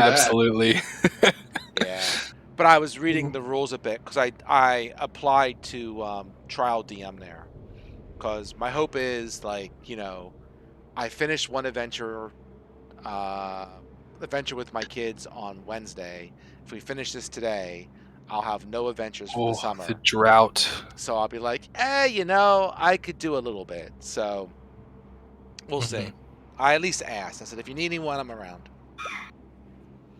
Absolutely. Yeah. But I was reading the rules a bit because I applied to trial DM there because my hope is like I finished one adventure with my kids on Wednesday. If we finish this today, I'll have no adventures for the Oh, the summer. drought. So I'll be like, I could do a little bit. So we'll see. I at least asked. I said, if you need anyone, I'm around.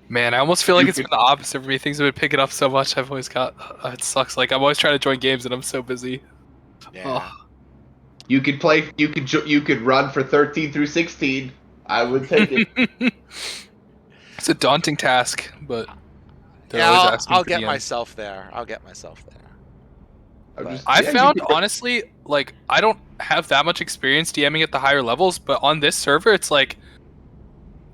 Man, I almost feel like it's been the opposite for me. Things have been picking up so much. I've always got it sucks. Like I'm always trying to join games and I'm so busy. Yeah. Oh. You could play. You could run for 13 through 16. I would take it. It's a daunting task, but they're Yeah, always asking I'll for get DMs. myself there. I found honestly, like I don't have that much experience DMing at the higher levels, but on this server, it's like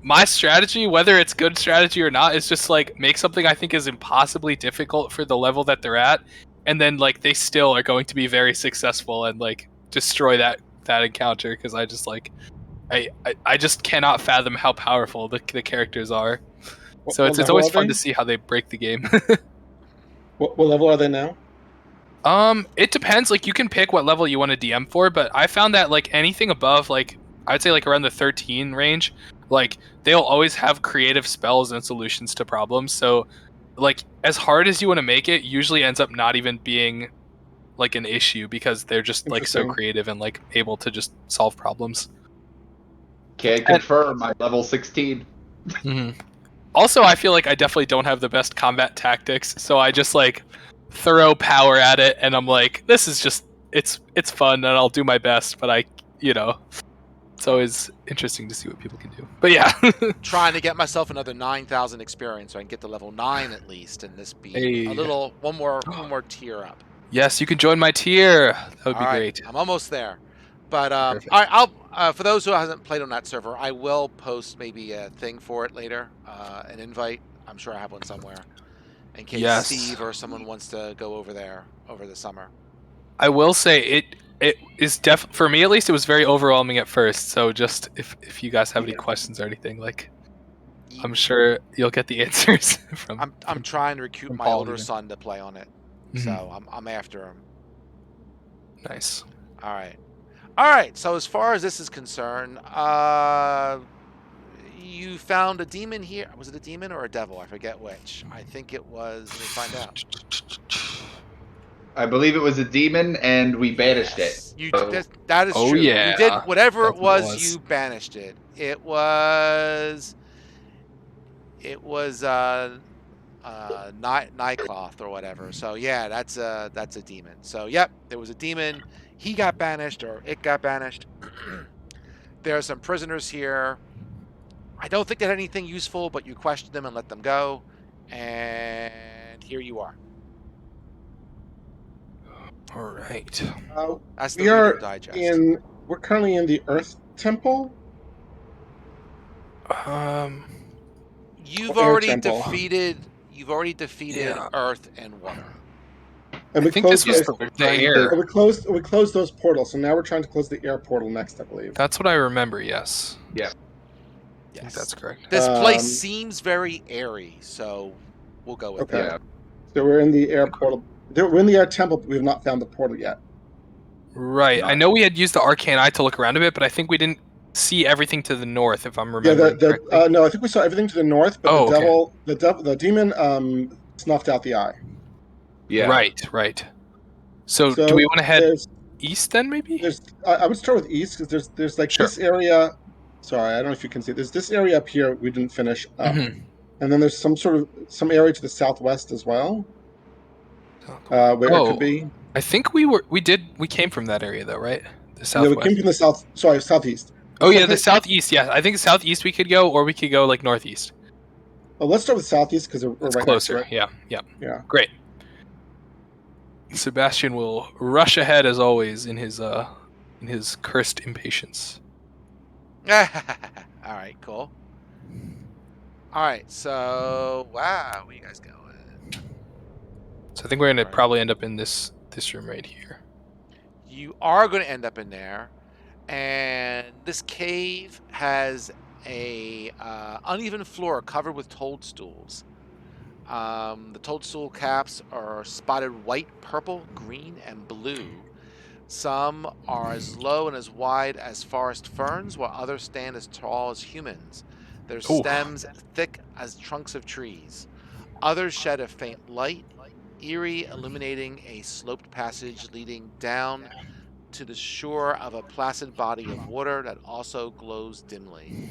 my strategy, whether it's good strategy or not, is just like make something I think is impossibly difficult for the level that they're at, and then like they still are going to be very successful and like destroy that encounter because I just like I just cannot fathom how powerful the characters are. So it's always fun to see how they break the game. What level are they now? It depends. Like you can pick what level you want to DM for, but I found that like anything above like I'd say like around the 13 range, like they'll always have creative spells and solutions to problems. So like as hard as you want to make it, usually ends up not even being like an issue because they're just like so creative and like able to just solve problems. Can't confirm. I'm level 16. Also, I feel like I definitely don't have the best combat tactics, so I just like throw power at it, and I'm like, this is just it's fun, and I'll do my best. But it's always interesting to see what people can do. But yeah, trying to get myself another 9,000 experience so I can get to level 9 at least, and this be a little one more tier up. Yes, you can join my tier. That would be great. I'm almost there. But I'll for those who hasn't played on that server, I will post maybe a thing for it later, an invite. I'm sure I have one somewhere, in case Steve or someone wants to go over there over the summer. I will say it is for me at least. It was very overwhelming at first. So just if you guys have any questions or anything, like I'm sure you'll get the answers from. I'm trying to recruit my older son to play on it, so I'm after him. Nice. All right. So as far as this is concerned, you found a demon here. Was it a demon or a devil? I forget which. I think it was. Let me find out. I believe it was a demon, and we banished it. That is true. Yeah. You did whatever it was. You banished it. It was Nycloth or whatever. So yeah, that's a demon. So yep, there was a demon. He got banished, or it got banished. There are some prisoners here. I don't think they had anything useful, but you questioned them and let them go. And here you are. All right. That's the Reader Digest. We're currently in the Earth Temple. You've already defeated Earth and Water. And we closed the air. We closed those portals, so now we're trying to close the air portal next, I believe. That's what I remember. Yes. Yeah. I think that's correct. This place seems very airy, so we'll go with that. So we're in the air portal. We're in the air temple, but we have not found the portal yet. Right. I know we had used the arcane eye to look around a bit, but I think we didn't see everything to the north, if I'm remembering correctly. No, I think we saw everything to the north, but the demon snuffed out the eye. Yeah. Right. So do we want to head east then, maybe? I would start with east because there's like this area. Sorry, I don't know if you can see. There's this area up here we didn't finish up, and then there's some area to the southwest as well, where it could be. I think we came from that area though, right? The southwest. Yeah, we came from the southeast. Oh yeah, the southeast. Yeah, I think southeast we could go, or we could go like northeast. Well, let's start with southeast because we're right closer. Next to it. Yeah. Great. Sebastian will rush ahead as always in his cursed impatience. All right, cool. All right, so wow, where you guys going? So I think we're gonna probably end up in this room right here. You are going to end up in there, and this cave has a uneven floor covered with toadstools. The toadstool caps are spotted white, purple, green, and blue. Some are as low and as wide as forest ferns, while others stand as tall as humans. Their Ooh. stems thick as trunks of trees. Others shed a faint light, eerie, illuminating a sloped passage leading down to the shore of a placid body of water that also glows dimly.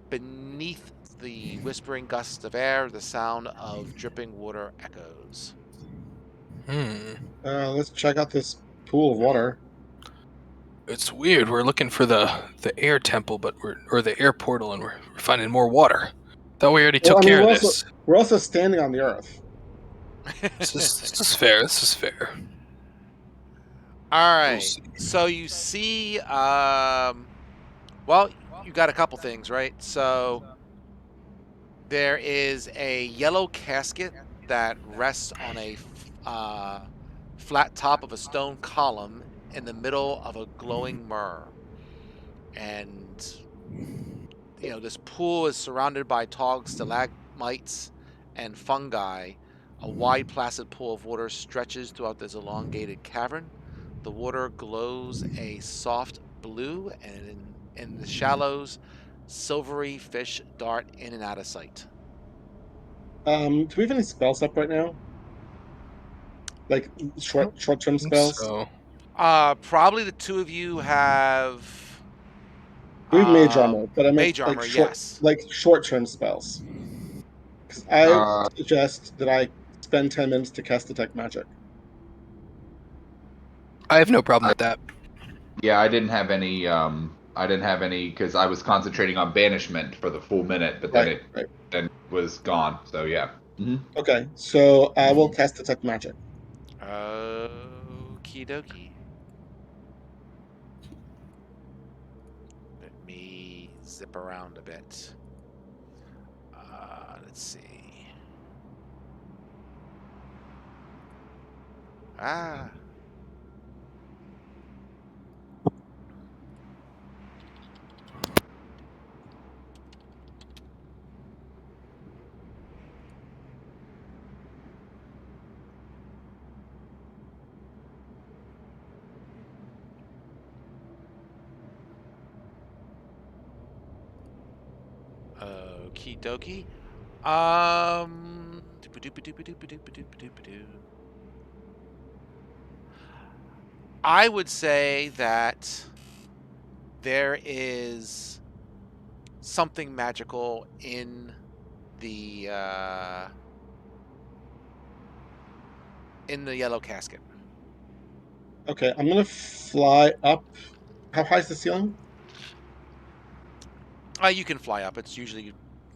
Beneath the whispering gusts of air, the sound of dripping water echoes. Let's check out this pool of water. It's weird. We're looking for the air temple, but or the air portal, and we're finding more water. Thought we already took care of this. We're also standing on the earth. This is fair. This is fair. All right. We'll see. So you see, well, you got a couple things, right? So there is a yellow casket that rests on a flat top of a stone column in the middle of a glowing myrrh. And, you know, this pool is surrounded by tall stalagmites and fungi. A wide, placid pool of water stretches throughout this elongated cavern. The water glows a soft blue, and in the shallows, silvery fish dart in and out of sight. Do we have any spells up right now? Like short-term spells? So Probably the two of you have. We have mage armor, but I mean mage armor, yes. Like short-term spells. Because I suggest that I spend 10 minutes to cast detect magic. I have no problem with that. Yeah, I didn't have any. I didn't have any because I was concentrating on banishment for the full minute, but then then was gone. So yeah. Okay, so I will cast detect magic. Okie dokie. Let me zip around a bit. Let's see. Okie dokie. I would say that there is something magical in the yellow casket. Okay, I'm gonna fly up. How high is the ceiling? You can fly up. It's usually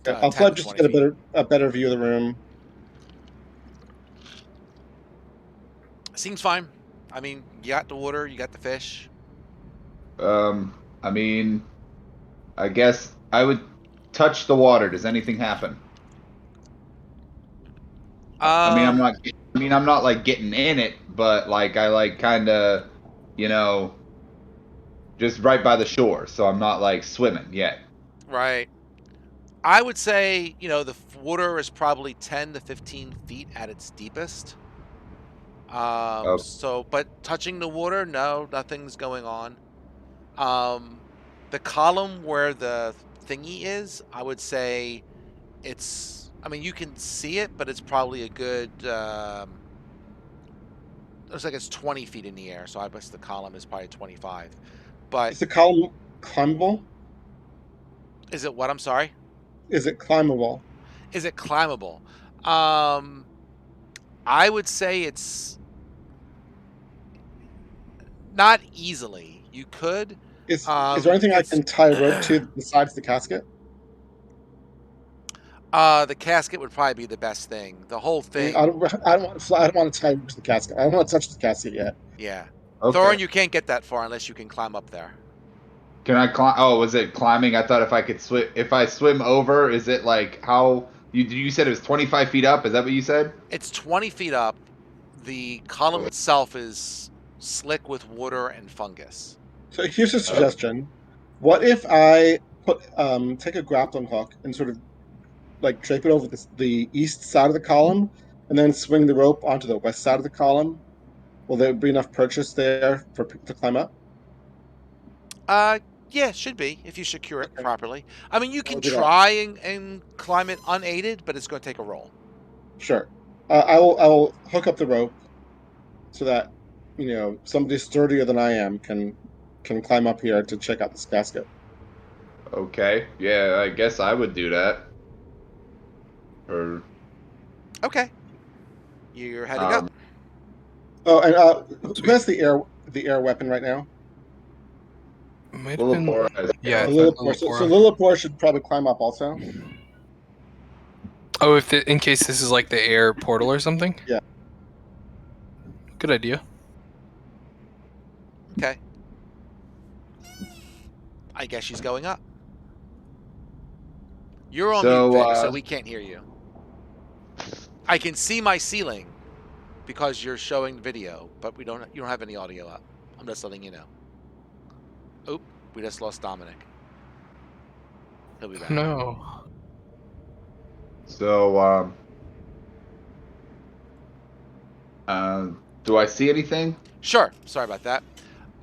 I'll 10 fly to just to 20 get feet. a better view of the room. Seems fine. I mean, you got the water, you got the fish. I mean, I guess I would touch the water. Does anything happen? I mean, I'm not like getting in it, but like I like kind of, you know, just right by the shore, so I'm not like swimming yet. Right. I would say, you know, the water is probably 10 to 15 feet at its deepest. So, but touching the water, no, nothing's going on. The column where the thingy is, I would say it's, I mean, you can see it, but it's probably a good, looks like it's 20 feet in the air. So I guess the column is probably 25. But is the column climbable? Is it what? I'm sorry? Is it climbable? Is it climbable? I would say it's not easily. You could. Is there anything I can tie a rope to besides the casket? The casket would probably be the best thing. The whole thing. I don't want to tie to the casket. I don't want to touch the casket yet. Yeah. Okay. Thorin, you can't get that far unless you can climb up there. Can I climb? Oh, was it climbing? I thought if I could swim, if I swim over, is it like how you said it was 25 feet up? Is that what you said? It's 20 feet up. The column itself is slick with water and fungus. So here's a suggestion. What if I take a grappling hook and sort of like drape it over the east side of the column, and then swing the rope onto the west side of the column. Will there be enough purchase there for people to climb up? Yeah, should be if you secure it Okay. properly. I mean, you I'll can do that. try and climb it unaided, but it's going to take a roll. Sure. I will hook up the rope so that somebody sturdier than I am can climb up here to check out this casket. Okay. Yeah, I guess I would do that. Or Okay, you're heading um, up. Oh, and who has the air weapon right now? Might have been. Lillipora has Yeah, arrows. Lillipor. So Lillipor should probably climb up also. Oh, in case this is like the air portal or something. Yeah. Good idea. Okay. I guess she's going up. You're on So, mute, Vic, so we can't hear you. I can see my ceiling because you're showing video, but you don't have any audio up. I'm just letting you know. Oop, we just lost Dominic. He'll be back. No. So, do I see anything? Sure. Sorry about that.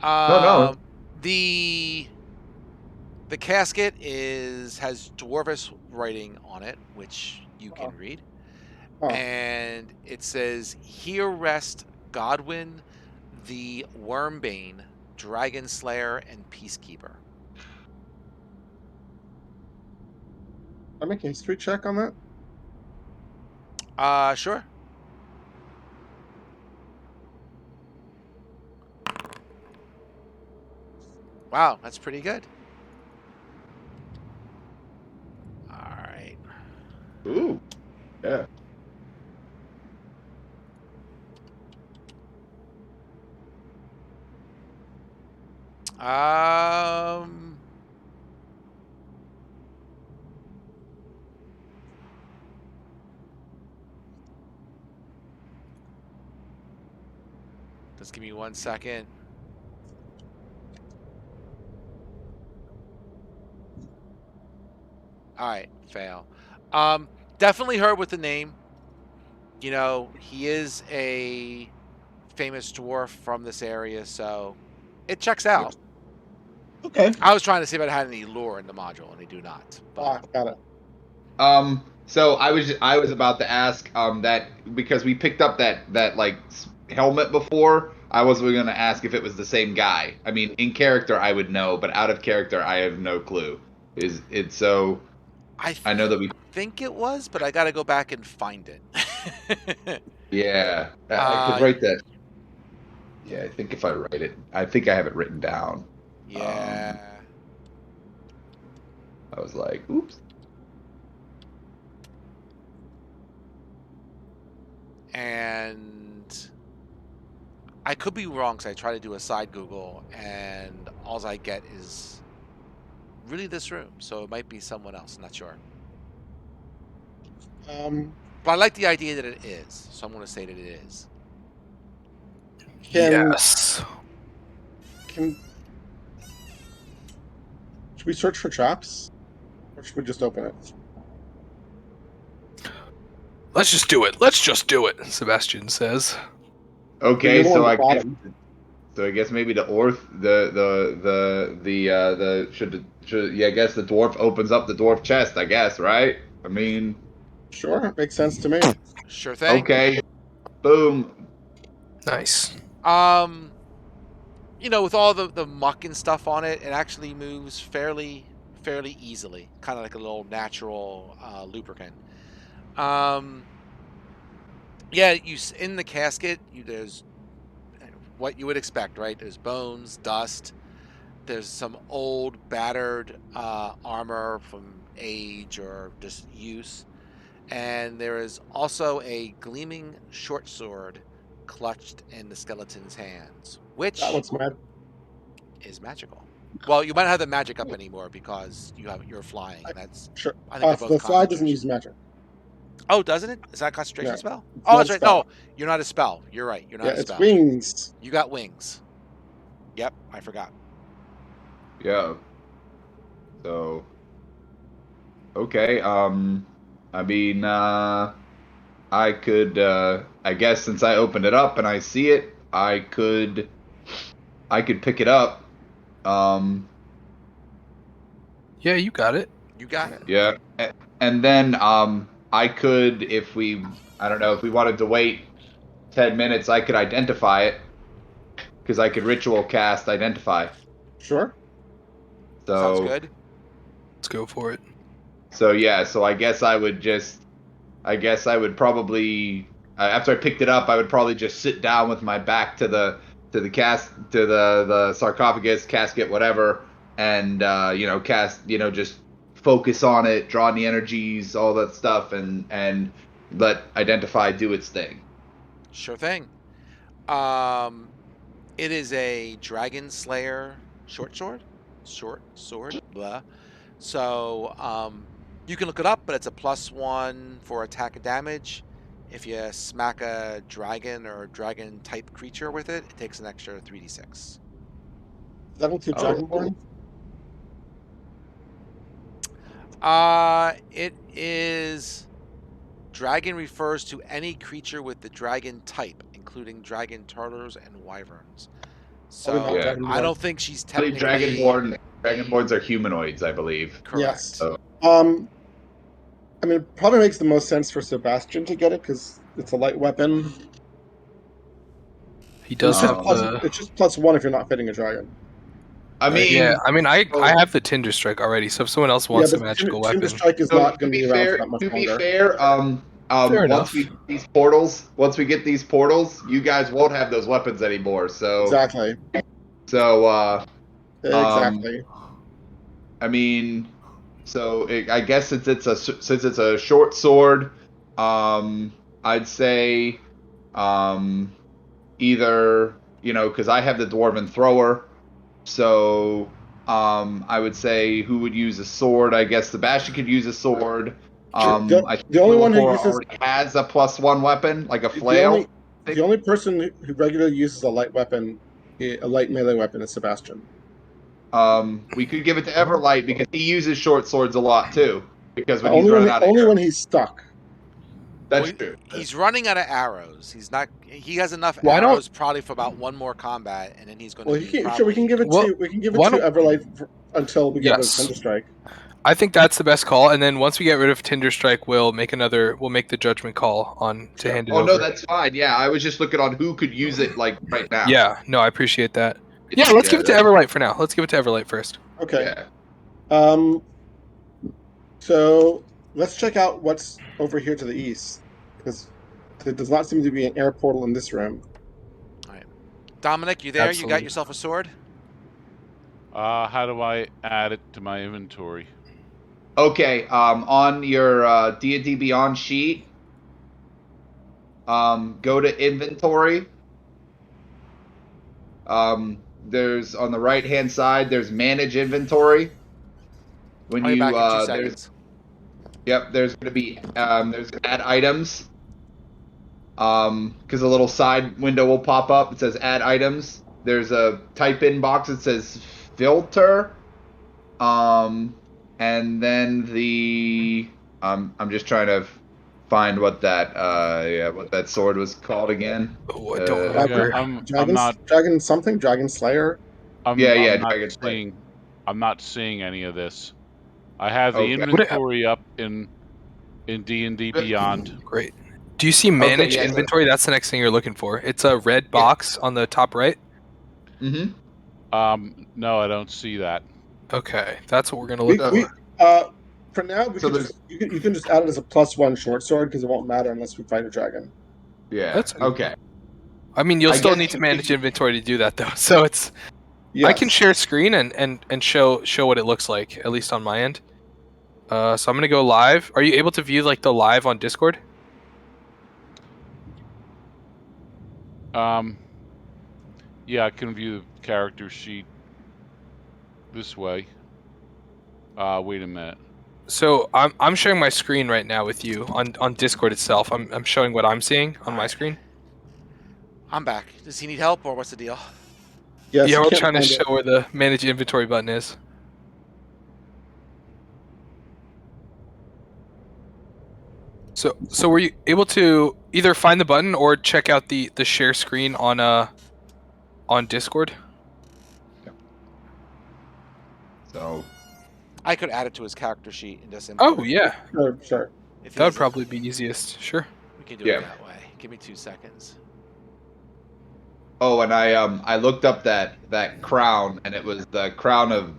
No. The casket has dwarvish writing on it, which you can read. Oh. And it says, "Here rest Godwyn, the Wormbane, Dragon Slayer, and Peacekeeper." I make a history check on that. Sure. Wow, that's pretty good. All right. Ooh. Yeah. Just give me 1 second. All right, fail. Definitely heard with the name. You know, he is a famous dwarf from this area, so it checks out. Okay. I was trying to see if it had any lore in the module, and they do not. But Got it. So I was about to ask that because we picked up that like helmet before. I was going to ask if it was the same guy. I mean, in character I would know, but out of character I have no clue. Is it so? I know that we. think it was, but I got to go back and find it. Yeah, I could write that. Yeah, I think if I write it, I think I have it written down. Yeah. I was like, oops. And I could be wrong because I try to do a side Google, and all I get is really this room. So it might be someone else. I'm not sure. But I like the idea that it is. So I'm going to say that it is. Yes. Should we search for traps? Or should we just open it? Let's just do it. Let's just do it, Sebastian says. Okay, The so middle I and the guess, maybe the orth I guess the dwarf opens up the dwarf chest. I guess, right? I mean, Sure, makes sense to me. Sure thing. okay, boom. Nice. You know, with all the muck and stuff on it, it actually moves fairly easily, kind of like a little natural lubricant. Yeah, in the casket, there's what you would expect, right? There's bones, dust. There's some old, battered armor from age or just use, and there is also a gleaming short sword clutched in the skeleton's hands, which That looks mad. is magical. Well, you might not have the magic up anymore because you're flying. That's Sure. I think they're both The fly doesn't concentration. use magic. Oh, doesn't it? Is that a concentration Yeah, spell? it's Oh, not that's a right. spell. No, you're not a spell. You're right. You're not Yeah, a it's spell. wings. You got wings. Yep, I forgot. Yeah. So, okay. I mean, I could. I guess since I opened it up and I see it, I could pick it up. Yeah, you got it. You got it. Yeah, and then I could, if we, I don't know, if we wanted to wait 10 minutes, I could identify it because I could ritual cast identify. Sure. So Sounds good. Let's go for it. So yeah, so I guess I would probably after I picked it up, I would probably just sit down with my back to the sarcophagus, casket, whatever, and just focus on it, draw in the energies, all that stuff, and let identify do its thing. Sure thing. It is a Dragon Slayer short sword. Blah. So you can look it up, but it's a +1 for attack and damage. If you smack a dragon or dragon type creature with it, it takes an extra 3d6. Does that include Oh, Dragonborn? It is. Dragon refers to any creature with the dragon type, including dragon turtles and wyverns. So Probably not Yeah. Dragonborn. I don't think she's Actually, technically Dragonborns are humanoids, I believe. correct. Yes. So- I mean, it probably makes the most sense for Sebastian to get it because it's a light weapon. He does just have plus- the. It's just +1 if you're not fitting a dragon. I mean, Yeah, I mean, I have the Tinder Strike already. So if someone else wants a but magical Tinder weapon, Strike is so not going to be around for that much to be longer. fair, Fair enough. once we get these portals, you guys won't have those weapons anymore. So Exactly. Exactly. I mean, I guess since it's a short sword, I'd say, either because I have the dwarven thrower, so I would say who would use a sword? I guess Sebastian could use a sword. I think the only one who Thor uses already has a +1 weapon, like a flail. The only person who regularly uses a light weapon, a light melee weapon, is Sebastian. We could give it to Everlight because he uses short swords a lot too. Because when he's running out of Only arrows. when he's stuck. That's Well, true. He's running out of arrows. He's not. He has enough Why don't- arrows probably for about one more combat, and then he's going to. Well, we can give it Well, to why Everlight until we get rid of Yes. Thunder Strike. I think that's the best call. And then once we get rid of Tinder Strike, we'll make the judgment call on to hand it Oh over. no, that's fine. Yeah, I was just looking on who could use it like right now. Yeah, no, I appreciate that. Yeah, let's give it to Everlight for now. Let's give it to Everlight first. Okay. Yeah. So let's check out what's over here to the east, because there does not seem to be an air portal in this room. Dominic, you there? You Absolutely. got yourself a sword? How do I add it to my inventory? Okay. On your D&D Beyond sheet, go to inventory. There's on the right hand side. There's manage inventory. When I'll be you back in 2 there's seconds. there's gonna be there's add items. Because a little side window will pop up. It says add items. There's a type in box that says filter. And then I'm just trying to find what that sword was called again. Oh, I don't Uh, remember. I'm Dragon Slayer. I'm not seeing any of this. I have the Okay. inventory up in D&D Beyond. Great. Do you see manage yeah, so- inventory? That's the next thing you're looking for. It's a red box on the top right. Mm-hmm. No, I don't see that. Okay, that's what we're gonna We, look we, for. for now, So you can just add it as a +1 short sword because it won't matter unless we fight a dragon. Yeah. That's okay. I mean, you'll I still guess need to you manage could- inventory to do that though. So it's I can share screen and show what it looks like, at least on my end. So I'm gonna go live. Are you able to view like the live on Discord? Yeah, I can view the character sheet this way. Wait a minute. So I'm sharing my screen right now with you on Discord itself. I'm showing what I'm seeing on my screen. I'm back. Does he need help, or what's the deal? Yes, Yeah, you we're can't trying to find it. show where the manage inventory button is. So were you able to either find the button or check out the share screen on Discord? So I could add it to his character sheet and just import Oh it. yeah, Sure. If he that would doesn't- probably be easiest. Sure. We can do Yeah. it that way. Give me 2 seconds. oh, and I looked up that crown, and it was the crown of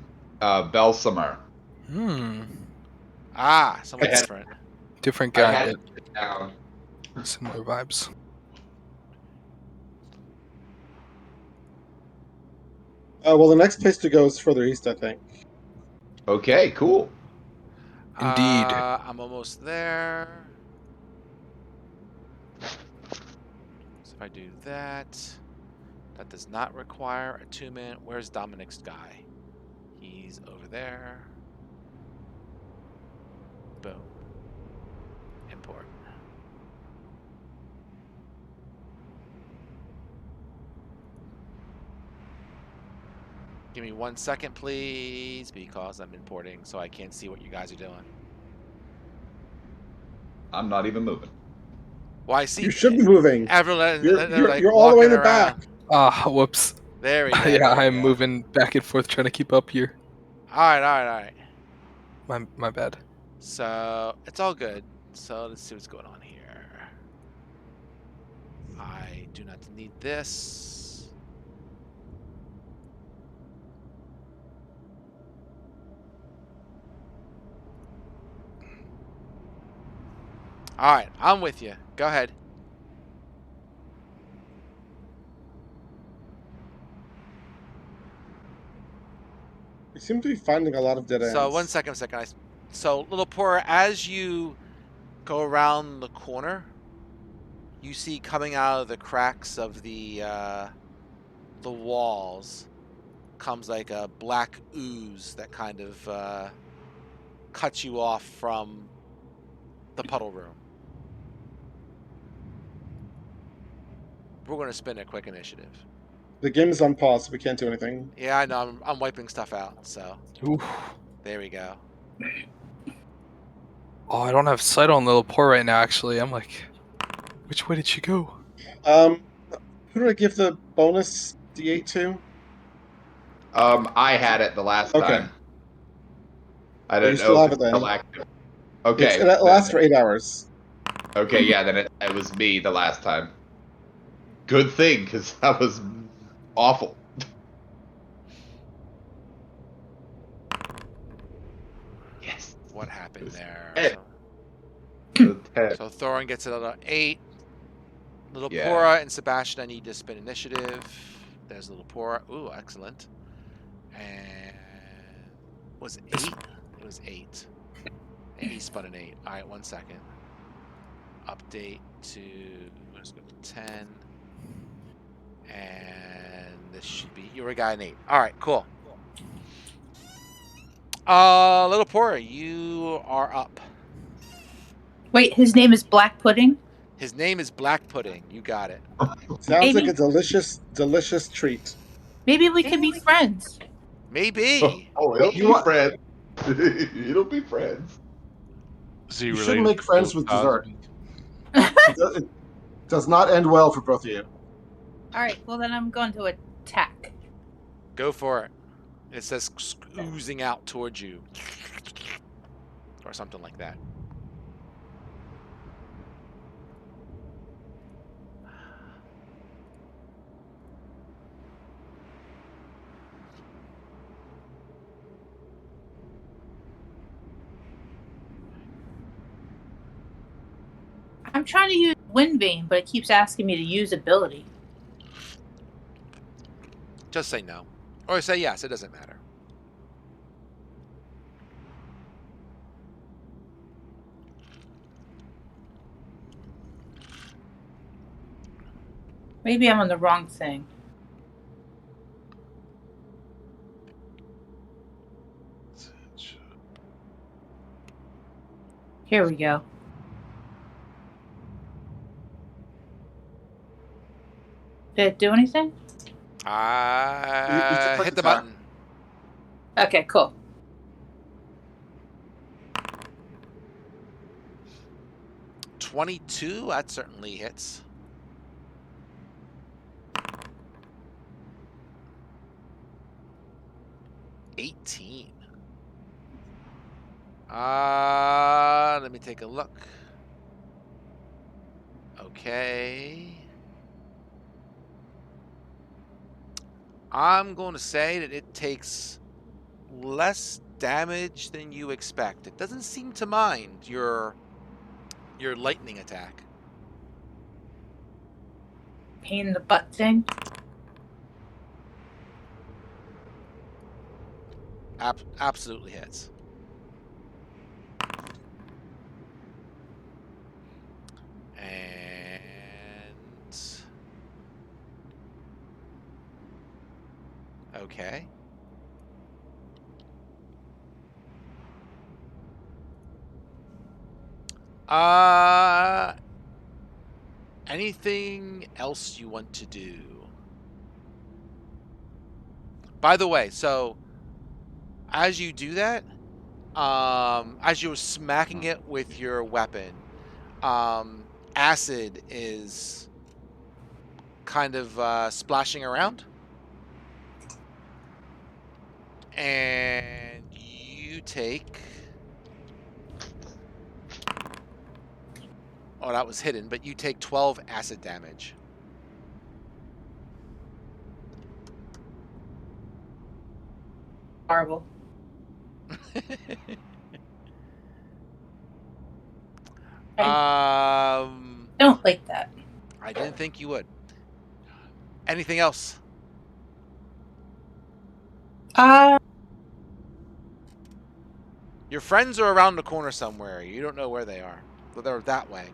Belsamar. Somewhat I had- different. Different I guy, had it down. but similar vibes. Well, the next place to go is further east, I think. Okay, cool. Indeed. I'm almost there. So if I do that, that does not require attunement. Where's Dominic's guy? He's over there. Boom. Import. Give me 1 second, please, because I'm importing, so I can't see what you guys are doing. I'm not even moving. Well, I see. You should be moving. Everyone, You're all the way in the back. Ah, whoops. There we go. Yeah, there we I'm go. moving back and forth trying to keep up here. All right. My bad. So it's all good. So let's see what's going on here. I do not need this. All right, I'm with you. Go ahead. We seem to be finding a lot of dead ends. So 1 second. So Little Poorer, as you go around the corner, you see coming out of the cracks of the walls comes like a black ooze that kind of cuts you off from the puddle room. We're going to spin a quick initiative. The game is on pause, so we can't do anything. Yeah, I know. I'm wiping stuff out. So Oof. there we go. Oh, I don't have sight on Little Poor right now. Actually, I'm like, which way did she go? Who did I give the bonus D8 to? I had it the last Okay. time. I you don't still know have if it it's then. still active. Okay. It lasts for 8 hours. Okay, yeah, then it was me the last time. Good thing, because that was awful. Yes. What happened there? Ed. So, Okay. so Thorin gets another 8. Little Yeah. Pora and Sebastian, I need to spin initiative. There's Little Pora. Ooh, excellent. And was it 8? It was 8. And he spun an 8. All right, 1 second. Update to, let's go to 10. And this should be, you were a guy an 8. All right, cool. Little Pora, you are up. Wait, his name is Black Pudding? His name is Black Pudding. You got it. Sounds Maybe. like a delicious treat. Maybe we could be friends. Maybe. Oh, it'll You be want- friends. It'll be friends. Is he You should related make to friends Bill with dessert. Cosby? It does not end well for both of you. All right, well then I'm going to attack. Go for it. It says oozing out towards you. Or something like that. I'm trying to use Wind Vein, but it keeps asking me to use ability. Just say no. Or say yes. It doesn't matter. Maybe I'm on the wrong thing. Here we go. Did it do anything? You click Hit the attack. button. Okay, cool. 22, that certainly hits. $18. Let me take a look. Okay. I'm going to say that it takes less damage than you expect. It doesn't seem to mind your lightning attack. Pain in the butt thing. Absolutely hits. And okay. Anything else you want to do? By the way, so as you do that, as you're smacking it with your weapon, acid is kind of splashing around. And you take... Oh, that was hidden, but you take 12 acid damage. Horrible. Don't like that. I didn't think you would. Anything else? Your friends are around the corner somewhere. You don't know where they are. But they're that way.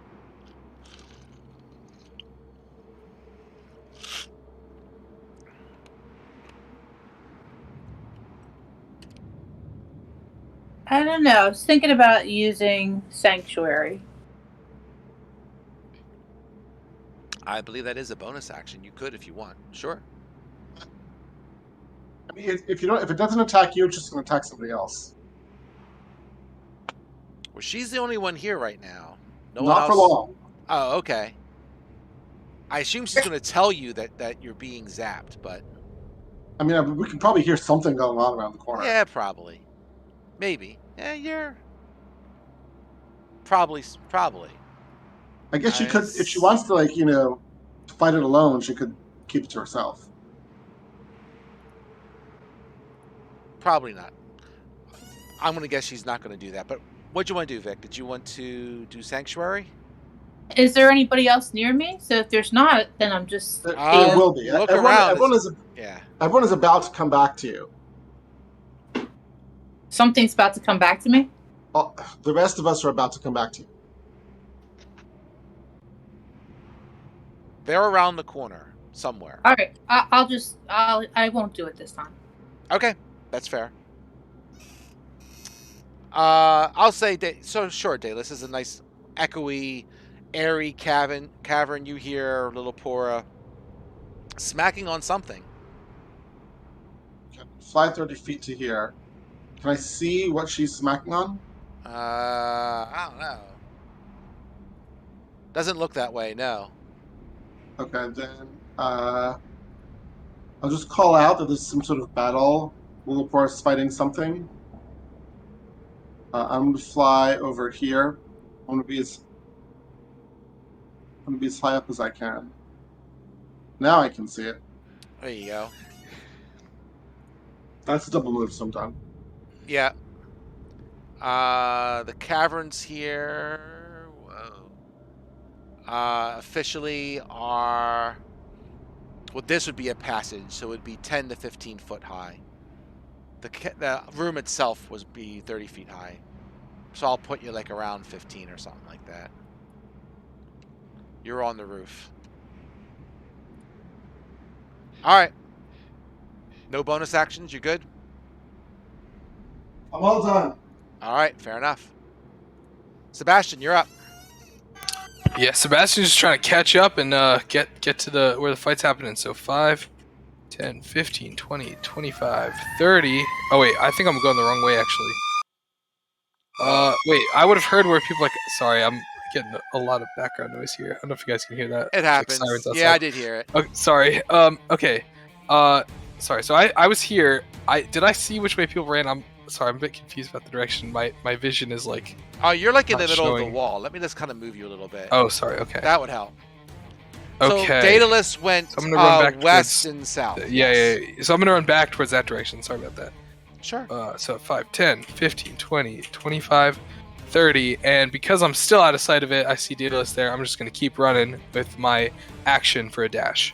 I don't know. I was thinking about using Sanctuary. I believe that is a bonus action. You could if you want. Sure. I mean, if it doesn't attack you, it's just going to attack somebody else. Well, she's the only one here right now. No one Not else. for long. Oh, okay. I assume she's going to tell you that you're being zapped, but... I mean, we can probably hear something going on around the corner. Yeah, probably. Maybe. Yeah, you're... Probably. I guess she could, if she wants to, like, fight it alone, she could keep it to herself. Probably not. I'm going to guess she's not going to do that. But what do you want to do, Vic? Did you want to do Sanctuary? Is there anybody else near me? So if there's not, then I'm just... There will be. Look everyone, around. Everyone is about to come back to you. Something's about to come back to me? The rest of us are about to come back to you. They're around the corner somewhere. All right. I won't do it this time. Okay, that's fair. I'll say sure, Daedalus is a nice echoey, airy cavern. You hear little Pora smacking on something. Okay. Fly 30 feet to here. Can I see what she's smacking on? I don't know. Doesn't look that way, no. Okay, then I'll just call out that there's some sort of battle. Lillipor is fighting something. I'm gonna fly over here. I'm gonna be as high up as I can. Now I can see it. There you go. That's a double move sometime. Yeah. The caverns here. Officially are... Well, this would be a passage, so it would be 10 to 15 foot high. The room itself would be 30 feet high. So I'll put you like around 15 or something like that. You're on the roof. Alright. No bonus actions, you good? I'm all done. Alright, fair enough. Sebastian, you're up. Yeah, Sebastian's just trying to catch up and get to where the fight's happening. So 5, 10, 15, 20, 25, 30. Oh wait, I think I'm going the wrong way actually. Wait, I would have heard where people sorry, I'm getting a lot of background noise here. I don't know if you guys can hear that. It Like happens. sirens Yeah, I outside. did hear it. Okay, sorry. Okay. Sorry. So I was here. Did I see which way people ran? I'm sorry. I'm a bit confused about the direction. My vision is like. Oh, you're like in the Not middle of showing. the wall. Let me just kind of move you a little bit. Oh, sorry. Okay. That would help. Okay. So Daedalus went So I'm gonna run back west towards- and south. Yeah, Yes. yeah. So I'm gonna run back towards that direction. Sorry about that. Sure. So 5, 10, 15, 20, 25, 30, and because I'm still out of sight of it, I see Daedalus there. I'm just gonna keep running with my action for a dash.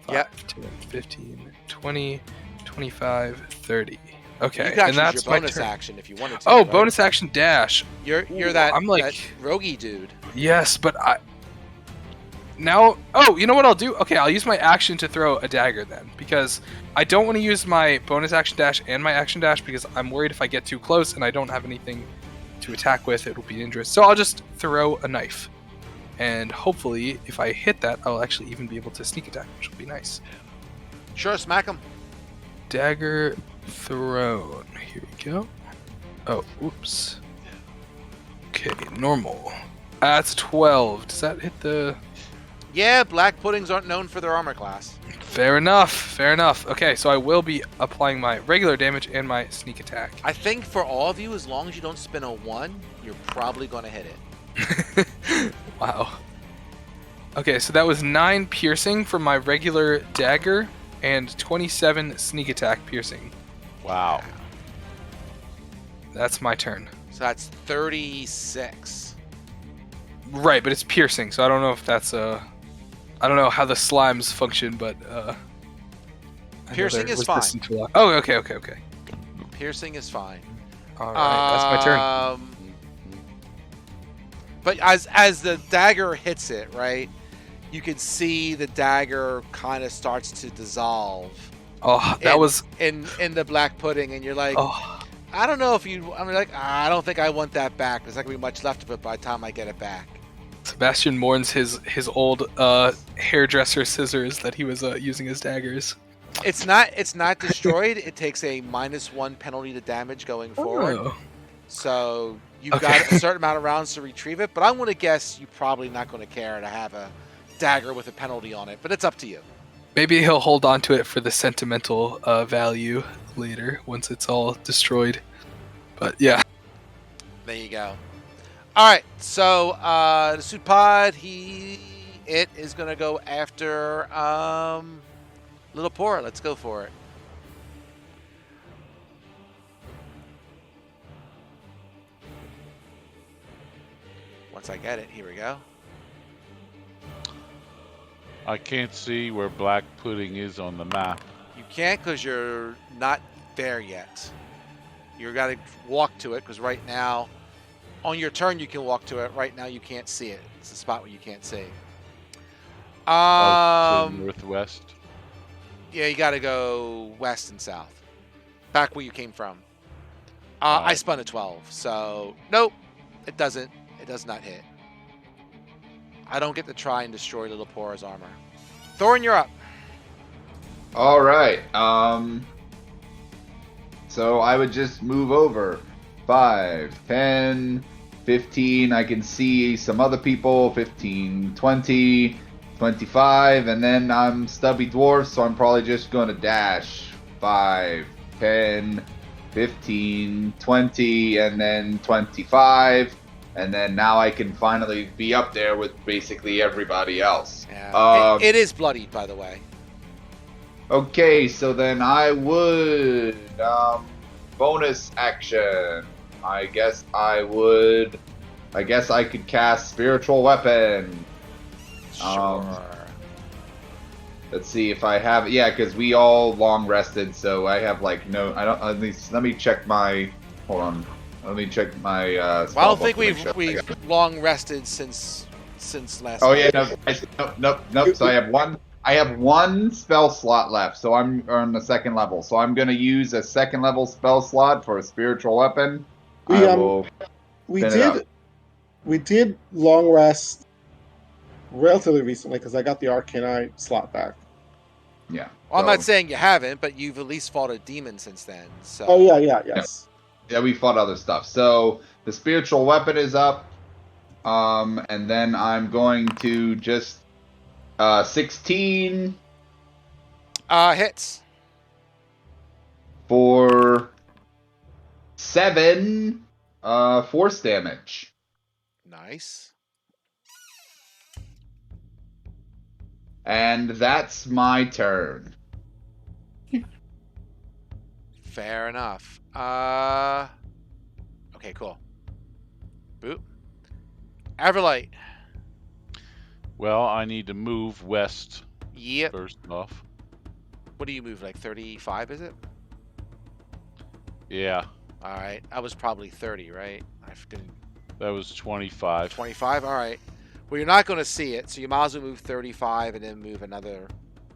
5, Yep. 10, 15, 20, 25, 30. Okay, You can and actually that's use your my bonus turn. action if you wanted to. Oh, right? bonus action dash. You're Ooh, that I'm like- that roguey dude. Yes, but I now. Oh, you know what I'll do? Okay, I'll use my action to throw a dagger then, because I don't want to use my bonus action dash and my action dash because I'm worried if I get too close and I don't have anything to attack with, it will be dangerous. So I'll just throw a knife, and hopefully, if I hit that, I'll actually even be able to sneak attack, which will be nice. Sure, smack him. Dagger thrown. Here we go. Oh, oops. Okay, normal. That's 12. Does that hit the... Yeah, black puddings aren't known for their armor class. Fair enough. Fair enough. Okay, so I will be applying my regular damage and my sneak attack. I think for all of you, as long as you don't spin a 1, you're probably going to hit it. Wow. Okay, so that was 9 piercing for my regular dagger and 27 sneak attack piercing. Wow. That's my turn. So that's 36. Right, but it's piercing, so I don't know if that's I don't know how the slimes function, but I know Piercing they're is fine. resistant to a lot. Oh, okay. Piercing is fine. All right, that's my turn. But as the dagger hits it, right, you can see the dagger kind of starts to dissolve Oh, that was. in the black pudding, and you're like, Oh, I don't know if you. I'm like, I don't think I want that back. There's not gonna be much left of it by the time I get it back. Sebastian mourns his old hairdresser scissors that he was using as daggers. It's not destroyed. It takes a -1 penalty to damage going forward. Oh. So you've Okay. got a certain amount of rounds to retrieve it. But I'm going to guess you're probably not going to care to have a dagger with a penalty on it. But it's up to you. Maybe he'll hold on to it for the sentimental value later once it's all destroyed. But yeah. There you go. All right. So the suit pod, it is going to go after Little Poor. Let's go for it. Once I get it, here we go. I can't see where black pudding is on the map. You can't because you're not there yet. You got to walk to it because right now, on your turn, you can walk to it. Right now, you can't see it. It's a spot where you can't see. To the northwest. Yeah, you got to go west and south, back where you came from. I spun a 12, so nope, it doesn't. It does not hit. I don't get to try and destroy Little Poor's armor. Thorin, you're up. All right. So I would just move over 5, 10, 15. I can see some other people. 15, 20, 25, and then I'm stubby dwarf, so I'm probably just going to dash 5, 10, 15, 20, and then 25. And then now I can finally be up there with basically everybody else. Yeah. It is bloodied, by the way. Okay, so then I would bonus action. I guess I could cast spiritual weapon. Sure. Let's see if I have it. Yeah, because we all long rested, so I have like no. I don't. At least let me check my. Hold on. Let me check my. Well, I don't think spellbook to make sure I got we've it. long rested since last. Oh night. yeah, nope. So I have one spell slot left, so I'm on the second level. So I'm gonna use a second level spell slot for a spiritual weapon. We, I will We spin it up. did long rest relatively recently because I got the Arcane Eye slot back. Yeah. Well, I'm not so- saying you haven't, but you've at least fought a demon since then. So. Oh yeah, yes. Yeah, we fought other stuff. So the spiritual weapon is up. And then I'm going to just 16 Hits. for 7 force damage. Nice. And that's my turn. Fair enough. Okay, cool. Boop. Everlight. Well, I need to move west Yep. first off. What do you move? Like 35, is it? Yeah, All right. I was probably 30, right? didn't. that was 25. 25. All right. Well, you're not going to see it, so you might as well move 35 and then move another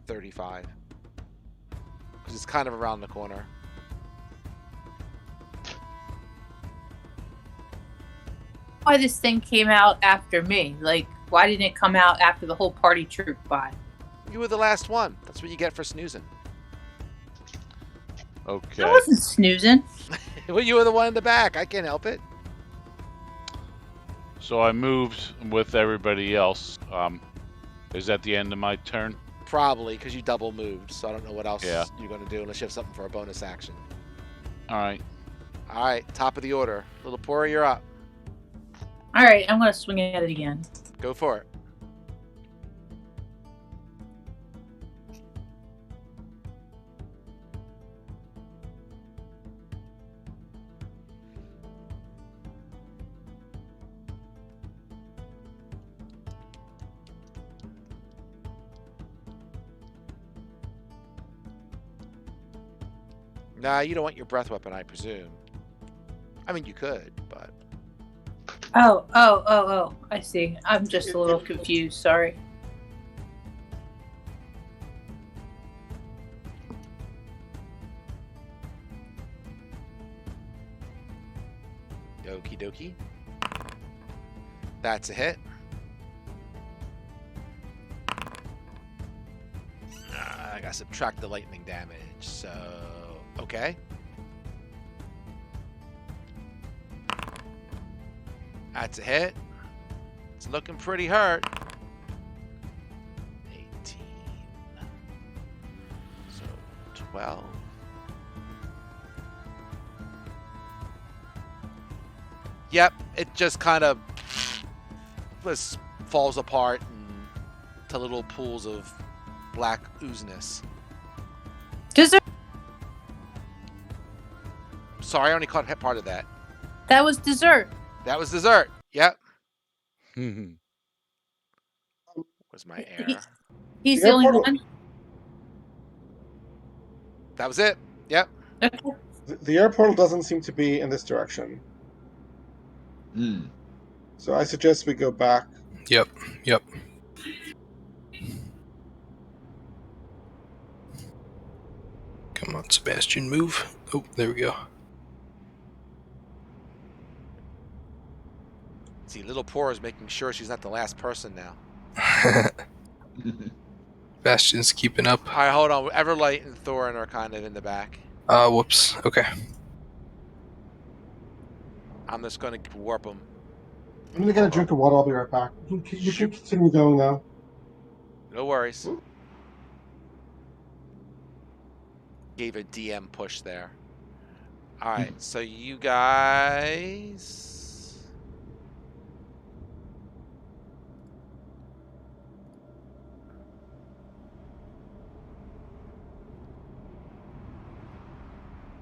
35 because it's kind of around the corner. Why this thing came out after me? Like, why didn't it come out after the whole party trooped by? You were the last one. That's what you get for snoozing. Okay. I wasn't snoozing. Well, you were the one in the back. I can't help it. So I moved with everybody else. Is that the end of my turn? Probably because you double moved, so I don't know what else Yeah. you're going to do unless you have something for a bonus action. All right. All right, top of the order. Little Pora, you're up. All right, I'm gonna swing at it again. Go for it. Nah, you don't want your breath weapon, I presume. I mean, you could, but... Oh, I see. I'm just a little confused, sorry. Okie dokie. That's a hit. I gotta subtract the lightning damage, so... Okay. That's a hit. It's looking pretty hurt. 18. So 12. Yep, it just kind of falls apart into little pools of black oozeness. Dessert. Sorry, I only caught part of that. That was dessert. That was dessert. Yep. Mhm. Was my error. He's The the only airport- one. That was it. Yep. Okay. The air portal doesn't seem to be in this direction, Hmm. so I suggest we go back. Yep. Come on, Sebastian, move. Oh, there we go. See, little Pora is making sure she's not the last person now. Sebastian's keeping up. All right, hold on. Everlight and Thorin are kind of in the back. Whoops. Okay. I'm just going to warp them. I'm gonna get a drink of water. I'll be right back. You can continue going now. No worries. Gave a DM push there. All right, so you guys...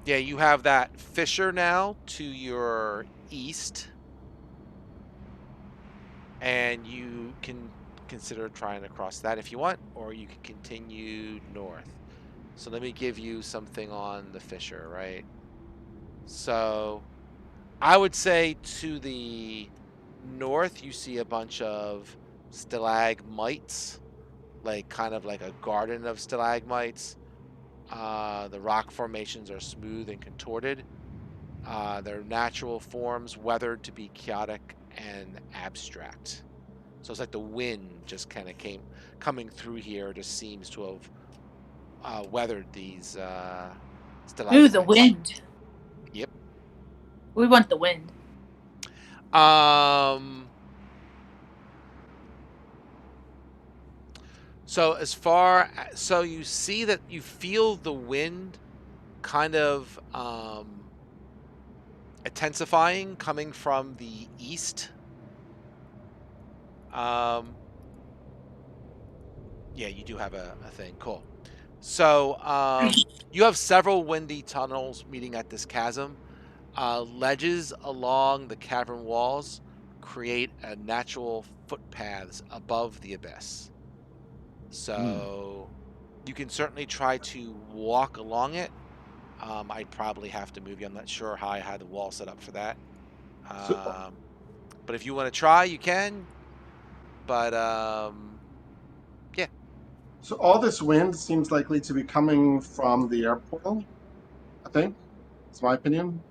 Yeah, you have that fissure now to your east. And you can consider trying to cross that if you want, or you can continue north. So let me give you something on the fissure, right? So I would say to the north, you see a bunch of stalagmites, like kind of like a garden of stalagmites. The rock formations are smooth and contorted. Their natural forms weathered to be chaotic and abstract. So it's like the wind just kind of coming through here just seems to have weathered these stalagmites. Ooh, the wind. Yep. We want the wind. So so you see that you feel the wind kind of intensifying coming from the east. Yeah, you do have a thing. Cool. So you have several windy tunnels meeting at this chasm. Ledges along the cavern walls create a natural footpaths above the abyss. So you can certainly try to walk along it. I'd probably have to move you. I'm not sure how I had the wall set up for that. But if you want to try, you can. But yeah. So all this wind seems likely to be coming from the airport. I think. That's my opinion.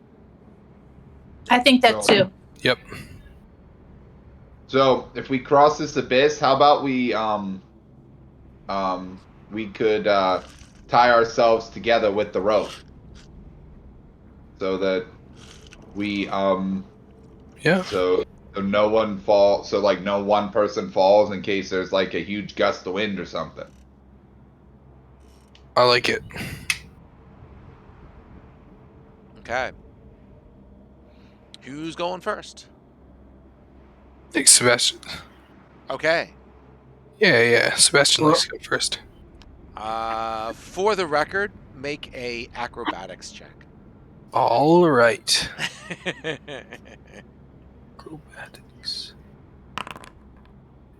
I think that So- too. Yep. So if we cross this abyss, how about we could tie ourselves together with the rope, so that we Yeah. so no one falls, so like no one person falls in case there's like a huge gust of wind or something. I like it. Okay. Who's going first? I think Sebastian. Okay. Yeah. Sebastian likes to go first. For the record, make a acrobatics check. All right. Acrobatics.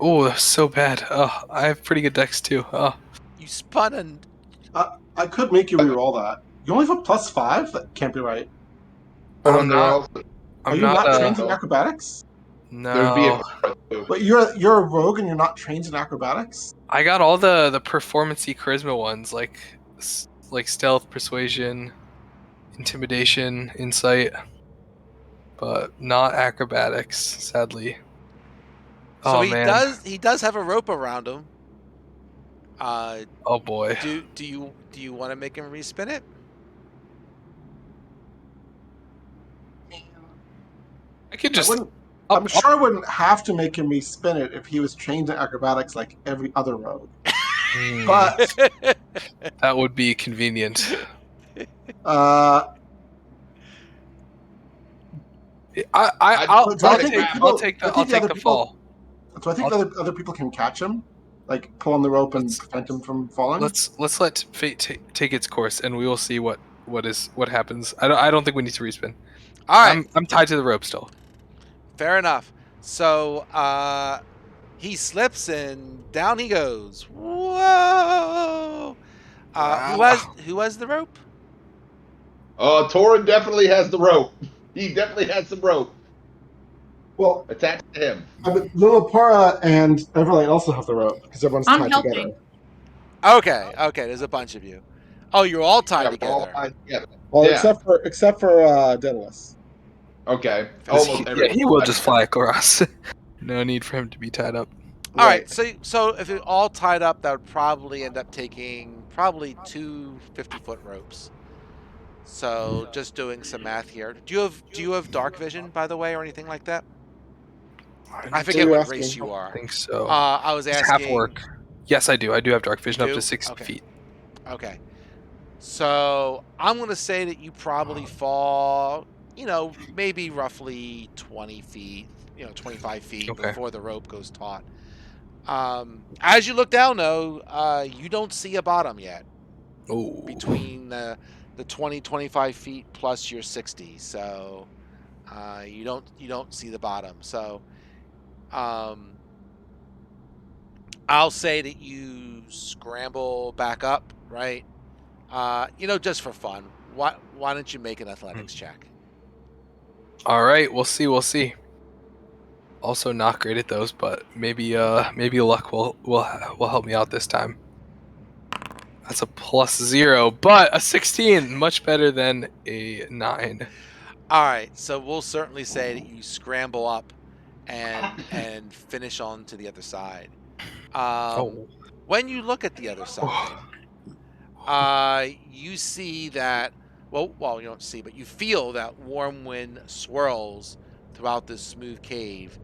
Oh, that's so bad. Oh, I have pretty good decks too. Oh, You spun and I could make you re-roll that. You only have a +5? That can't be right. But I'm not. Are I'm you not. not trained in acrobatics? There'd be No. But you're a rogue and you're not trained in acrobatics? I got all the performance-y charisma ones, like stealth, persuasion, intimidation, insight, but not acrobatics, sadly. so Oh he man. does have a rope around him. Oh boy. Do you want to make him respin it? I could just. I'm sure I wouldn't have to make him respin it if he was trained in acrobatics like every other rogue. Hmm, But that would be convenient. uh, I'll do I think take people- I'll take I the think the other the people- fall. so I think other people can catch him, like pull on the rope and prevent him from falling. Let's let fate take its course, and we will see what happens. I don't think we need to respin. All right. I'm tied to the rope still. Fair enough. So he slips and down he goes. Whoa! Who has the rope? Torin definitely has the rope. He definitely has some rope Well, attached to him. Lillipara and Everlight also have the rope because everyone's I'm tied helping. together. Okay. There's a bunch of you. Oh, you're all tied Yeah, we're all together. tied together. Well, Yeah. except for Daedalus. Okay. He will just fly across. No need for him to be tied up. All right. So if you're all tied up, that would probably end up taking probably 2 50-foot ropes. So just doing some math here. Do you have dark vision, by the way, or anything like that? I forget you what asking? race you I are. think so. I was It's asking. half work. Yes, I do. I do have dark vision up Do? to 60 Okay. feet. Okay. So I'm going to say that you probably fall, maybe roughly 20 feet, 25 feet Okay. before the rope goes taut. As you look down, though, you don't see a bottom yet Oh. between the 20, 25 feet plus your 60. So you don't see the bottom. So I'll say that you scramble back up, right? Just for fun. Why don't you make an athletics check? All right, we'll see. Also not great at those, but maybe luck will help me out this time. That's a +0, but a 16, much better than a 9. All right, so we'll certainly say that you scramble up and finish on to the other side. When you look at the other side, you see that. Well, you don't see, but you feel that warm wind swirls throughout this smooth cave,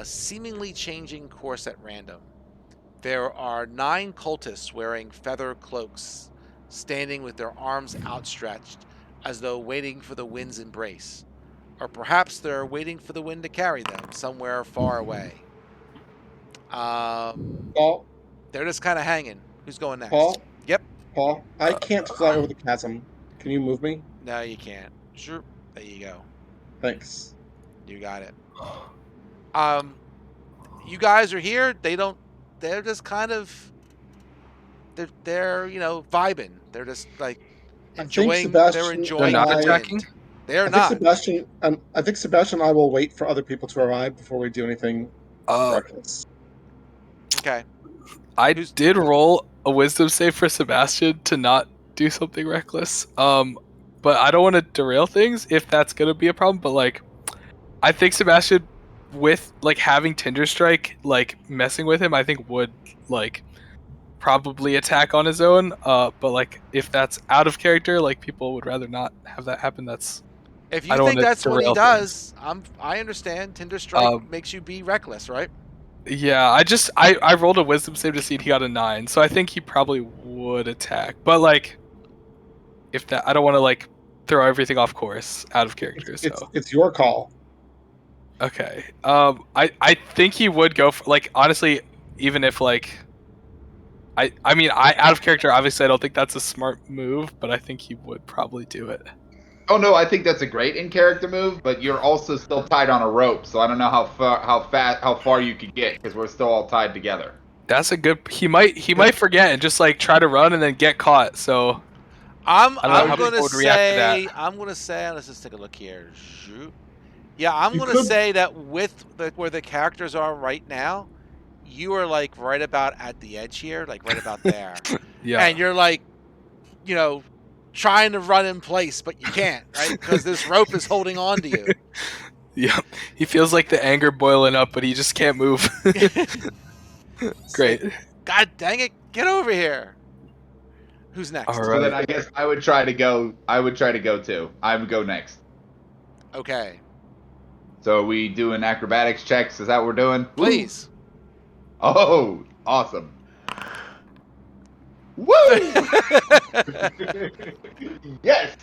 seemingly changing course at random. There are 9 cultists wearing feather cloaks, standing with their arms outstretched, as though waiting for the wind's embrace. Or perhaps they're waiting for the wind to carry them somewhere far away. Paul, They're just kind of hanging. Who's going next? Paul, Yep. Paul, I can't fly over the chasm. Can you move me? No, you can't. Sure. There you go. Thanks. You got it. You guys are here. They're just kind of. They're vibing. They're just like I think enjoying. Sebastian They're enjoying. They're not the wind. attacking? They're I think not. Sebastian. I think Sebastian and I will wait for other people to arrive before we do anything reckless. Okay. I did roll a wisdom save for Sebastian to not do something reckless. But I don't want to derail things if that's gonna be a problem. But like, I think Sebastian, with like having Tinder Strike, like messing with him, I think would like probably attack on his own. But like if that's out of character, like people would rather not have that happen. That's If I you don't think wanna that's what he derail does, I understand. Tinder Strike makes you be reckless, right? yeah. I rolled a wisdom save to see if he got a 9, so I think he probably would attack. But like, if that, I don't want to like throw everything off course out of character. It's your call. Okay. I think he would go for, like, honestly, even if like I mean I out of character, obviously I don't think that's a smart move, but I think he would probably do it. Oh no, I think that's a great in character move, but you're also still tied on a rope, so I don't know how far you could get because we're still all tied together. That's a good. He might forget and just like try to run and then get caught. So I'm I don't know how gonna people would react to that. say. Let's just take a look here. Shoot. Yeah, I'm You gonna could- say that with where the characters are right now, you are like right about at the edge here, like right about there, Yeah. and you're like, trying to run in place, but you can't, right? Because this rope is holding on to you. Yeah. He feels like the anger boiling up, but he just can't move. Great. God dang it! Get over here. Who's next? All So right. then I guess I would try to go too. I would go next. Okay, So we doing acrobatics checks, is that what we're doing? please. Oh, awesome. Woo! Yes.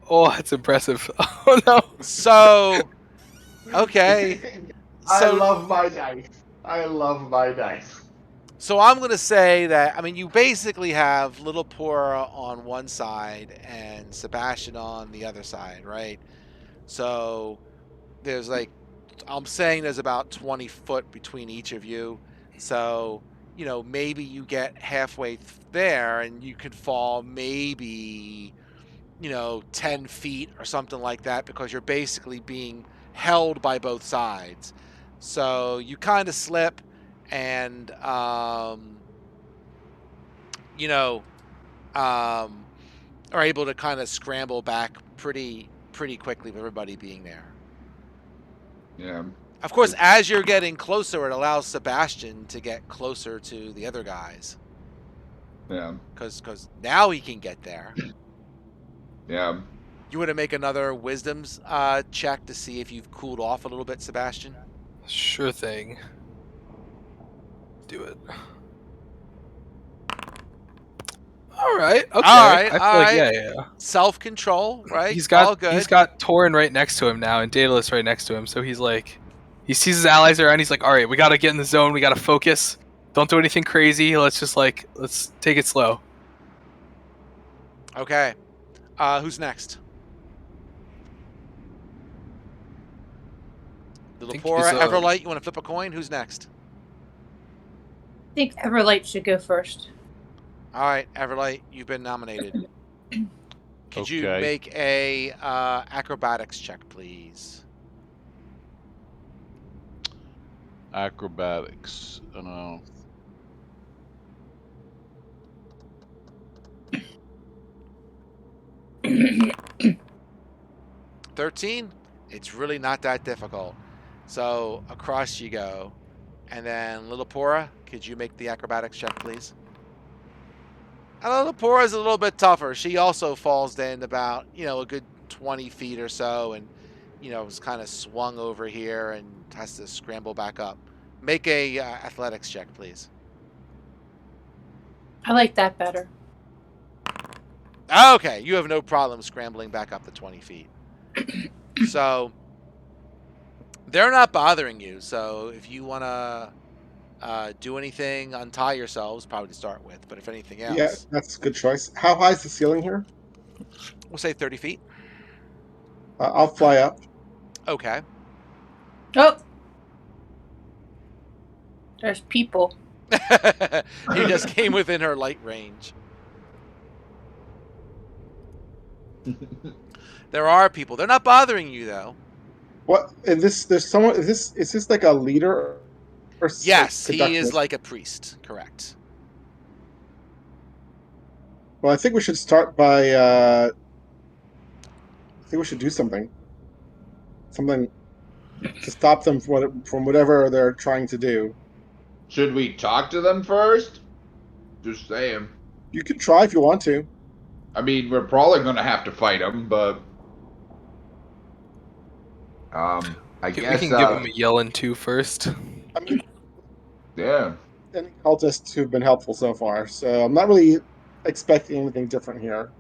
Oh, that's impressive. Oh no. So, okay. I So- love my dice. I love my dice. So I'm going to say that, I mean, you basically have Little Pora on one side and Sebastian on the other side, right? So there's like, I'm saying there's about 20 foot between each of you. So, maybe you get halfway there and you could fall maybe, 10 feet or something like that because you're basically being held by both sides. So you kind of slip and are able to kind of scramble back pretty quickly with everybody being there. Yeah. Of course, as you're getting closer, it allows Sebastian to get closer to the other guys Yeah. because now he can get there. Yeah. You want to make another wisdom's check to see if you've cooled off a little bit, Sebastian? Sure thing. Do it. All right. Okay. right, I feel all like, right. yeah. Self-control, right? He's All got good. Torin right next to him now, and Daedalus right next to him. So he's like, he sees his allies around. He's like, all right, we gotta get in the zone. We gotta focus. Don't do anything crazy. Let's take it slow. Okay. Who's next? Little think Pora, he's, Everlight, you want to flip a coin? Who's next? I think Everlight should go first. All right, Everlight, you've been nominated. Could you Okay. make a acrobatics check, please? Acrobatics. 13? It's really not that difficult. So across you go. And then Little Pora, could you make the acrobatics check, please? And Little Pora is a little bit tougher. She also falls in about, a good 20 feet or so and, is kind of swung over here and has to scramble back up. Make a athletics check, please. I like that better. Okay, you have no problem scrambling back up the 20 feet. So they're not bothering you. So if you want to do anything, untie yourselves, probably to start with. But if anything else, Yeah, that's a good choice. How high is the ceiling here? we'll say 30 feet. I'll fly up. Okay. Oh, there's people. You just came within her light range. There are people. They're not bothering you though. What? And this? There's someone. Is this like a leader? Or Yes, he conductor? is like a priest. Correct. Well, I think we should start by. I think we should do something. Something to stop them from whatever they're trying to do. Should we talk to them first? Just saying. You could try if you want to. I mean, we're probably gonna have to fight them, but I We guess can give him a yelling to first. I mean, yeah. any cultists who've been helpful so far, so I'm not really expecting anything different here.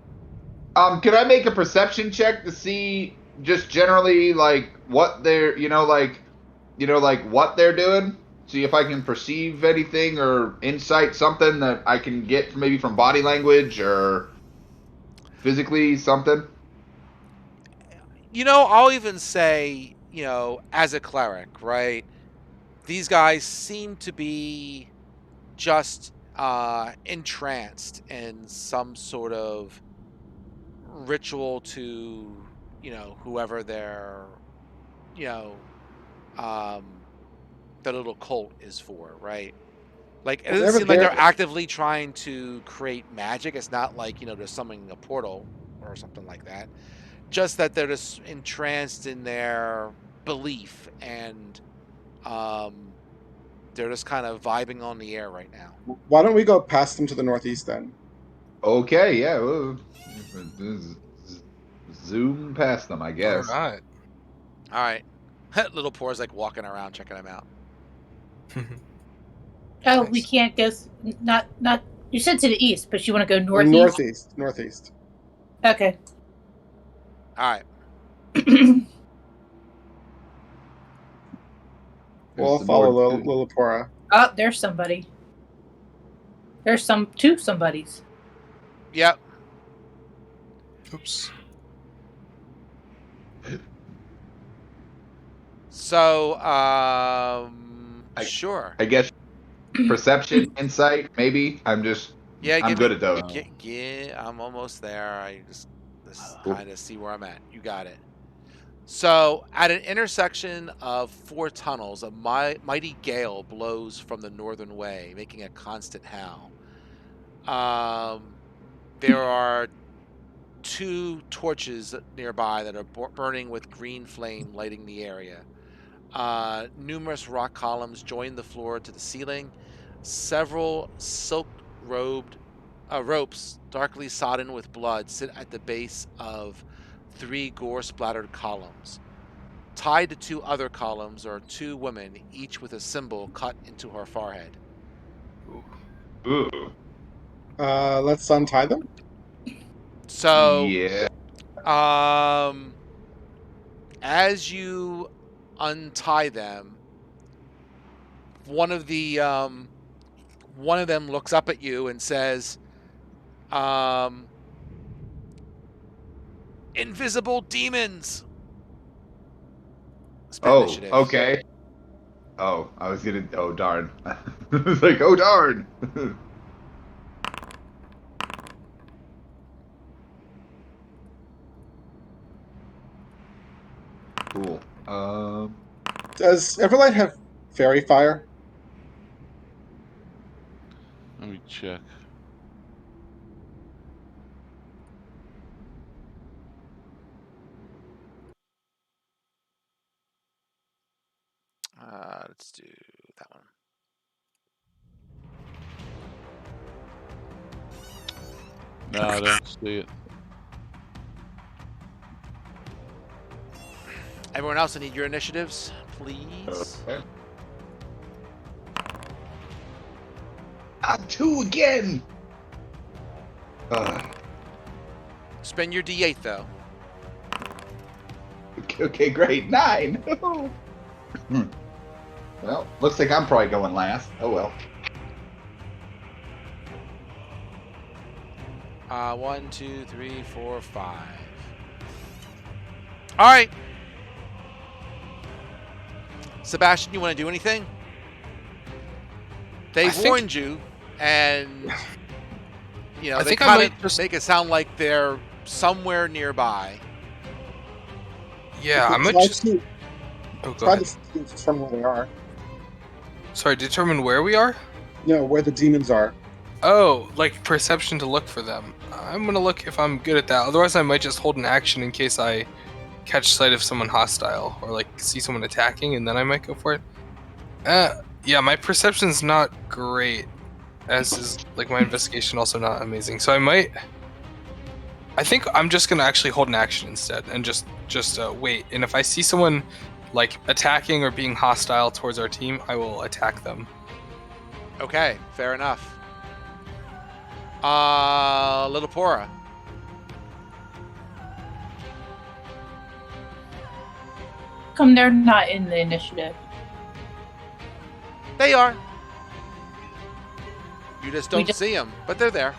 Can I make a perception check to see just generally like what they're, like what they're doing? See if I can perceive anything or insight something that I can get maybe from body language or physically something. I'll even say, as a cleric, right? These guys seem to be just entranced in some sort of ritual to, whoever their, the little cult is for, right? Like, it doesn't seem like they're actively trying to create magic. It's not like, they're summoning a portal or something like that. Just that they're just entranced in their belief and they're just kind of vibing on the air right now. Why don't we go past them to the northeast then? Okay, yeah. Well, zoom past them, I guess. All right. Little Poor's like walking around checking them out. Oh, Nice. we can't go. Not. You said to the east, but you want to go northeast. Northeast. Okay. All right. We'll follow Lillipora. Oh, there's somebody. There's two somebodies. Yep. Oops. So, sure. I guess perception, insight, maybe. I'm good at those. Yeah, I'm almost there. I just Cool. kind of see where I'm at. You got it. So, at an intersection of 4 tunnels, a mighty gale blows from the northern way, making a constant howl. There are 2 torches nearby that are burning with green flame, lighting the area. Numerous rock columns join the floor to the ceiling. Several silk-robed ropes, darkly sodden with blood, sit at the base of 3 gore-splattered columns. Tied to 2 other columns are 2 women, each with a symbol cut into her forehead. Ooh. Let's untie them. So, yeah. as you untie them, one of them looks up at you and says, "Invisible demons." Spend initiative. Okay. Oh, I was gonna. Oh darn! I was like, oh darn! Cool. Does Everlight have fairy fire? Let me check. Let's do that one. No, I don't see it. Everyone else, I need your initiatives, please. Okay. 2 again. Ugh. Spend your D8 though. Okay, great. 9. Well, looks like I'm probably going last. Oh well. 1, 2, 3, 4, 5. All right. Sebastian, you want to do anything? They I think- warned you, and you know I they think I kind might of just- make it sound like they're somewhere nearby. Yeah, I might try just. to Oh, go try ahead. to determine where they are. Sorry, determine where we are? No, where the demons are. Oh, like perception to look for them. I'm gonna look if I'm good at that. Otherwise, I might just hold an action in case I catch sight of someone hostile or like see someone attacking, and then I might go for it. Yeah, my perception's not great, as is like my investigation also not amazing. So I think I'm just gonna actually hold an action instead and just wait. And if I see someone like attacking or being hostile towards our team, I will attack them. Okay, fair enough. Little Pora. Come, they're not in the initiative. They are. You just don't just- see them, but they're there.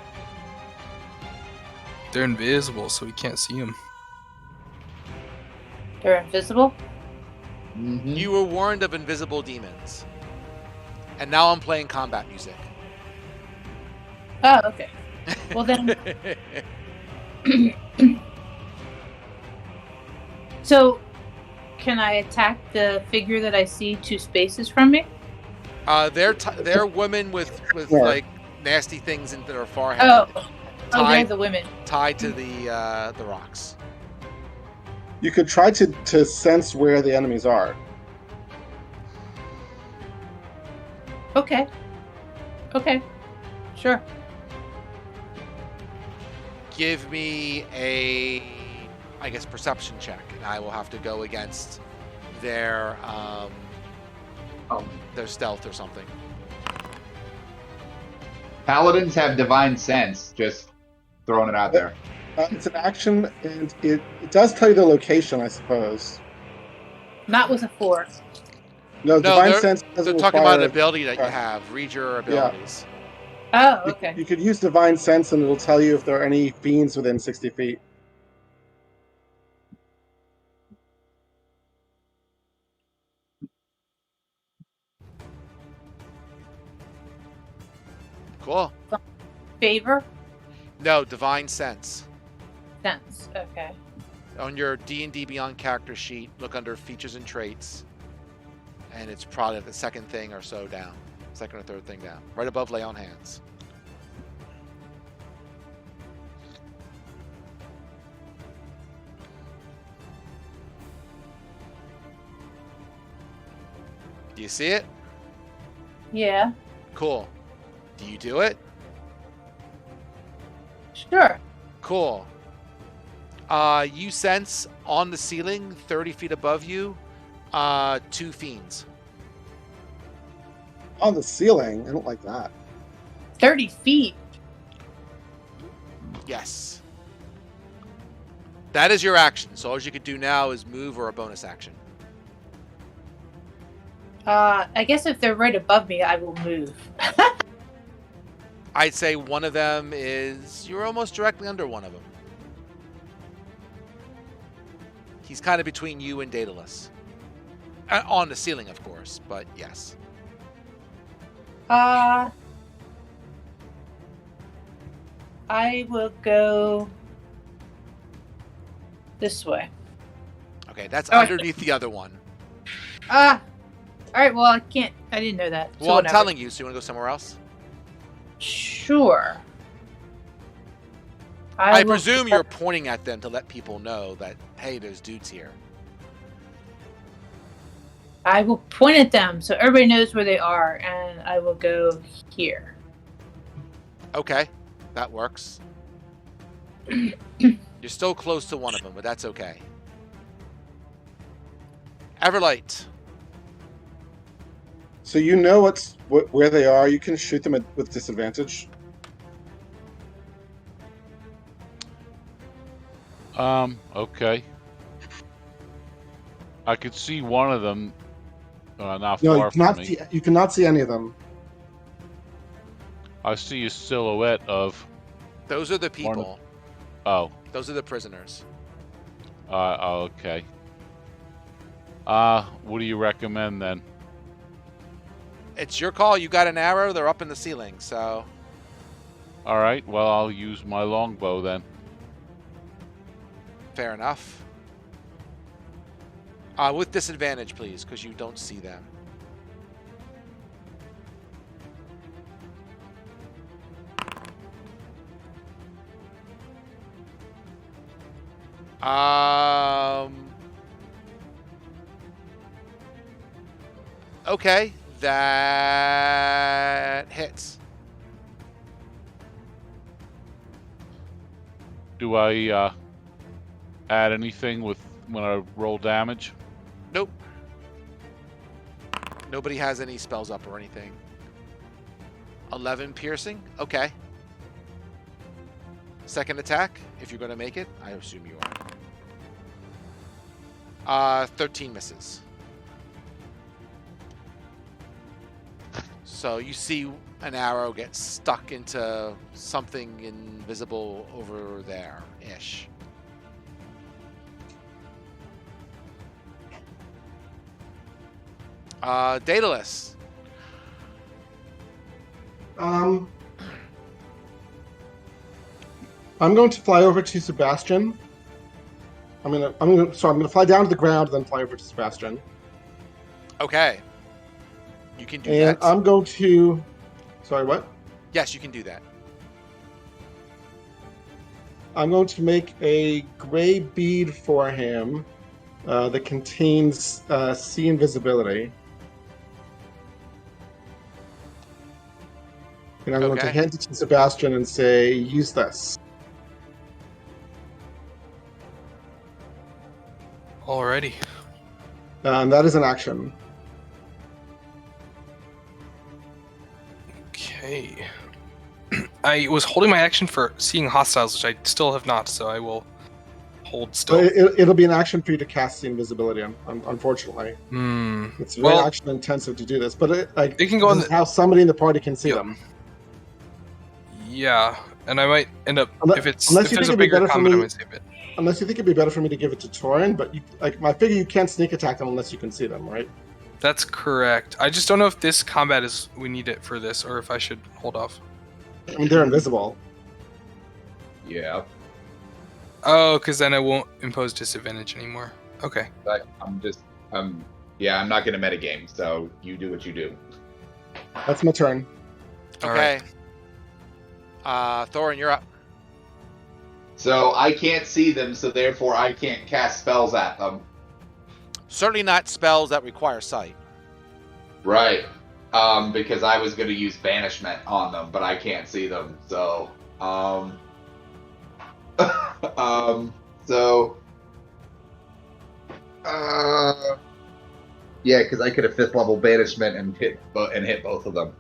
They're invisible, so we can't see them. They're invisible. Mhm. You were warned of invisible demons. And now I'm playing combat music. Oh, okay. Well then, so can I attack the figure that I see 2 spaces from me? They're women with Yeah. like nasty things in their forehead, Oh, they're tied the women. tied to the rocks. You could try to sense where the enemies are. Okay. Okay. Sure. Give me a, I guess, perception check, and I will have to go against their stealth or something. Paladins have divine sense. Just throwing it out there. It's an action, and it does tell you the location, I suppose. Not with a 4. No, No, divine they're- sense They're doesn't talking about an require. ability that you Okay. have. Read your abilities. Oh, okay. You could use divine sense, and it'll tell you if there are any fiends within 60 feet. Cool. Favor? No, divine sense. Sense. Okay. On your D&D Beyond character sheet, look under features and traits, and it's probably the second thing or so down. Second or third thing down. Right above lay on hands. Do you see it? Yeah. Cool. Do you do it? Sure. Cool. You sense on the ceiling, 30 feet above you, 2 fiends. On the ceiling, I don't like that. 30 feet. Yes. That is your action. So all you could do now is move or a bonus action. I guess if they're right above me, I will move. I'd say one of them is, you're almost directly under one of them. He's kind of between you and Daedalus. On the ceiling, of course, but yes. I will go this way. Okay, that's Oh, underneath the other one. All right. Well, I can't. I didn't know that. So Well, I'm whatever. telling you, so you want to go somewhere else? Sure. I will- presume you're pointing at them to let people know that, hey, there's dudes here. I will point at them so everybody knows where they are, and I will go here. Okay, that works. You're still close to one of them, but that's okay. Everlight. So you know where they are. You can shoot them with disadvantage. Okay. I could see one of them not No, far from me. you cannot see any of them. I see a silhouette of. Those are the people. Oh. Those are the prisoners. Okay. What do you recommend then? It's your call. You got an arrow. They're up in the ceiling. So All right. Well, I'll use my longbow then. fair enough. With disadvantage, please, because you don't see them. Okay, that hits. Do I add anything with when I roll damage? Nope. Nobody has any spells up or anything. 11 piercing. Okay. Second attack, if you're going to make it. I assume you are. 13 misses. So you see an arrow get stuck into something invisible over there-ish. Daedalus. I'm going to fly over to Sebastian. I'm gonna fly down to the ground and then fly over to Sebastian. Okay. You can do And that. I'm going to. Sorry, what? Yes, you can do that. I'm going to make a gray bead for him that contains see invisibility. And I'm going to Okay. hand it to Sebastian and say, use this. Alrighty. And that is an action. Okay. I was holding my action for seeing hostiles, which I still have not, so I will hold still. But it'll be an action for you to cast see invisibility, unfortunately. It's very Well, action intensive to do this, but it can go on this is how somebody in the party can see Yep. them. Yeah, and I might end up Unless- if unless you there's think a it'd be bigger better for combat, I me- might save it. Unless you think it'd be better for me to give it to Torin, but I figure you can't sneak attack them unless you can see them, right? That's correct. I just don't know if this combat is we need it for this or if I should hold off. I mean, they're invisible. Yeah. Oh, because then I won't impose disadvantage anymore. Okay. But I'm not going to metagame, so you do what you do. That's my turn. All Okay. Thorin, you're up. So I can't see them, so therefore I can't cast spells at them. Certainly not spells that require sight. Right. Because I was going to use banishment on them, but I can't see them. So, yeah, because I could have 5th level banishment and hit both of them.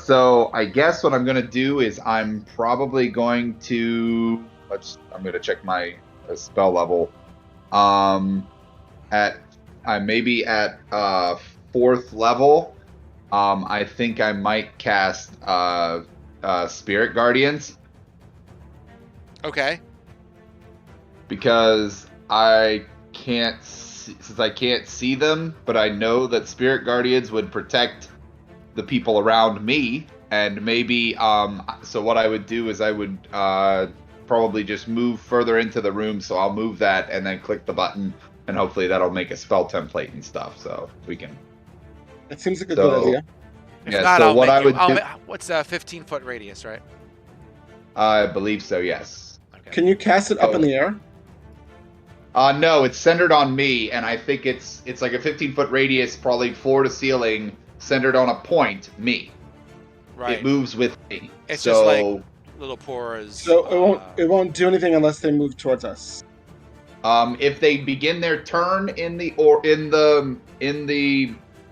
So I guess what I'm going to do is I'm probably going to I'm going to check my spell level. Maybe at 4th level, I think I might cast Spirit Guardians Okay. because I can't see them, but I know that Spirit Guardians would protect the people around me, and maybe so what I would do is I would probably just move further into the room, so I'll move that and then click the button, and hopefully that'll make a spell template and stuff, so we can. It seems like a So- good idea. If Yeah, not, so I'll what make I you. would do- What's a 15-foot radius, right? I believe so, yes. Okay. Can you cast it up in the air? No, it's centered on me, and I think it's like a 15-foot radius, probably floor to ceiling, centered on a point, me. Right. It moves with me. It's so, just like little pores. So it won't do anything unless they move towards us. If they begin their turn in the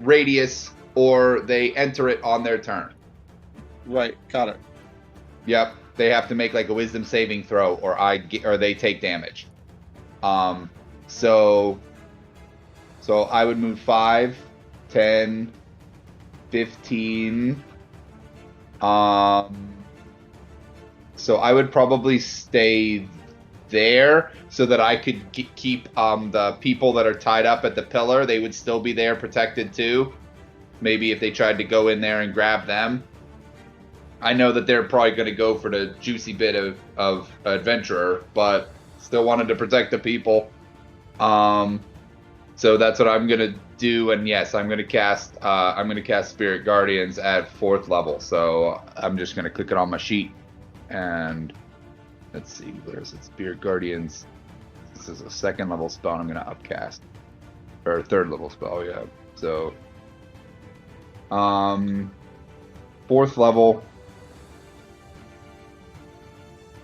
radius, or they enter it on their turn. Right, got it. Yep, they have to make like a wisdom saving throw, or they take damage. So I would move 5, 10, 15. So I would probably stay there so that I could keep the people that are tied up at the pillar. They would still be there protected too. Maybe if they tried to go in there and grab them. I know that they're probably going to go for the juicy bit of adventurer, but still wanted to protect the people. So that's what I'm going to do. And yes, I'm going to cast Spirit Guardians at 4th level. So I'm just going to click it on my sheet. And let's see, where's it? Spirit Guardians. This is a 2nd level spell I'm going to upcast. Or a 3rd level spell, yeah. So 4th level.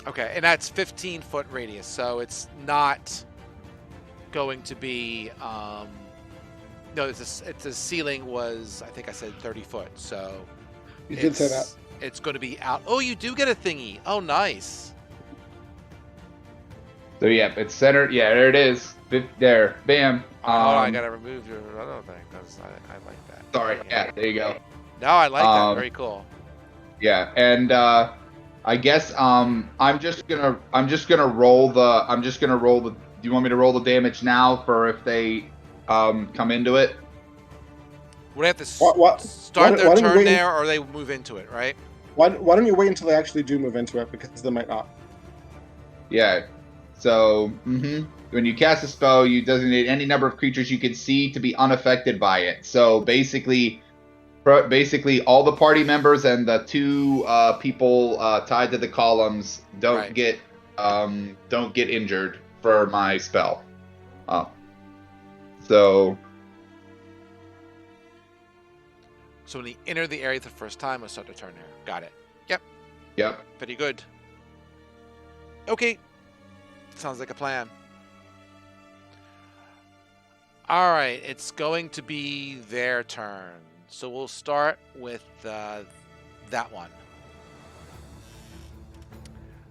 Okay, and that's 15-foot radius, so it's not going to be. No, the ceiling was, I think I said 30 foot, so You did say that. It's going to be out. Oh, you do get a thingy. Oh, nice. So yeah, it's centered. Yeah, there it is. There, bam. I gotta remove your other thing because I like that. Sorry. Yeah, there you go. No, I like that. Very cool. Yeah, and I guess I'm just gonna roll the. Do you want me to roll the damage now for if they come into it? Would I have to What? start why their don't you turn wait there, or they move into it, right? Why don't you wait until they actually do move into it, because they might not. Yeah. So when you cast a spell, you designate any number of creatures you can see to be unaffected by it. So basically all the party members and the 2 people tied to the columns don't get injured for my spell. So when they enter the area the first time, we'll start the turn there. Got it. yep. Pretty good. Okay. Sounds like a plan. All right, it's going to be their turn. So we'll start with that one.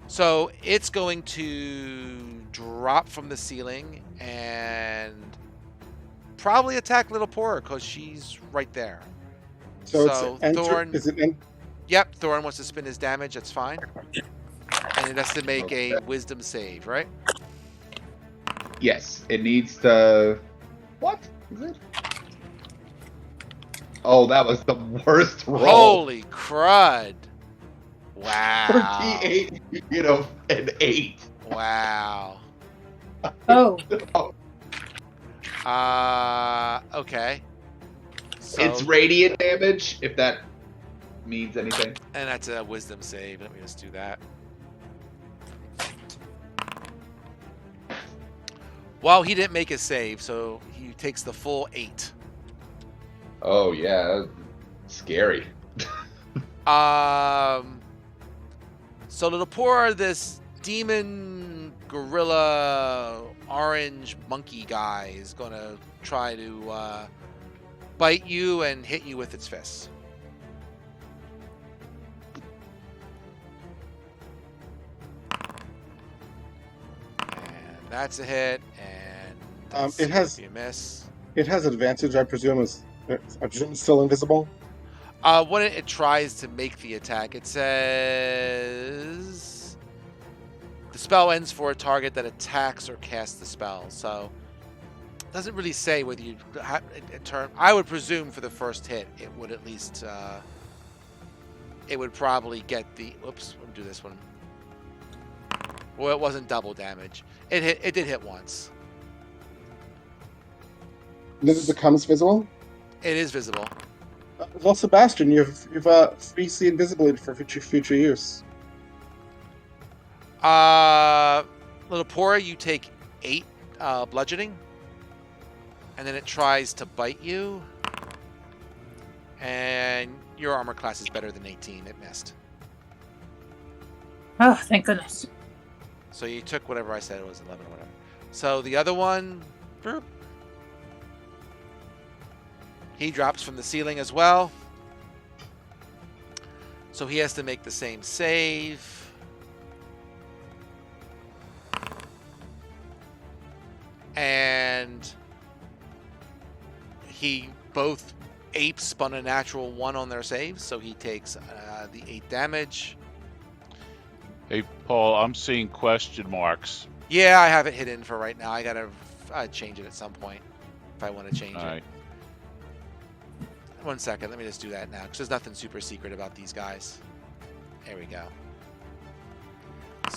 So it's going to drop from the ceiling and probably attack Little Poorer because she's right there. So it's Thorn. Is it in? Yep, Thorn wants to spin his damage. That's fine. And it has to make a wisdom save, right? Yes, it needs to. What is it? Oh, that was the worst roll. Holy crud! Wow. 38, an 8. Wow. Oh, Okay. So, It's radiant damage, if that means anything. and that's a wisdom save. Let me just do that. Well, he didn't make a save, so he takes the full 8. Oh yeah, scary. So Little Poor, this demon gorilla orange monkey guy is gonna try to bite you and hit you with its fists. And that's a hit, and that's It has- a miss. It has advantage, I presume. It's still invisible. When it tries to make the attack, it says the spell ends for a target that attacks or casts the spell. So it doesn't really say whether you turn. I would presume for the first hit, it would at least. It would probably get the. Whoops, let me do this one. Well, it wasn't double damage. It did hit once. Then it becomes visible. It is visible. Well, Sebastian, you've free see invisibility for future use. Little Pora, you take 8 bludgeoning, and then it tries to bite you, and your armor class is better than 18. It missed. oh, thank goodness. So you took whatever I said, it was 11 or whatever. So the other one, boop. He drops from the ceiling as well. So he has to make the same save. And he both apes spun a natural 1 on their saves, so he takes the 8 damage. Hey, Paul, I'm seeing question marks. Yeah, I have it hidden for right now. I gotta change it at some point if I want to change All it. right. 1 second, let me just do that now because there's nothing super secret about these guys. There we go.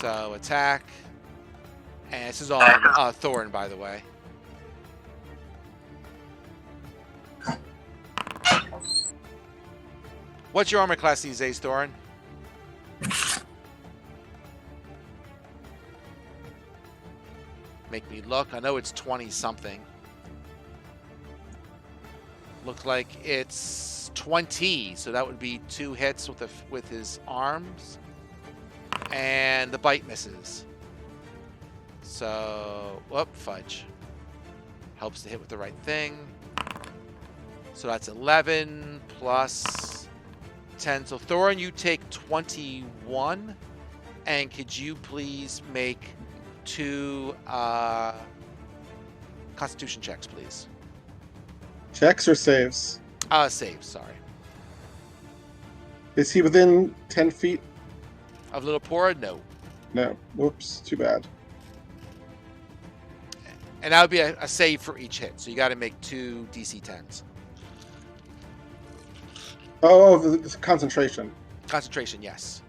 So attack, and this is on Thorn, by the way. What's your armor class these days, Thorn? Make me look. I know it's 20 something. Looks like it's 20, so that would be 2 hits with his arms, and the bite misses. So, whoop, fudge. Helps to hit with the right thing. So that's 11 plus 10. So Thorin, you take 21, and could you please make 2 Constitution checks, please? Checks or saves? Saves, sorry. Is he within 10 feet? Of Little Pora? No. No. Whoops. Too bad. And that would be a save for each hit. So you got to make 2 DC 10s. Oh, the concentration. Concentration, yes.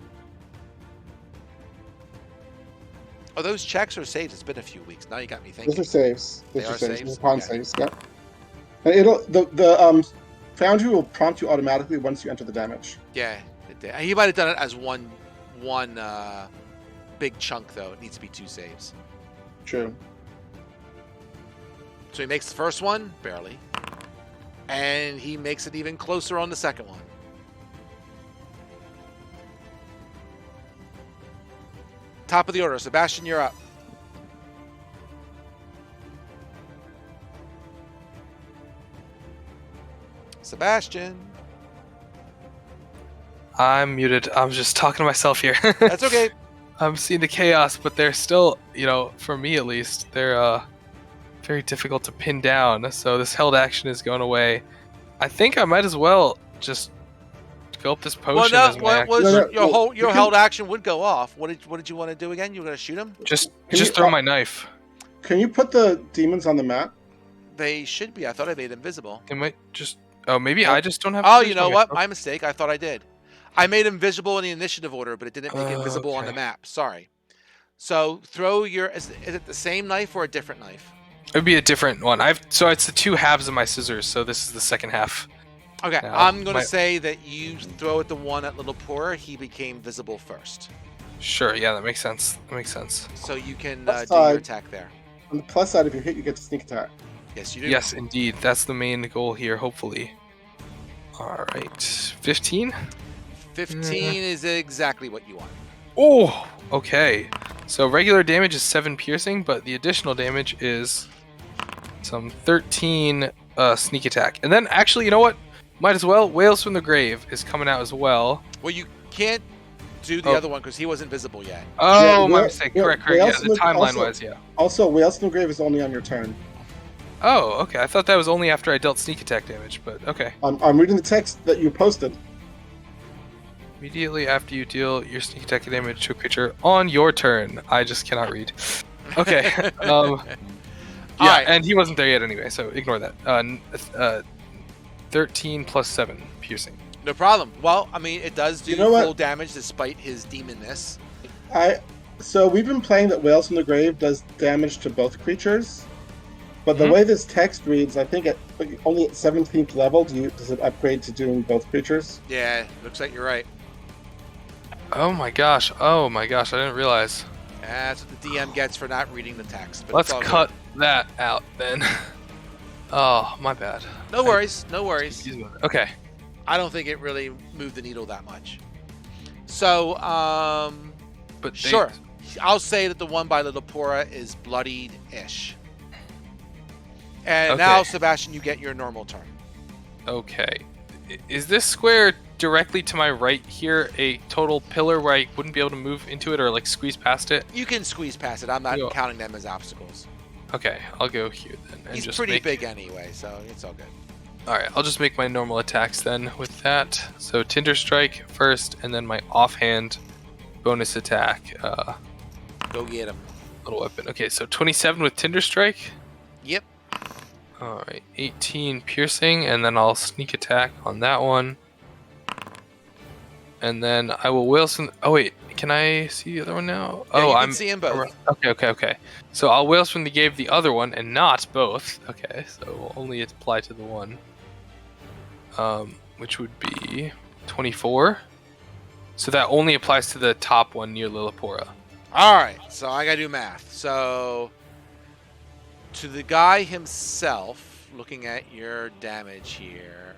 Are those checks or saves? It's been a few weeks. Now you got me thinking. Those are saves. They Those are are saves. saves? Upon Okay. saves. Yep. And it'll the foundry will prompt you automatically once you enter the damage. Yeah, it did. He might have done it as one big chunk, though. It needs to be 2 saves. True. So he makes the first one, barely. And he makes it even closer on the second one. Top of the order. Sebastian, you're up. Sebastian. I'm muted. I'm just talking to myself here. That's okay. I'm seeing the chaos, but they're still, for me at least, they're very difficult to pin down. So this held action is going away. I think I might as well just go up this potion. Well, no, as my what action. was No, your you can- held action would go off. What did you want to do again? You were going to shoot him? Just Can you- throw my knife. Can you put the demons on the map? They should be. I thought I made them visible. It might just. Oh, maybe I just don't have. Oh, to you know what? My mistake. I thought I did. I made him visible in the initiative order, but it didn't make him visible on the Okay. map. Sorry. So throw your. Is it the same knife or a different knife? It would be a different one. So it's the 2 halves of my scissors. So this is the second half. Okay, Yeah, I'm going to my- say that you throw at the one at Little Poorer. He became visible first. Sure. Yeah, that makes sense. That makes sense. So you can That's do your fine. attack there. On the plus side, if you hit, you get to sneak attack. Yes, you do. Yes, indeed. That's the main goal here. Hopefully. All right. 15. 15 is exactly what you want. Oh, okay. So regular damage is 7 piercing, but the additional damage is some 13 sneak attack. And then actually, you know what? Might as well. Whales from the Grave is coming out as well. Well, you can't do the Oh. other one because he wasn't visible yet. Oh, Yeah, my yeah, mistake. yeah, Correct. Whales Yeah, from the the- timeline also- was, yeah. Also, Whales in the Grave is only on your turn. Oh, okay. I thought that was only after I dealt sneak attack damage, but okay. I'm reading the text that you posted. Immediately after you deal your sneak attack damage to a creature on your turn. I just cannot read. Okay. Yeah, Alright. and he wasn't there yet anyway, so ignore that. 13 plus 7 piercing. No problem. Well, I mean, it does do You know what? full damage despite his demonness. So we've been playing that Whales in the Grave does damage to both creatures, but the Mhm. way this text reads, I think only at 17th level does it upgrade to doing both creatures. Yeah, looks like you're right. Oh my gosh. Oh my gosh. I didn't realize. That's what the DM gets for not reading the text. But Let's it's all good. cut that out then. Oh, my bad. No worries. No worries. Okay. I don't think it really moved the needle that much. So, But sure. I'll say that the one by Lillipora is bloodied-ish. And now, Okay. Sebastian, you get your normal turn. Okay. Is this square directly to my right here a total pillar where I wouldn't be able to move into it or like squeeze past it? You can squeeze past it. I'm not Yeah. counting them as obstacles. Okay, I'll go here then. And He's just pretty make... big anyway, so it's all good. Alright, I'll just make my normal attacks then with that. So Tinder Strike first, and then my offhand bonus attack. Go get him. Little weapon. Okay, so 27 with Tinder Strike. Yep. Alright, 18 piercing, and then I'll sneak attack on that one. And then I will Wilson. Oh wait, can I see the other one now? Yeah, Oh, you can I'm see them both. okay. So I'll Wales from the Gave the other one and not both. Okay, so we'll only apply to the one. Which would be 24. So that only applies to the top one near Lillipora. All right, so I gotta do math. So to the guy himself, looking at your damage here.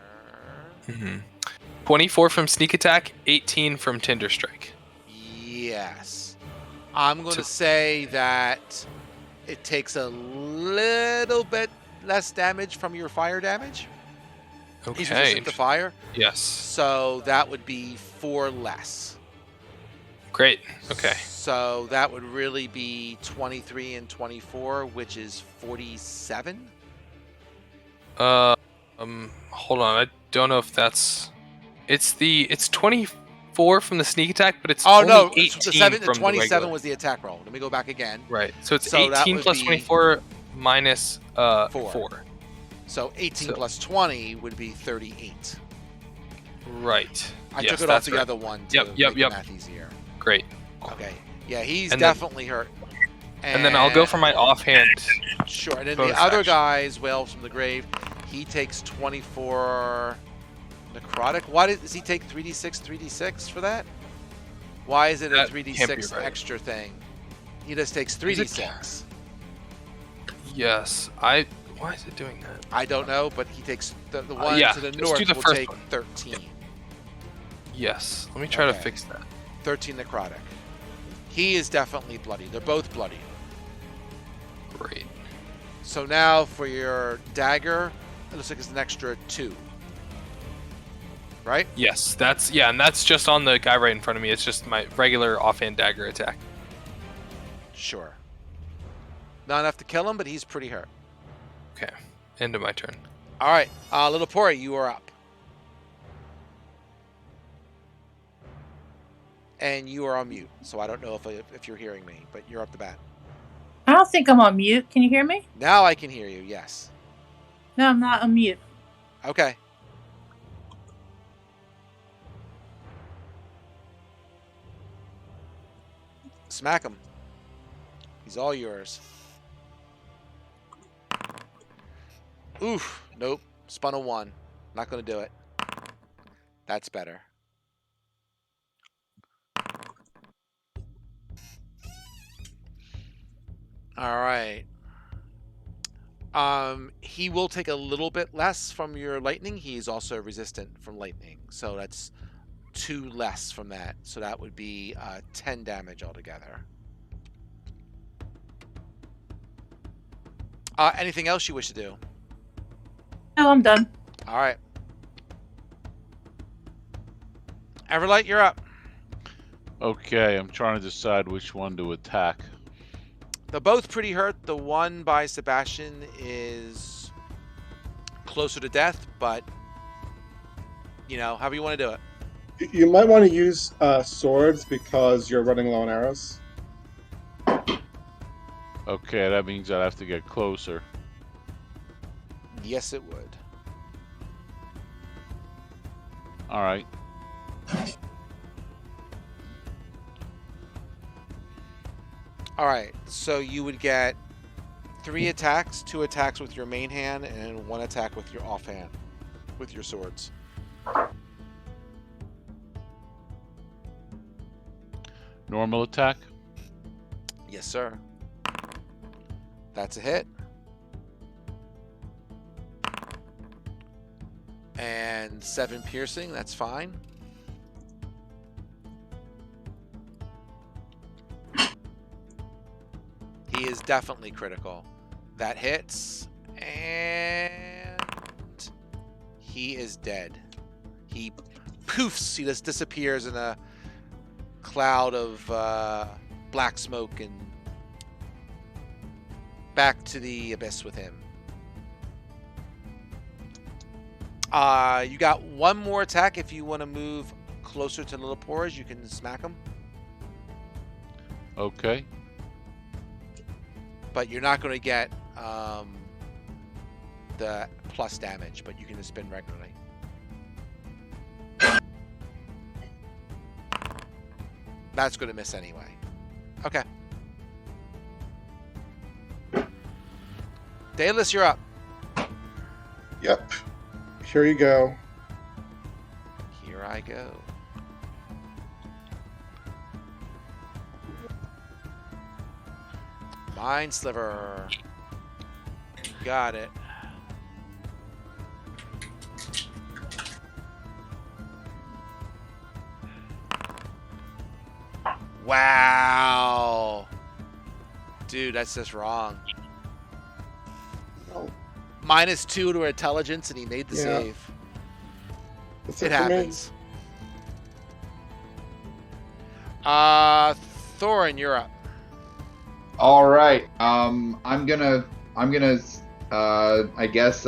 24 from sneak attack, 18 from Tinder Strike. Yes. I'm going to So- say that it takes a little bit less damage from your fire damage. He's Okay. resistant to fire, Yes. so that would be 4 less. Great. Okay. So that would really be 23 and 24, which is 47. Hold on. I don't know if that's. It's 24 from the sneak attack, but it's Oh only no, 18 the from 27 the regular. was the attack roll. Let me go back again. Right. So it's So that 18 would plus be- 24 minus 4. So 18 So- plus 20 would be 38. Right. I Yes, took it all that's together one to Yep, make yep. the math easier. Great. Okay. Yeah, he's And then- definitely hurt. And then I'll go for my offhand. Sure. And then bonus the other action. guy's Wales from the Grave. He takes 24 necrotic. Why does he take 3d6 for that? Why is it a That can't 3d6 be right. extra thing? He just takes 3d6. Yes. Why is it doing that? I don't know, but he takes the one yeah, to the let's north do the will first take one. 13. Yes. Let me try Okay. to fix that. 13 necrotic. He is definitely bloody. They're both bloody. Great. So now for your dagger, it looks like it's an extra 2. Right? Yes. And that's just on the guy right in front of me. It's just my regular offhand dagger attack. Sure. Not enough to kill him, but he's pretty hurt. Okay. End of my turn. All right, Lillipora, you are up. And you are on mute, so I don't know if you're hearing me, but you're up to bat. I don't think I'm on mute. Can you hear me? Now I can hear you, yes. No, I'm not on mute. Okay. Smack him. He's all yours. Oof. Nope. Spun a 1. Not going to do it. That's better. All right. He will take a little bit less from your lightning. He's also resistant from lightning. So that's 2 less from that. So that would be 10 damage altogether. Anything else you wish to do? No, I'm done. All right. Everlight, you're up. Okay, I'm trying to decide which one to attack. They're both pretty hurt. The one by Sebastian is closer to death, but, however you want to do it. You might want to use swords because you're running low on arrows. Okay, that means I have to get closer. Yes, it would. All right. All right, so you would get 3 attacks, 2 attacks with your main hand, and 1 attack with your offhand, with your swords. Normal attack. Yes, sir. That's a hit. And 7 piercing, that's fine. He is definitely critical. That hits, and he is dead. He poofs. He just disappears in a cloud of black smoke and back to the abyss with him. You got one more attack. If you want to move closer to Little Porridge, you can smack him. Okay. But you're not going to get the plus damage, but you can just spin regularly. That's going to miss anyway. Okay. Daedalus, you're up. Yep. Here you go. Here I go. Mind Sliver. Got it. Wow. Dude, that's just wrong. Oh, -2 to intelligence, and he made the Yeah. save. that's It it for me. happens. Thorin, you're up. All right. I'm gonna I guess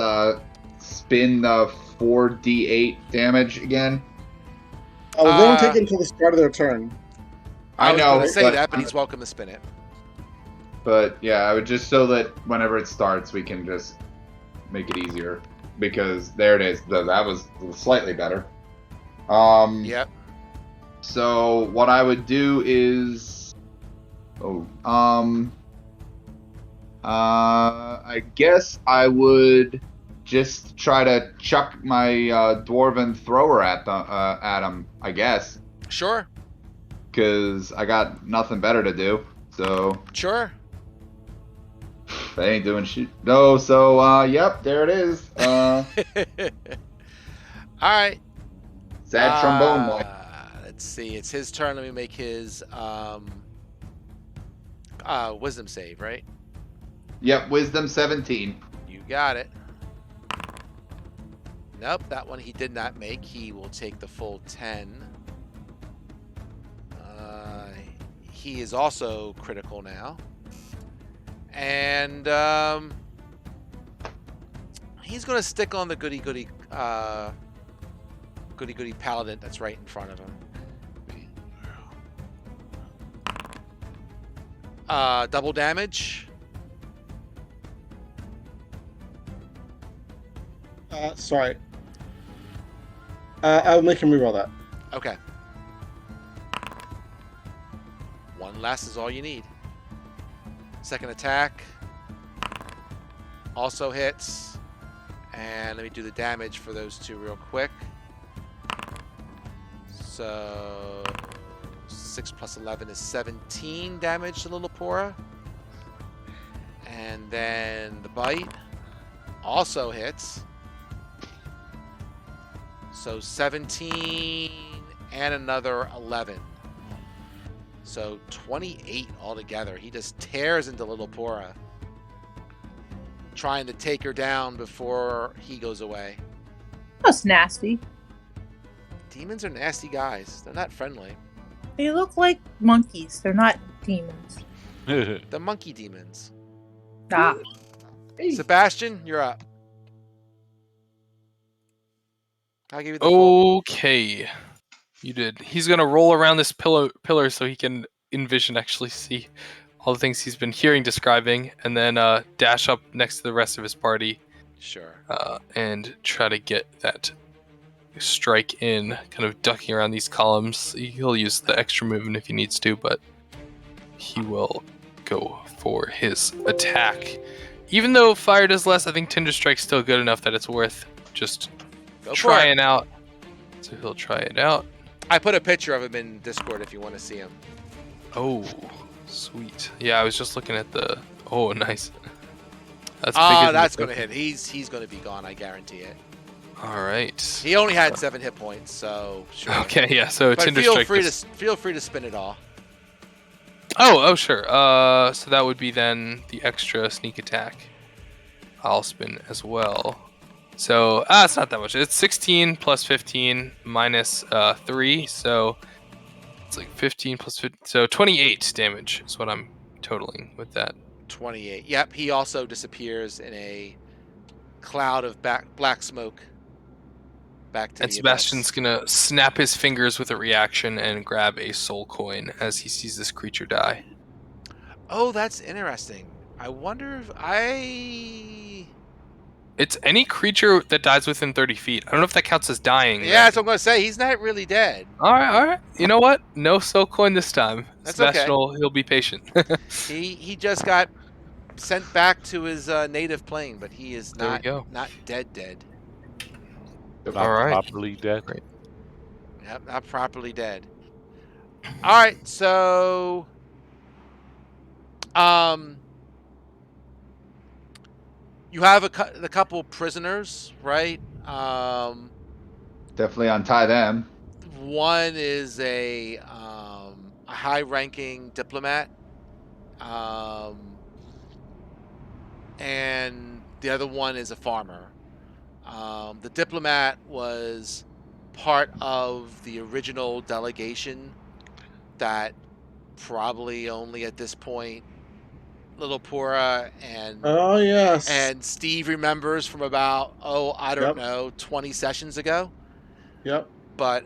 spin the 4d8 damage again. Oh, they don't take it until the start of their turn. I was know, gonna say but- that, but he's welcome to spin it. But yeah, I would just so that whenever it starts, we can just make it easier because there it is. That was slightly better. Yep. So what I would do is, I guess I would just try to chuck my dwarven thrower at him. I guess Sure. because I got nothing better to do. So Sure. they ain't doing shit. No. So yep, there it is. All right. Sad trombone boy. Let's see. It's his turn. Let me make his wisdom save, right? Yep, wisdom 17. You got it. Nope, that one he did not make. He will take the full 10. He is also critical now. And he's going to stick on the goody paladin that's right in front of him. Double damage. Sorry. I'll make him reroll that. Okay. One less is all you need. Second attack. Also hits. And let me do the damage for those two real quick. So 6 plus 11 is 17 damage to Lillipora. And then the bite also hits. So 17 and another 11. So 28 altogether. He just tears into Lillipora, trying to take her down before he goes away. That's nasty. Demons are nasty guys. They're not friendly. They look like monkeys. They're not demons. The monkey demons. Ah. Sebastian, you're up. I'll give you the full. Okay. You did. He's gonna roll around this pillar so he can envision, actually see all the things he's been hearing, describing, and then dash up next to the rest of his party Sure. and try to get that strike in, kind of ducking around these columns. He'll use the extra movement if he needs to, but he will go for his attack. Even though fire does less, I think Tinder Strike's still good enough that it's worth just Go for it. trying out. So he'll try it out. I put a picture of him in Discord if you want to see him. Oh, sweet. Yeah, I was just looking at the... Oh, nice. That's bigger than That's the- going to hit. He's going to be gone, I guarantee it. All right. He only had 7 hit points, so sure. Okay, yeah, so But Tinder feel Strike free just- to spin it all. Oh, sure. So that would be then the extra sneak attack. I'll spin as well. So, it's not that much. It's 16 plus 15 minus 3. So it's like 15 plus 15. So 28 damage is what I'm totaling with that. 28. Yep, he also disappears in a cloud of black smoke. Back to And the Sebastian's abyss. gonna snap his fingers with a reaction and grab a soul coin as he sees this creature die. Oh, that's interesting. I wonder if It's any creature that dies within 30 feet. I don't know if that counts as dying. Yeah, that's what I'm going to say. He's not really dead. All right. You know what? No soul coin this time. That's Sebastian okay. he'll be patient. He just got sent back to his native plane, but he is There we not go. dead. Not All right. properly dead. Great. Yep, not properly dead. All right, so you have a couple prisoners, right? Definitely untie them. One is a high-ranking diplomat, and the other one is a farmer. The diplomat was part of the original delegation that probably only at this point Little Pura and Oh yes. and Steve remembers from about I don't Yep. know 20 sessions ago. Yep. But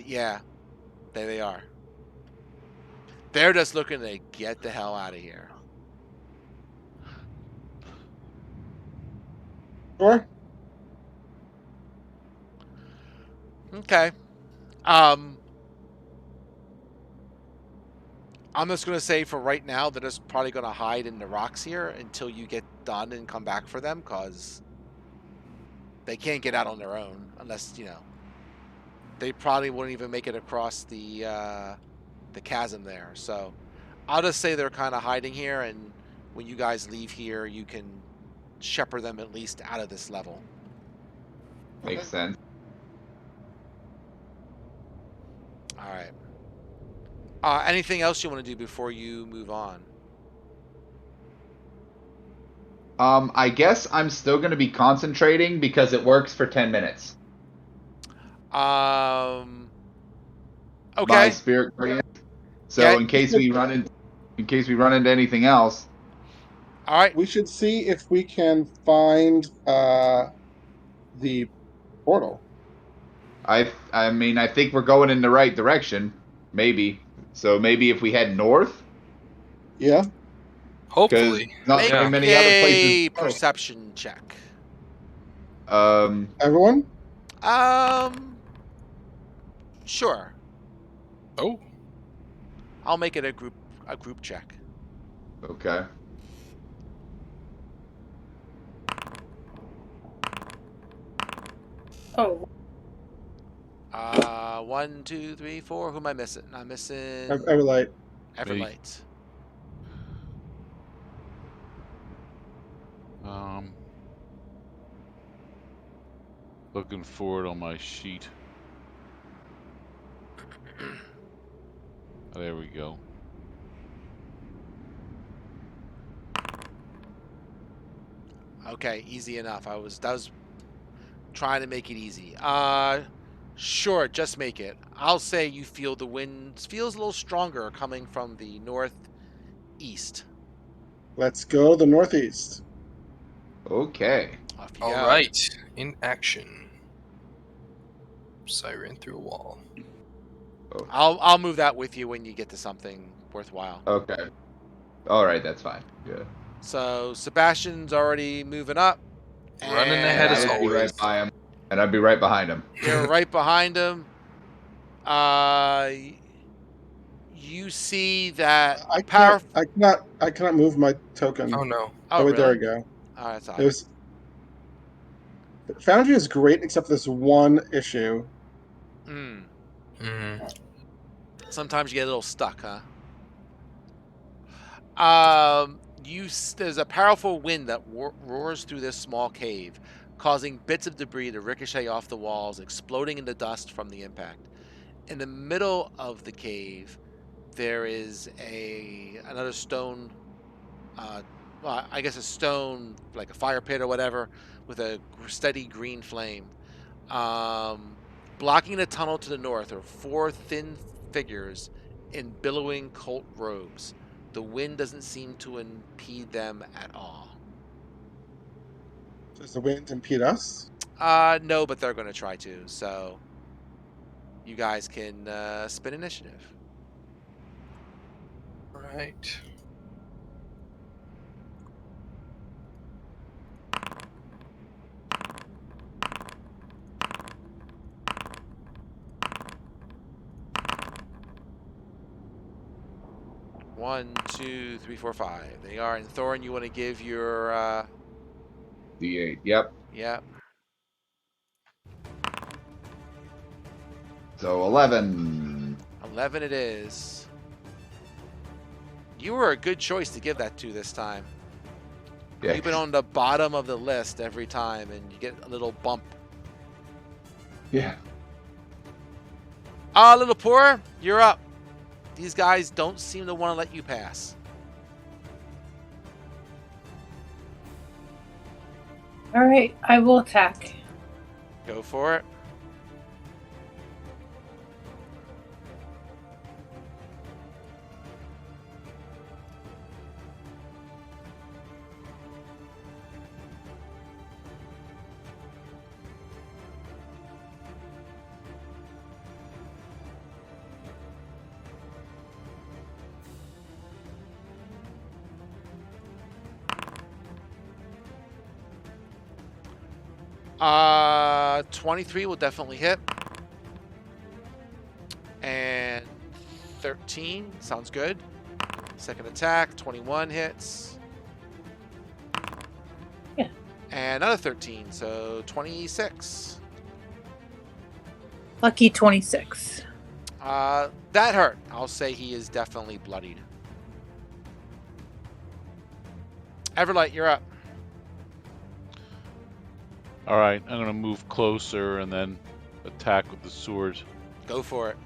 yeah, there they are. They're just looking to get the hell out of here. Sure. Okay. I'm just gonna say for right now they're just probably gonna hide in the rocks here until you get done and come back for them, because they can't get out on their own unless they probably wouldn't even make it across the chasm there. So I'll just say they're kind of hiding here, and when you guys leave here, you can shepherd them at least out of this level. Makes sense. All right. Anything else you want to do before you move on? I guess I'm still going to be concentrating because it works for 10 minutes. Okay. My spirit guardian. So Yeah. in case we run into anything else. All right. We should see if we can find the portal. I mean, I think we're going in the right direction. Maybe. So maybe if we head north. Yeah. Hopefully. Not Make very many a other places. perception check. Everyone? Sure. Oh. I'll make it a group check. Okay. Oh, 1, 2, 3, 4. Who am I missing? I'm missing Everlight. Everlight. Looking for it on my sheet. There we go. Okay, easy enough. I was trying to make it easy. Sure, just make it. I'll say you feel the wind feels a little stronger coming from the northeast. Let's go the northeast. Okay. Off you All go. right. In action. Siren through a wall. I'll move that with you when you get to something worthwhile. Okay. All right, that's fine. Yeah. So Sebastian's already moving up. Running and ahead as I would be always. right by him, and I'd be right behind him. You're right behind him. You see that I power. cannot move my token. Oh no. Oh, wait, really? there we go. Oh, that's odd. It was Foundry is great except for this one issue. Hmm. Mm. Sometimes you get a little stuck, huh? There's a powerful wind that roars through this small cave, causing bits of debris to ricochet off the walls, exploding into dust from the impact. In the middle of the cave, there is another stone, well, I guess a stone, like a fire pit or whatever, with a steady green flame. Blocking the tunnel to the north are 4 thin figures in billowing cult robes. The wind doesn't seem to impede them at all. Does the wind impede us? No, but they're going to try to. So you guys can spin initiative. Right. One, two, three, four, five. They are. And Thorin, you want to give your D8. Yep. yeah. So 11. 11 it is. You were a good choice to give that to this time. Yeah. You've been on the bottom of the list every time, and you get a little bump. Yeah. Little Poor, you're up. These guys don't seem to want to let you pass. All right, I will attack. Go for it. Uh, 23 will definitely hit. And 13 sounds good. Second attack, 21 hits. Yeah. And another 13, so 26. Lucky 26. That hurt. I'll say he is definitely bloodied. Everlight, you're up. All right, I'm gonna move closer and then attack with the sword. Go for it.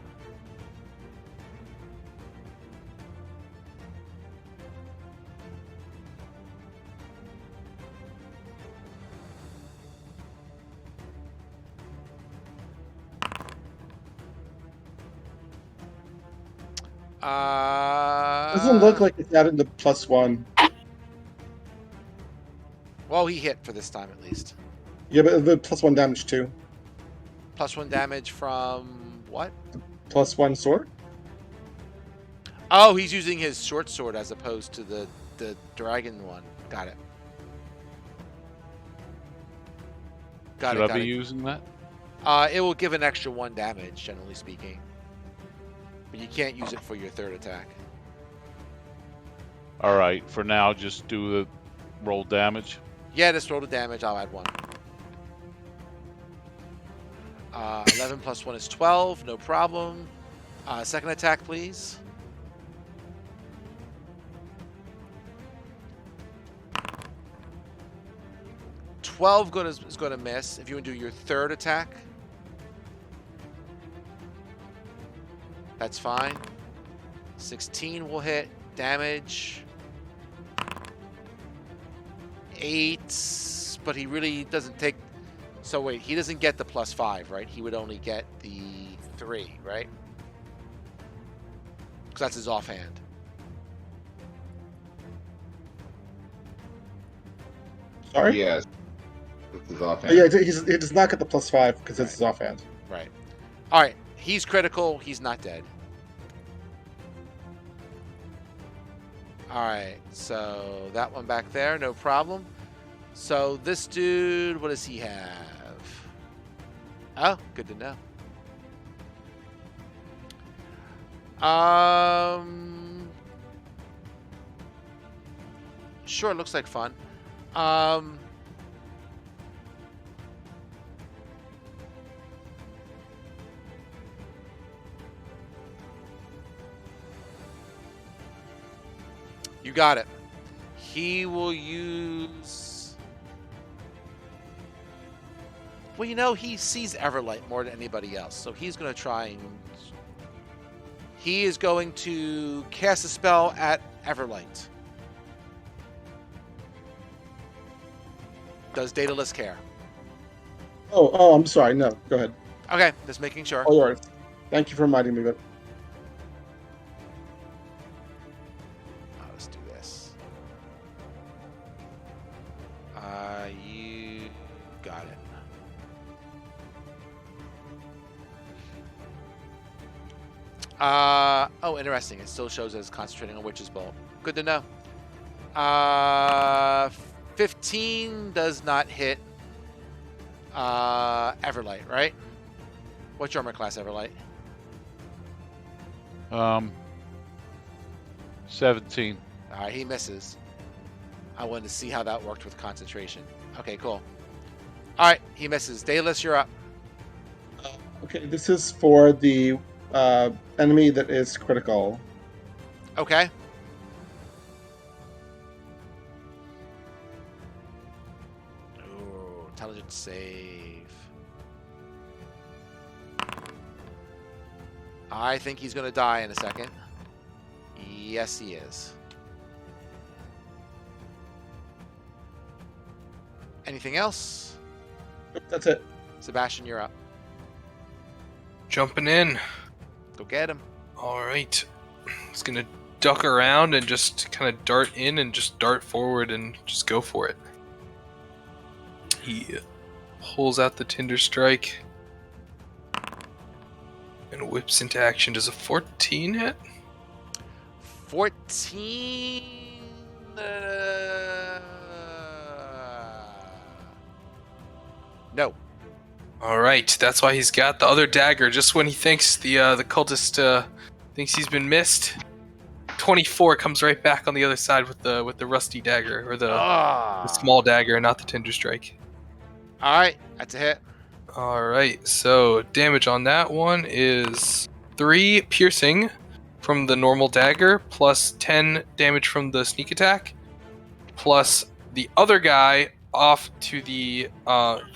Doesn't look like it's added the +1. Well, he hit for this time at least. Yeah, but the +1 damage too. +1 damage from what? +1 sword. Oh, he's using his short sword as opposed to the dragon one. Got it. Got Should it. I Got be it. using that? It will give an extra 1 damage, generally speaking. But you can't use it for your third attack. All right, for now, just do the roll damage. Yeah, just roll the damage. I'll add 1. 11 plus 1 is 12. No problem. Second attack, please. $12 is going to miss. If you want to do your third attack, that's fine. 16 will hit. Damage 8, but he really doesn't take. So wait, he doesn't get the +5, right? He would only get the 3, right? Because that's his offhand. Sorry. Yes. This is Oh, offhand. yeah, he does not get the +5 because it's his offhand. Right. All right. He's critical. He's not dead. All right. So that one back there, no problem. So this dude, what does he have? Oh, good to know. Sure, looks like fun. You got it. He will use. Well, you know, he sees Everlight more than anybody else, so he's going to try and. He is going to cast a spell at Everlight. Does Daedalus care? Oh, I'm sorry. No, go ahead. Okay, just making sure. All yours. Thank you for reminding me of it. Let's do this. You got it. Oh, interesting. It still shows as concentrating on Witch's Bolt. Good to know. 15 does not hit Everlight, right? What's your armor class, Everlight? 17. All right, he misses. I wanted to see how that worked with concentration. Okay, cool. All right, he misses. Daedalus, you're up. Okay, this is for the enemy that is critical. Okay. Ooh, intelligence save. I think he's going to die in a second. Yes, he is. Anything else? Yep, that's it. Sebastian, you're up. Jumping in. Go get him. All right. It's gonna duck around and just kind of dart in and just dart forward and just go for it. He pulls out the Tinder Strike and whips into action. Does a 14 hit? 14. No. All right. That's why he's got the other dagger. Just when he thinks the cultist thinks he's been missed, 24 comes right back on the other side with the rusty dagger or the small dagger, not the Tinder Strike. All right, that's a hit. All right. So damage on that one is 3 piercing from the normal dagger, plus 10 damage from the sneak attack, plus the other guy off to the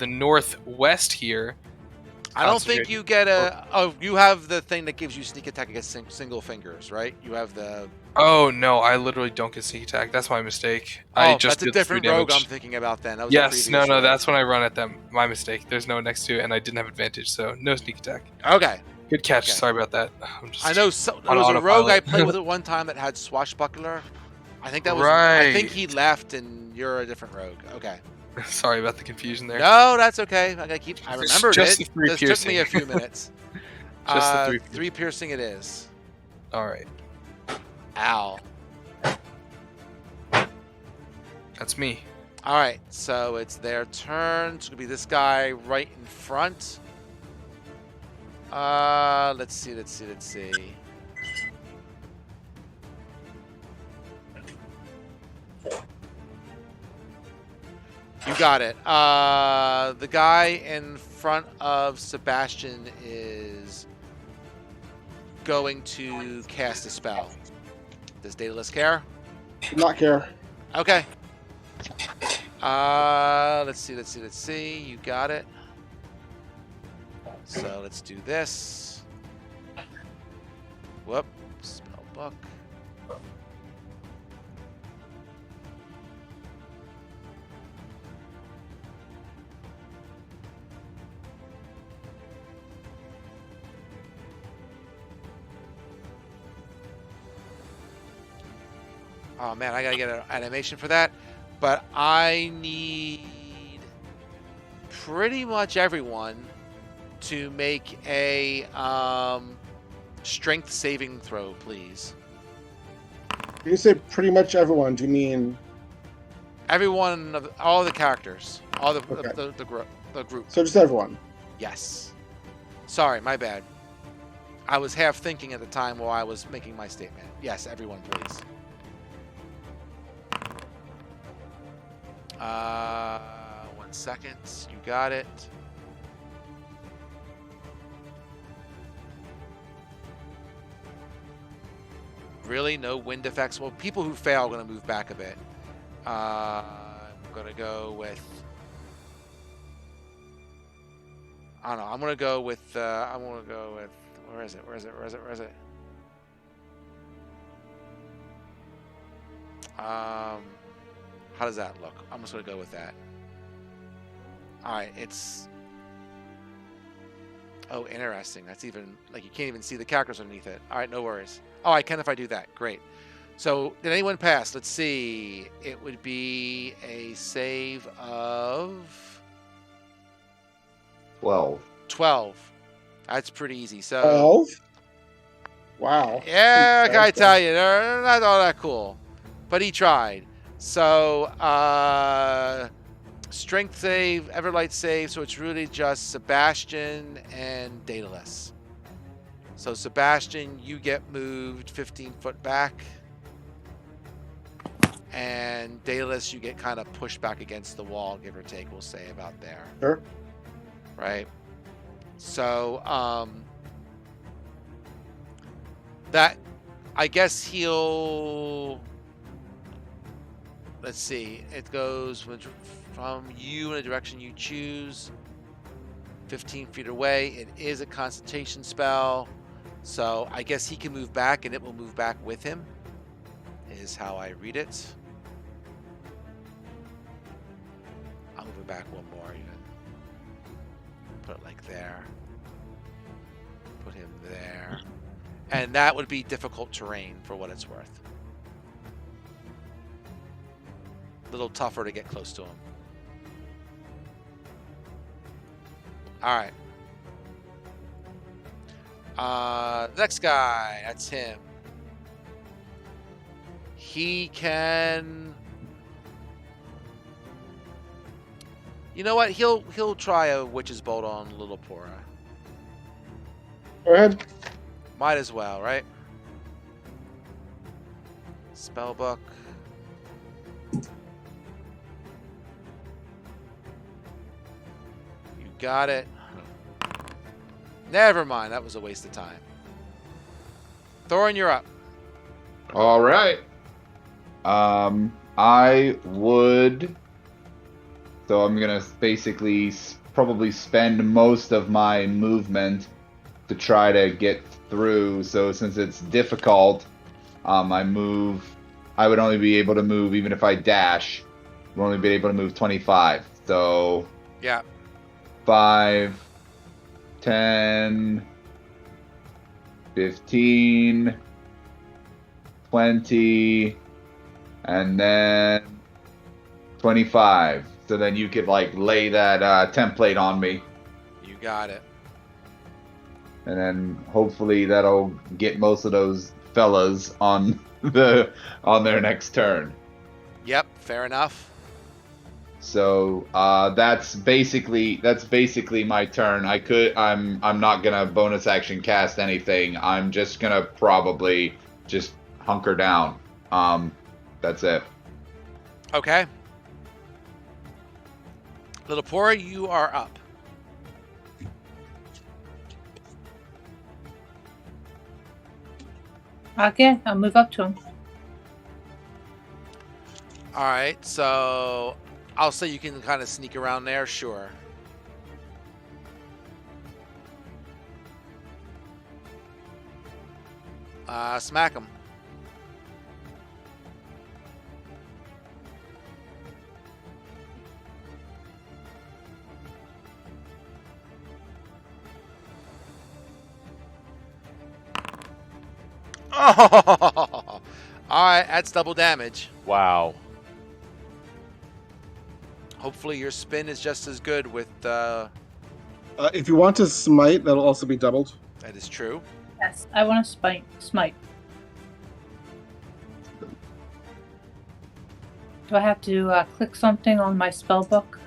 northwest here. I don't think you get a. Oh, you have the thing that gives you sneak attack against single fingers, right? You have the. Oh no, I literally don't get sneak attack. That's my mistake. Oh, I just that's a did 3 different rogue I'm damage. thinking about then. That was the Yes, no, previous rogue. that's when I run at them. My mistake. There's no next to it, and I didn't have advantage, so no sneak attack. Okay. Good catch. Okay. Sorry about that. I'm just I know there on was a rogue I autopilot. played with at one time that had swashbuckler. I think that was. I think Right. he left and you're a different rogue. Okay. Sorry about the confusion there. No, that's okay. I gotta keep. I It's remembered just it. the 3 This took me piercing. a few minutes. Just the 3 3 piercing it is. All right. Ow. That's me. All right, so it's their turn. It's gonna be this guy right in front. Let's see. You got it. The guy in front of Sebastian is going to cast a spell. Does Daedalus care? Do not care. Okay. Let's see. You got it. So let's do this. Whoop. Spell book. Oh man, I gotta get an animation for that. But I need pretty much everyone to make a strength saving throw, please. When you say pretty much everyone, do you mean Everyone, all the characters, all the Okay. the group. so just everyone? Yes. Sorry, my bad. I was half thinking at the time while I was making my statement. Yes, everyone, please. 1 second. You got it. Really? No wind effects? Well, people who fail are going to move back a bit. I'm going to go with... I don't know. I'm going to go with... Where is it? How does that look? I'm just gonna go with that. All right, it's. Oh, interesting. That's even like you can't even see the characters underneath it. All right, no worries. Oh, I can if I do that. Great. So, did anyone pass? Let's see. It would be a save of 12. 12. That's pretty easy. So, 12? Wow. yeah, can I That's tell you, they're not all that cool. But he tried. So, strength save, Everlight save. So it's really just Sebastian and Daedalus. So Sebastian, you get moved 15 foot back. And Daedalus, you get kind of pushed back against the wall, give or take, we'll say about there. Sure. Right? So, that, I guess he'll, let's see, it goes from you in a direction you choose, 15 feet away. It is a concentration spell, so I guess he can move back and it will move back with him, is how I read it. I'll move it back one more even. Put it like there. Put him there. And that would be difficult terrain for what it's worth. A little tougher to get close to him. All right. Next guy, that's him. He can. You know what? He'll try a witch's bolt on Little Pora. Go ahead. Might as well, right? Spellbook. You got it. Never mind, that was a waste of time. Thorin, you're up. All right. I would. So I'm gonna basically probably spend most of my movement to try to get through. So since it's difficult, I would only be able to move, even if I dash, I'd only be able to move 25. So Yeah. 5, 10, 15, 20, and then 25. So then you could like lay that template on me, You got it. and then hopefully that'll get most of those fellas on their next turn. Yep, fair enough. So that's basically my turn. I'm not gonna bonus action cast anything. I'm just gonna probably just hunker down. That's it. Okay. Little Pora, you are up. Okay, I'll move up to him. All right, so I'll say you can kind of sneak around there, sure. Smack him. Oh! All right, that's double damage. Wow. Hopefully your spin is just as good with If you want to smite, that'll also be doubled. that is true. Yes, I want to smite. Do I have to click something on my spell book?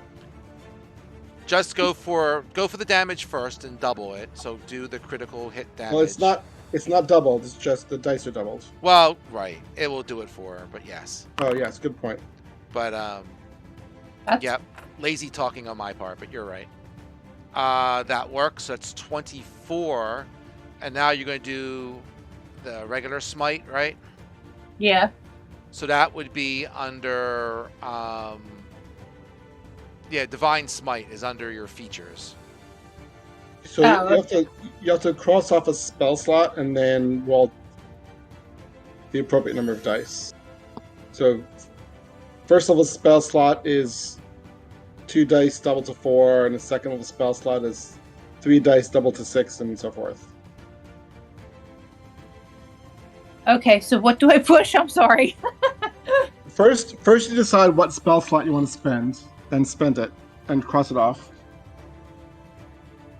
Just go for the damage first and double it. So do the critical hit damage. Well, it's not doubled. It's just the dice are doubled. Well, right. It will do it for her, but yes. Oh yes, good point. But That's, yeah, lazy talking on my part, but you're right. That works. So that's 24. And now you're going to do the regular smite, right? Yeah. So that would be under divine smite is under your features. So Oh, you have to cross off a spell slot and then roll the appropriate number of dice. So, first level spell slot is 2 dice double to 4, and the second level spell slot is 3 dice double to 6, and so forth. Okay, so what do I push? I'm sorry. First you decide what spell slot you want to spend, then spend it, and cross it off.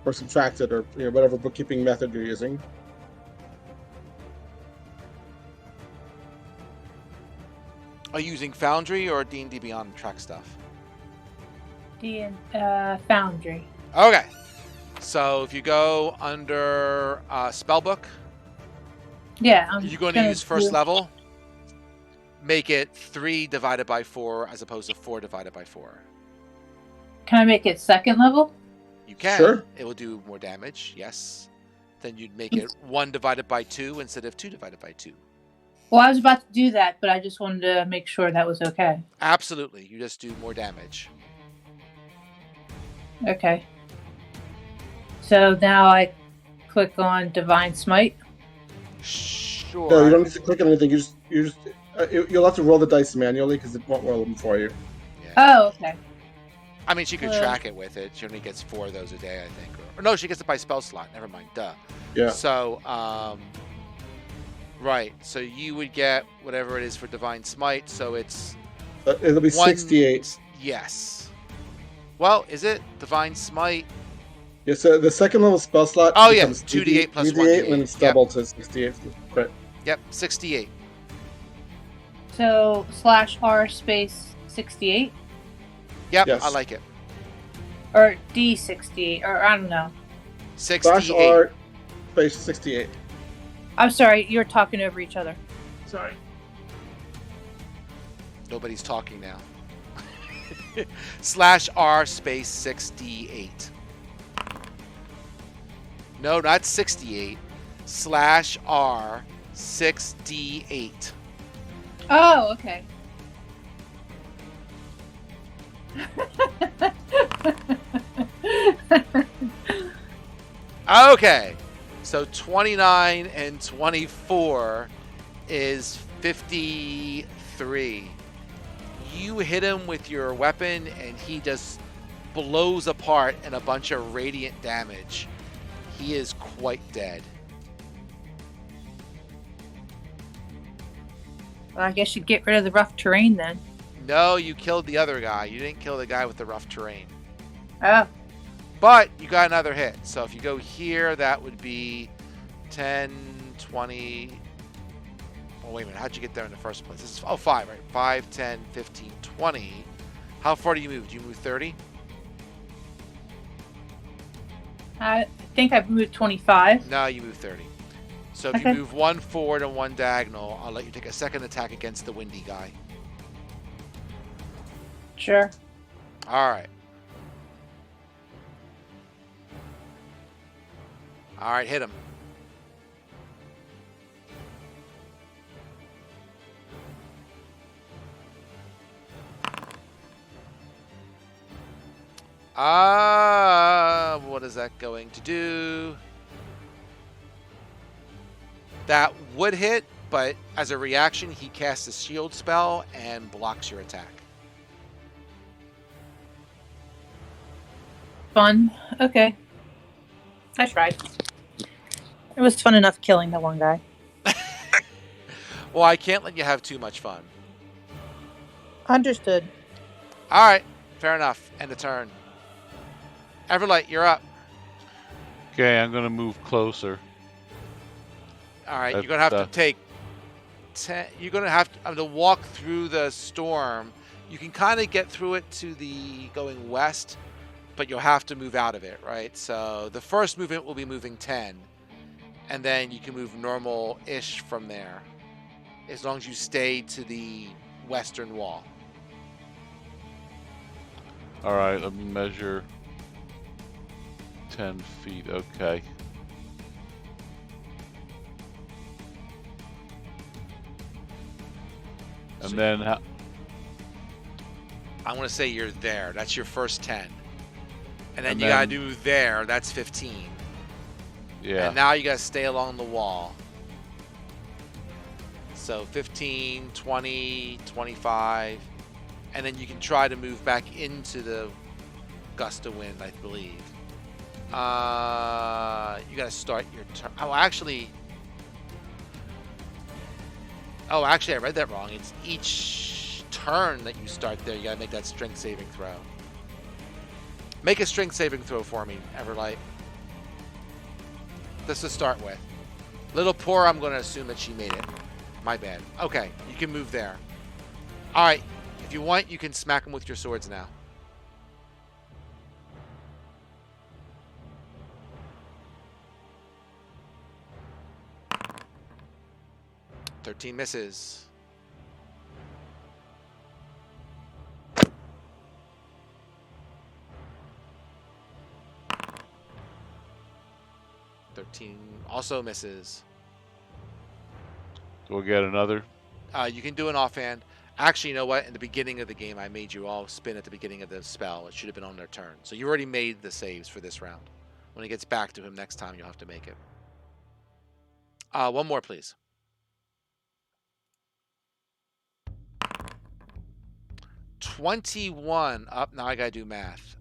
Or subtract it, or whatever bookkeeping method you're using. Are you using Foundry or D&D Beyond track stuff? Foundry. Okay. So if you go under Spellbook, Yeah, you're going to use first level. Make it 3 divided by 4 as opposed to 4 divided by 4. Can I make it second level? You can. Sure. It will do more damage, yes. Then you'd make it 1 divided by 2 instead of 2 divided by 2. Well, I was about to do that, but I just wanted to make sure that was okay. Absolutely. You just do more damage. Okay. So now I click on Divine Smite. Sure. No, you don't need to click on anything. You'll have to roll the dice manually because it won't roll them for you. Yeah. Oh, okay. I mean, she could track it with it. She only gets 4 of those a day, I think. Or no, she gets it by spell slot. Never mind. Duh. Yeah. So, right. So you would get whatever it is for Divine Smite. So it's It'll be 68. Yes. Well, is it Divine Smite? Yeah, so the second level spell slot. Oh, yeah, becomes 2d8 plus 2d8, and then 1d8. it's double to 68. Right. Yep, 68. So /R space 68 Yep, Yes. I like it. or D68 or I don't know. 68. /R space 68. I'm sorry, you're talking over each other. Sorry. Nobody's talking now. /R space 68. No, not 68. /R 6d8. Oh, okay. Okay. So 29 and 24 is 53. You hit him with your weapon and he just blows apart in a bunch of radiant damage. He is quite dead. Well, I guess you get rid of the rough terrain then. No, you killed the other guy. You didn't kill the guy with the rough terrain. Oh, But you got another hit. So if you go here, that would be 10, 20. Oh, wait a minute. How'd you get there in the first place? This is 5, right? 5, 10, 15, 20. How far do you move? Do you move 30? I think I moved 25. No, you move 30. So if Okay. you move 1 forward and 1 diagonal, I'll let you take a second attack against the windy guy. Sure. All right. All right, hit him. What is that going to do? That would hit, but as a reaction, he casts a shield spell and blocks your attack. Fun. Okay. I tried. It was fun enough killing that one guy. Well, I can't let you have too much fun. Understood. All right, fair enough. End of turn. Everlight, you're up. Okay, I'm gonna move closer. All right, That's, you're gonna have to take 10. You're gonna have to walk through the storm. You can kind of get through it to the going west, but you'll have to move out of it, right? So the first movement will be moving 10, and then you can move normal-ish from there, as long as you stay to the western wall. All right, let me measure 10 feet. Okay. And So- then I'm gonna say you're there. That's your first 10, and then And you gotta then- do there. That's And yeah. now you gotta stay along the wall. So 15, 20, 25. And then you can try to move back into the gust of wind, I believe. You got to start your turn. Oh, actually, I read that wrong. It's each turn that you start there, you got to make that strength saving throw. Make a strength saving throw for me, Everlight. Just to start with. Little Poor, I'm going to assume that she made it. My bad. Okay, you can move there. All right, if you want, you can smack them with your swords now. "13 misses. "13 also misses. Do we get another? You can do an offhand. Actually, you know what? In the beginning of the game, I made you all spin at the beginning of the spell. It should have been on their turn. So you already made the saves for this round. When it gets back to him next time, you'll have to make it. One more, please. 21 up. Now I gotta do math.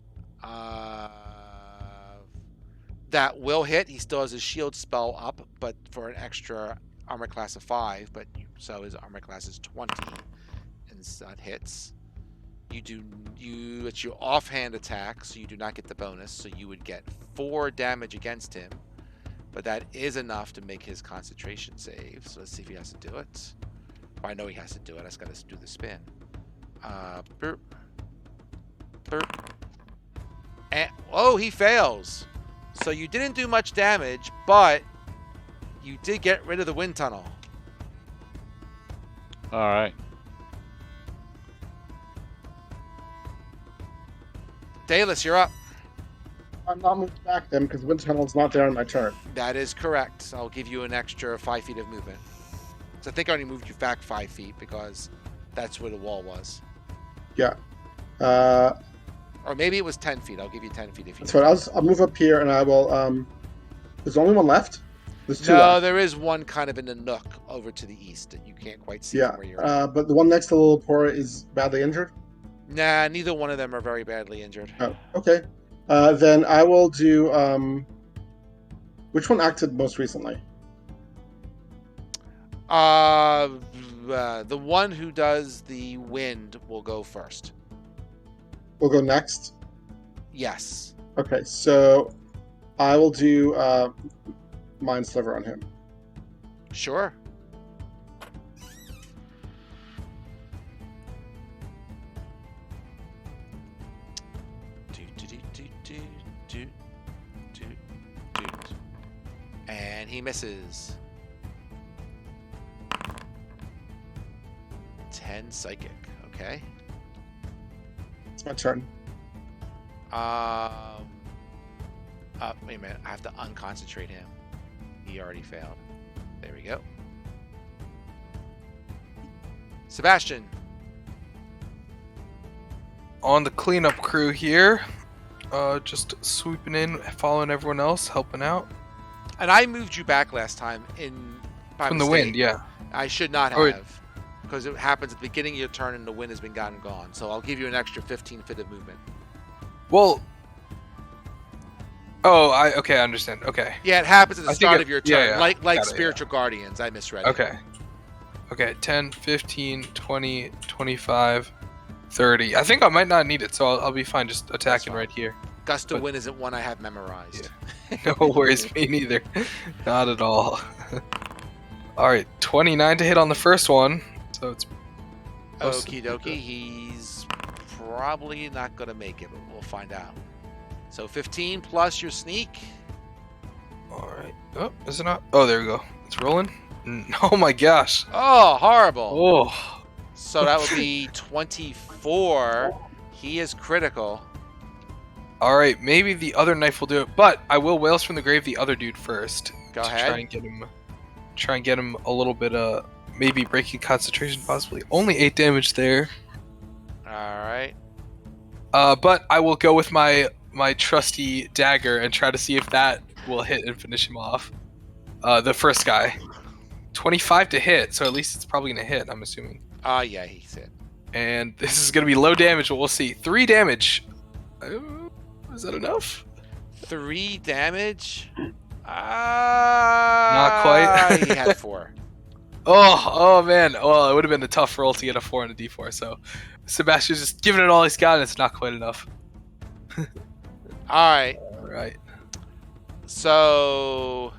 That will hit. He still has his shield spell up, but for an extra armor class of 5. But so his armor class is 20, and that hits. It's your offhand attack, so you do not get the bonus. So you would get 4 damage against him, but that is enough to make his concentration save. So let's see if he has to do it. I know he has to do it. I just got to do the spin. Burp. Burp. And, oh, he fails. So you didn't do much damage, but you did get rid of the wind tunnel. All right. Dalus, you're up. I'm not moving back then because wind tunnel's not there on my turn. That is correct. I'll give you an extra 5 feet of movement. So I think I only moved you back 5 feet because that's where the wall was. Yeah. Or maybe it was 10 feet. I'll give you 10 feet if you That's fine. I'll move up here and I will. There's only one left. There's 2 No, left. there is one kind of in the nook over to the east that you can't quite see Yeah. from where you're at. But the one next to Little Poor is badly injured. Nah, neither one of them are very badly injured. Oh, okay. Then I will do. Which one acted most recently? The one who does the wind will go first. We'll go next. Yes. Okay, so I will do Mind Sliver on him. Sure. And he misses. 10 psychic. Okay. It's my turn. Wait a minute. I have to unconcentrate him. He already failed. There we go. Sebastian. On the cleanup crew here, just sweeping in, following everyone else, helping out. And I moved you back last time by From the mistake. wind, yeah. I should not Oh, have. Because it happens at the beginning of your turn and the wind has been gone. So I'll give you an extra 15 feet of movement. Well. Oh, I understand. Okay. Yeah, it happens at the I think start it- of your yeah, turn. yeah. Like Got it, Spiritual Guardians. I misread it. Okay. Okay, 10, 15, 20, 25, 30. I think I might not need it, so I'll be fine just attacking fine. right here. Gust of But- Wind isn't one I have memorized. No worries, me neither. Not at all. Alright, 29 to hit on the first one. So it's Okie dokie. He's probably not going to make it, but we'll find out. So 15 plus your sneak. alright. Oh, is it not? Oh, there we go. It's rolling. Oh my gosh. Oh, horrible. Oh. So that would be 24. He is critical. Alright, maybe the other knife will do it, but I will Wails from the Grave the other dude first. Go to ahead. Try and get him a little bit maybe breaking concentration possibly. Only 8 damage there. All right. But I will go with my trusty dagger and try to see if that will hit and finish him off. The first guy. 25 to hit, so at least it's probably gonna hit. I'm assuming. Yeah, he's hit. And this is gonna be low damage. But we'll see. 3 damage. Is that enough? 3 damage. Not quite. He had 4. Oh man. Well, it would have been a tough roll to get a 4 and a D4. So Sebastian's just giving it all he's got, and it's not quite enough. All right. All right. So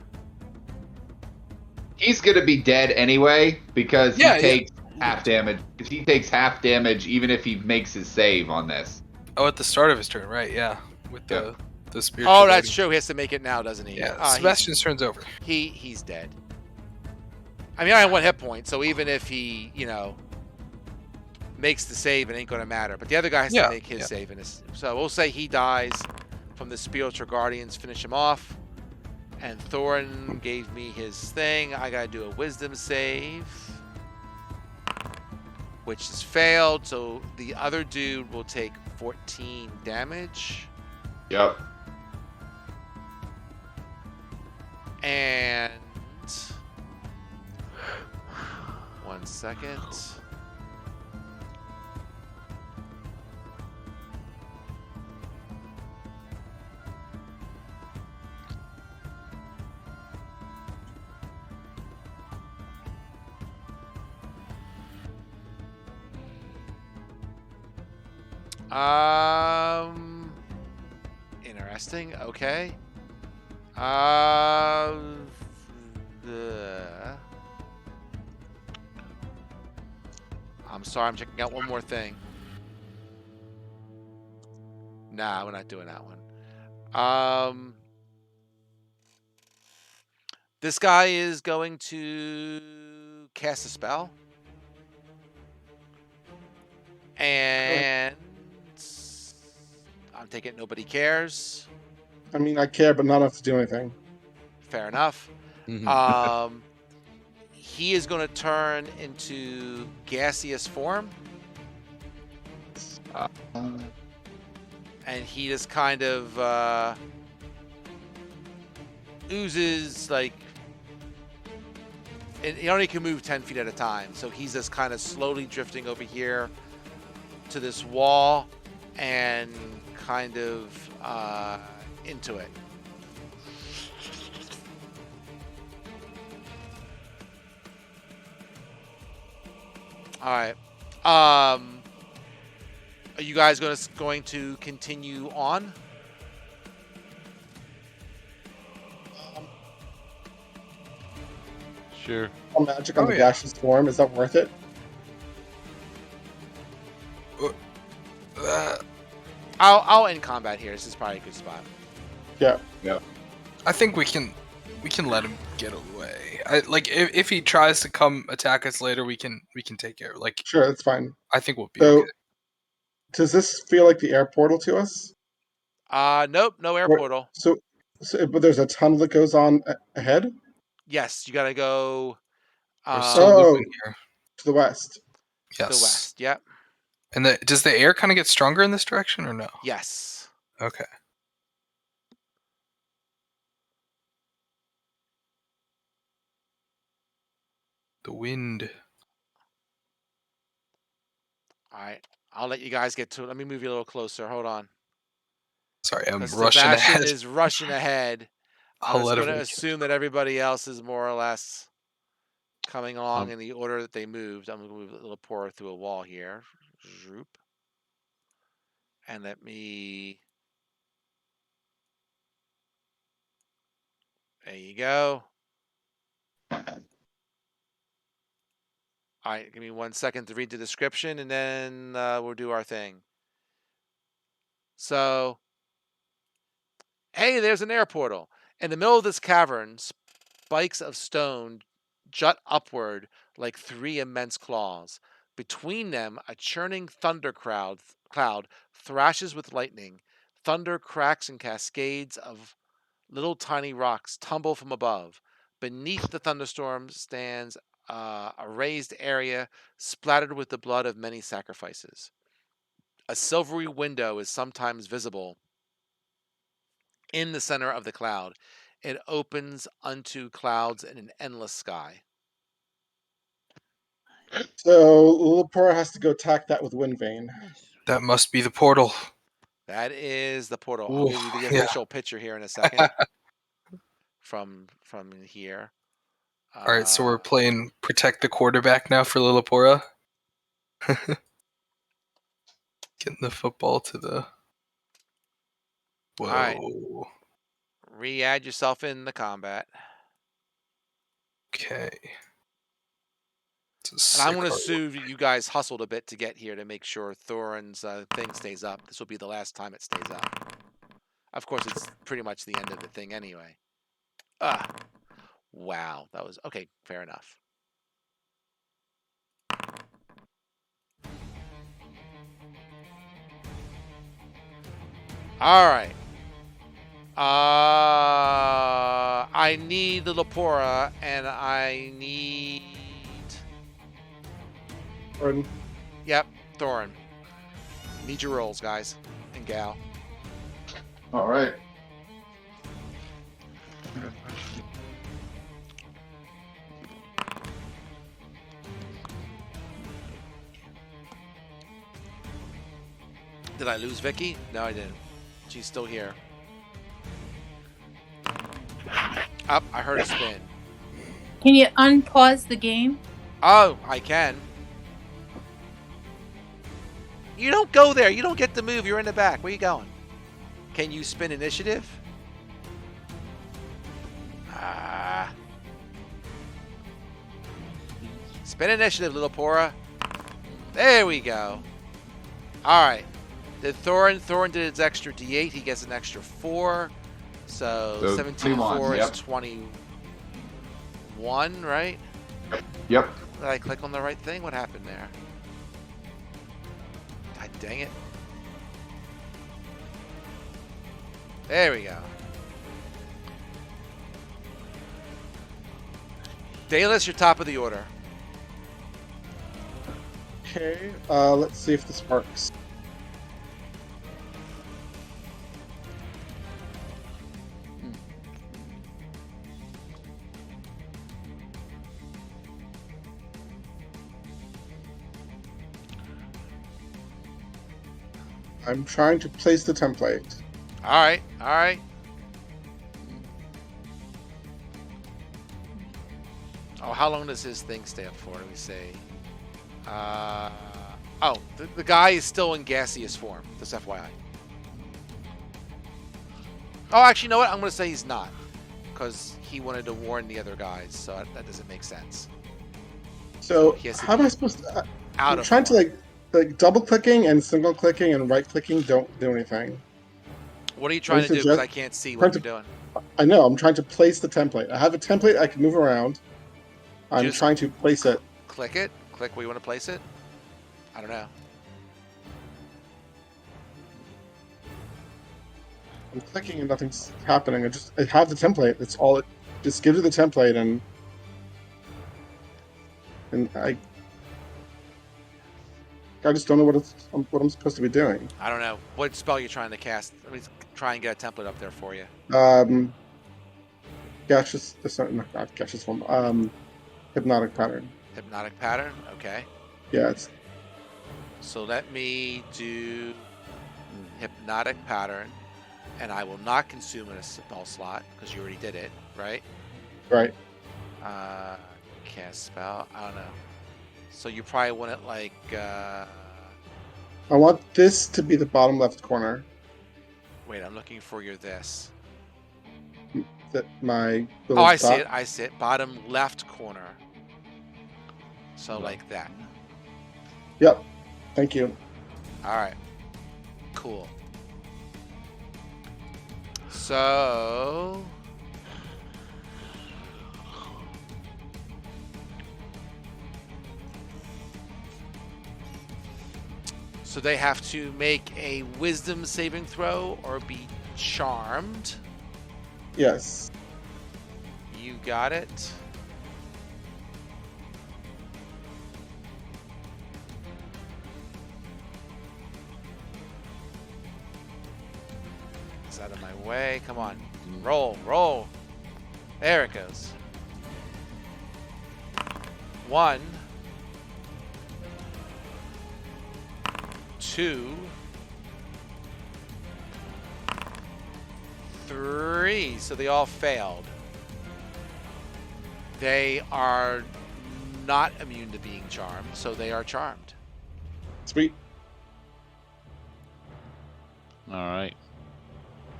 He's gonna be dead anyway because Yeah, he takes half damage. He takes half damage even if he makes his save on this. Oh, at the start of his turn, right? Yeah, with the spiritual. Oh, that's lady. true. He has to make it now, doesn't he? Yeah, Sebastian's turn's over. He's dead. I mean, I have 1 hit point, so even if he, makes the save, it ain't gonna matter. But the other guy has to make his save, so we'll say he dies from the spiritual guardians. Finish him off. And Thorin gave me his thing. I gotta do a wisdom save, which is failed. So the other dude will take 14 damage. Yep. And 1 second. Interesting. Okay. I'm sorry, I'm checking out one more thing. Nah, we're not doing that one. This guy is going to cast a spell. And I'm taking it nobody cares. I mean, I care, but not enough to do anything. Fair enough. Mm-hmm. He is going to turn into gaseous form. And he just kind of oozes like. And he only can move 10 feet at a time. So he's just kind of slowly drifting over here to this wall and kind of into it. All right. Are you guys going to continue on? Sure. Magic on Oh, the yeah. gaseous form, is that worth it? I'll end combat here. This is probably a good spot. Yeah. I think we can let him get away. If he tries to come attack us later, we can take care. Like, Sure, that's fine. I think we'll be So, okay. does this feel like the air portal to us? Nope, no air Or- portal. So, but there's a tunnel that goes on ahead Yes, you gotta go We're still Oh. looping here. to the west. to Yes. the west. Yep. And does the air kind of get stronger in this direction or no? Yes. Okay. The wind. All right. I'll let you guys get to it. Let me move you a little closer. Hold on. Sorry, I'm 'Cause rushing Sebastian ahead. is rushing ahead. I I'll was let going to everyone. assume that everybody else is more or less coming along Um, in the order that they moved. I'm going to move a little poorer through a wall here. Zoop. And let me. There you go. All right, give me 1 second to read the description, and then we'll do our thing. So, hey, there's an air portal. In the middle of this cavern, spikes of stone jut upward like 3 immense claws. Between them, a churning thunder cloud thrashes with lightning. Thunder cracks and cascades of little tiny rocks tumble from above. Beneath the thunderstorm stands a raised area splattered with the blood of many sacrifices. A silvery window is sometimes visible in the center of the cloud. It opens unto clouds in an endless sky. So Lillipora has to go attack that with Wind Vane. That must be the portal. That is the portal. I'll Ooh, give you the yeah. official picture here in a second. from here. All right, so we're playing protect the quarterback now for Lillipora. Getting the football to the. Whoa. All right. Re-add yourself in the combat. Okay. And I'm going to assume you guys hustled a bit to get here to make sure Thorin's thing stays up. This will be the last time it stays up. Of course, it's pretty much the end of the thing anyway. Wow. That was... Okay, fair enough. All right. I need the Lillipora, and I need... Thorin. Yep, Thorin. Need your rolls, guys and gal. All right. Did I lose Vicky? No, I didn't. She's still here. Up, I heard a spin. Can you unpause the game? Oh, I can. You don't go there. You don't get to move. You're in the back. Where you going? Can you spin initiative? Spin initiative, Lillipora. There we go. All right. Did Thorin did its extra D8. He gets an extra 4. So 17 4 is 21, right? Yep. Did I click on the right thing? What happened there? God dang it. There we go. Dalus, you're top of the order. Okay, let's see if this works. I'm trying to place the template. All right, all right. Oh, how long does his thing stay up for? Let me see. Oh, the guy is still in gaseous form, just FYI. Oh, actually, you know what? I'm going to say he's not. Because he wanted to warn the other guys, so that doesn't make sense. So, He has to how am be I supposed to... Out I'm of trying form. to, like double-clicking and single-clicking and right-clicking don't do anything. What are you trying to do? Because I can't see what you're doing. I know, I'm trying to place the template. I have a template I can move around. I'm Just trying to place it. Click it. Click where you want to place it. I don't know. I'm clicking and nothing's happening. I have the template. That's all it just gives you the template and I just don't know what I'm supposed to be doing. I don't know. What spell you're trying to cast? Let me try and get a template up there for you. Gaseous, not gaseous form. Hypnotic pattern. Hypnotic pattern. Okay. Yeah, it's So let me do hypnotic pattern, and I will not consume a spell slot because you already did it, right? right. Cast spell. I don't know. So you probably want it like. I want this to be the bottom left corner. Wait, I'm looking for your this. That my Oh, little I see dot- it. I see it. Bottom left corner. So like that. Yep. Thank you. All right. Cool. So. So they have to make a wisdom saving throw or be charmed. Yes. You got it. It's out of my way. Come on. Roll, roll. There it goes. 1. 2, 3. So they all failed. They are not immune to being charmed, so they are charmed. Sweet. All right.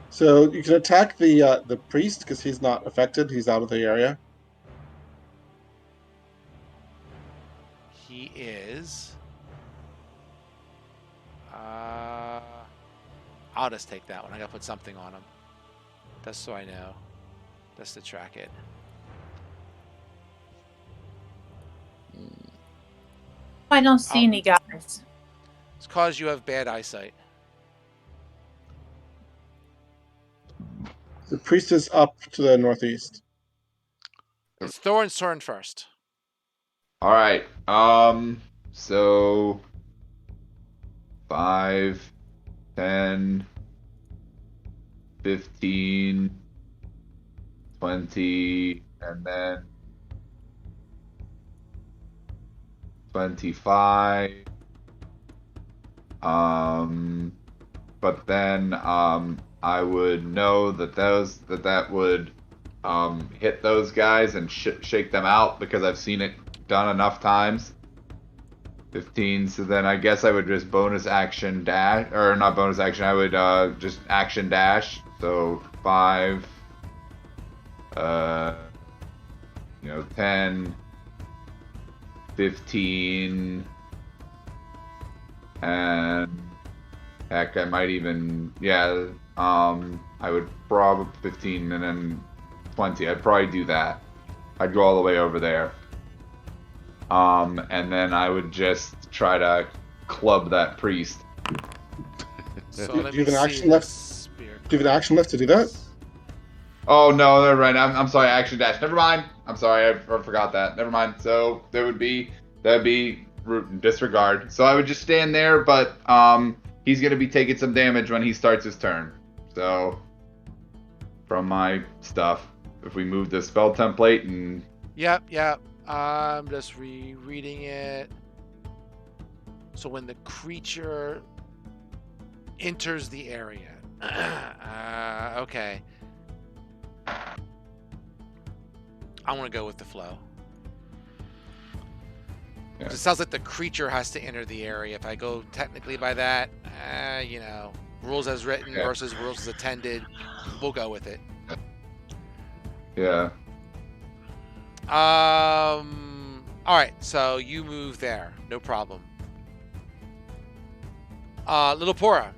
So you can attack the priest because he's not affected. He's out of the area. He is. I'll just take that one. I gotta put something on him. Just so I know. Just to track it. I don't see any guys. It's cause you have bad eyesight. The priest is up to the northeast. It's Thorin's turn first. All right. So 5, 10, 15, 20, and then 25. But then I would know that that would hit those guys and shake them out because I've seen it done enough times. 15. So then I guess I would just bonus action dash, or not bonus action. I would just action dash. So 5. 10, 15, and heck, I might even, I would probably 15 and then 20. I'd probably do that. I'd go all the way over there. And then I would just try to club that priest. So Do let you have me an see action the left? spear. Do you have an action left to do that? Oh no, never mind. I'm sorry, action dash. Never mind. I'm sorry, I forgot that. Never mind. So that'd be disregard. So I would just stand there, but he's gonna be taking some damage when he starts his turn. So from my stuff, if we move the spell template and Yep. I'm just rereading it. So when the creature enters the area. Okay. I want to go with the flow. Yeah. It sounds like the creature has to enter the area. If I go technically by that, rules as written versus rules as attended, we'll go with it. yeah. All right, so you move there, no problem. Little Pora.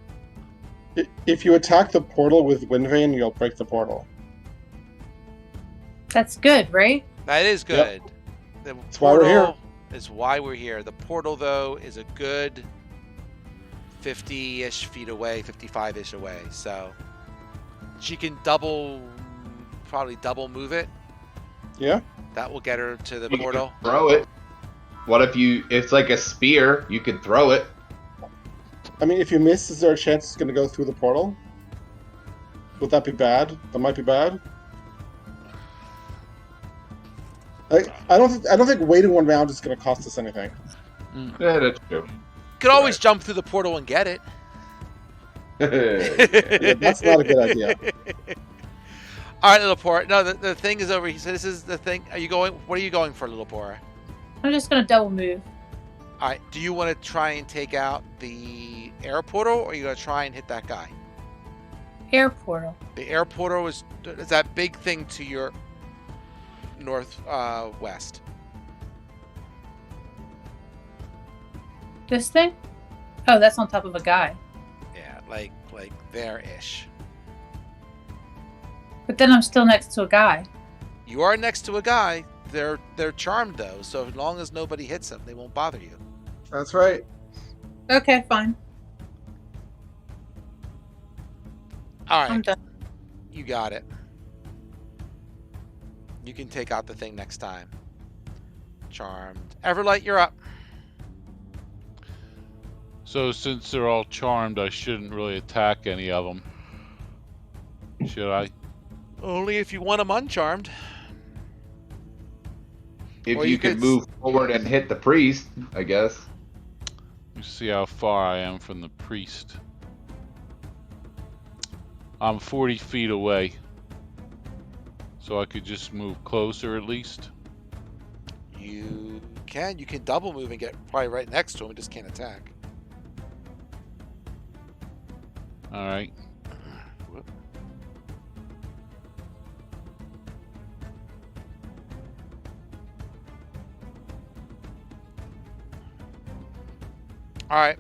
If you attack the portal with Windvane, you'll break the portal. That's good, right? That is good. The That's why we're here. portal is why we're here. The portal, though, is a good 50-ish feet away, 55-ish away. So she can probably double move it. Yeah. That will get her to the You portal. could throw it. What if it's like a spear? You could throw it. I mean, if you miss, is there a chance it's going to go through the portal? Would that be bad? That might be bad. I don't think waiting one round is going to cost us anything. Yeah, that's true. You could always jump through the portal and get it. Yeah, that's not a good idea. All right, Little Pora. No, the thing is over here. So this is the thing. What are you going for, Little Pora? I'm just gonna double move. All right. Do you want to try and take out the air portal, or are you going to try and hit that guy? Air portal. The air portal is that big thing to your west. This thing? Oh, that's on top of a guy. Yeah, like there-ish. But then I'm still next to a guy. You are next to a guy. They're charmed though, so as long as nobody hits them, they won't bother you. That's right. Okay, fine. All I'm right, done. you got it. You can take out the thing next time. Charmed. Everlight, you're up. So since they're all charmed, I shouldn't really attack any of them. Should I? Only if you want them uncharmed. If Or you you could could move forward and hit the priest, I guess. me see how far I am from the priest. I'm 40 feet away. So I could just move closer at least. You can double move and get probably right next to him and just can't attack. Alright. Whoop. All right.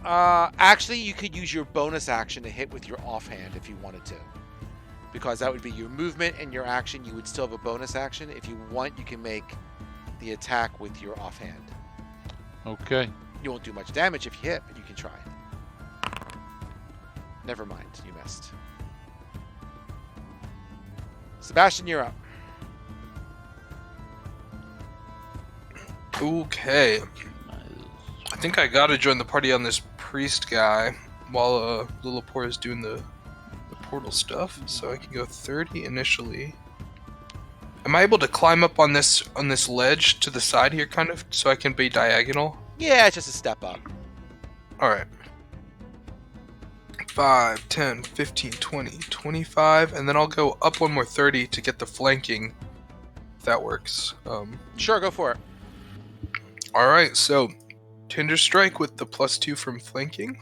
Actually, you could use your bonus action to hit with your offhand if you wanted to, because that would be your movement and your action. You would still have a bonus action. If you want, you can make the attack with your offhand. Okay. You won't do much damage if you hit, but you can try. Never mind, you missed. Sebastian, you're up. Okay. I think I gotta join the party on this priest guy while Lillipore is doing the portal stuff, so I can go 30 initially. Am I able to climb up on this ledge to the side here, kind of, so I can be diagonal? Yeah, it's just a step up. Alright. 5, 10, 15, 20, 25, and then I'll go up one more 30 to get the flanking, if that works. Sure, go for it. Alright, so Tinder Strike with the +2 from flanking.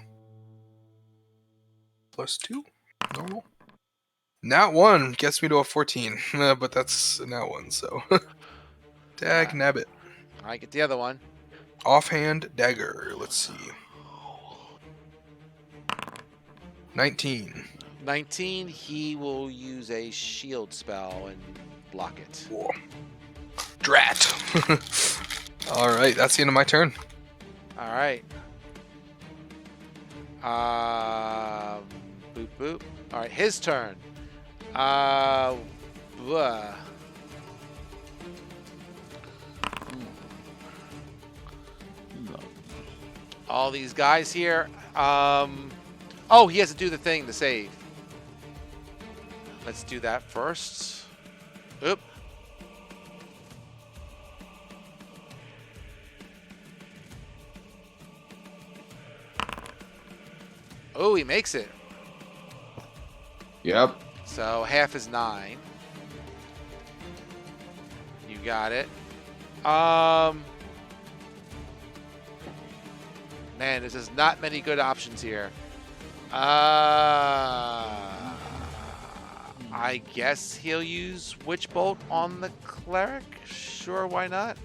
+2, normal. Nat 1 gets me to a 14, but that's a Nat 1, so. Dag nabbit. I get the other one. Offhand dagger, let's see. 19. 19, he will use a shield spell and block it. Whoa. Drat. Alright, that's the end of my turn. All right. Boop boop. All right, his turn. Blah. All these guys here. Oh, he has to do the thing to save. Let's do that first. Oop. Oh, he makes it. Yep. So half is 9. You got it. Man, there's just not many good options here. I guess he'll use Witch Bolt on the cleric. Sure, why not?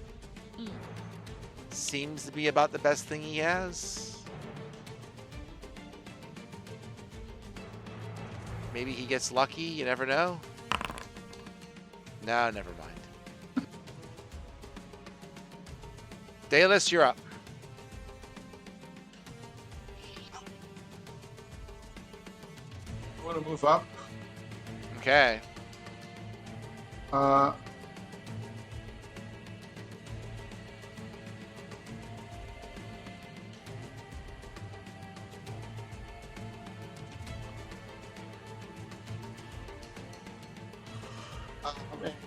Seems to be about the best thing he has. Maybe he gets lucky, you never know. No, never mind. Daedalus, you're up. I want to move up. Okay.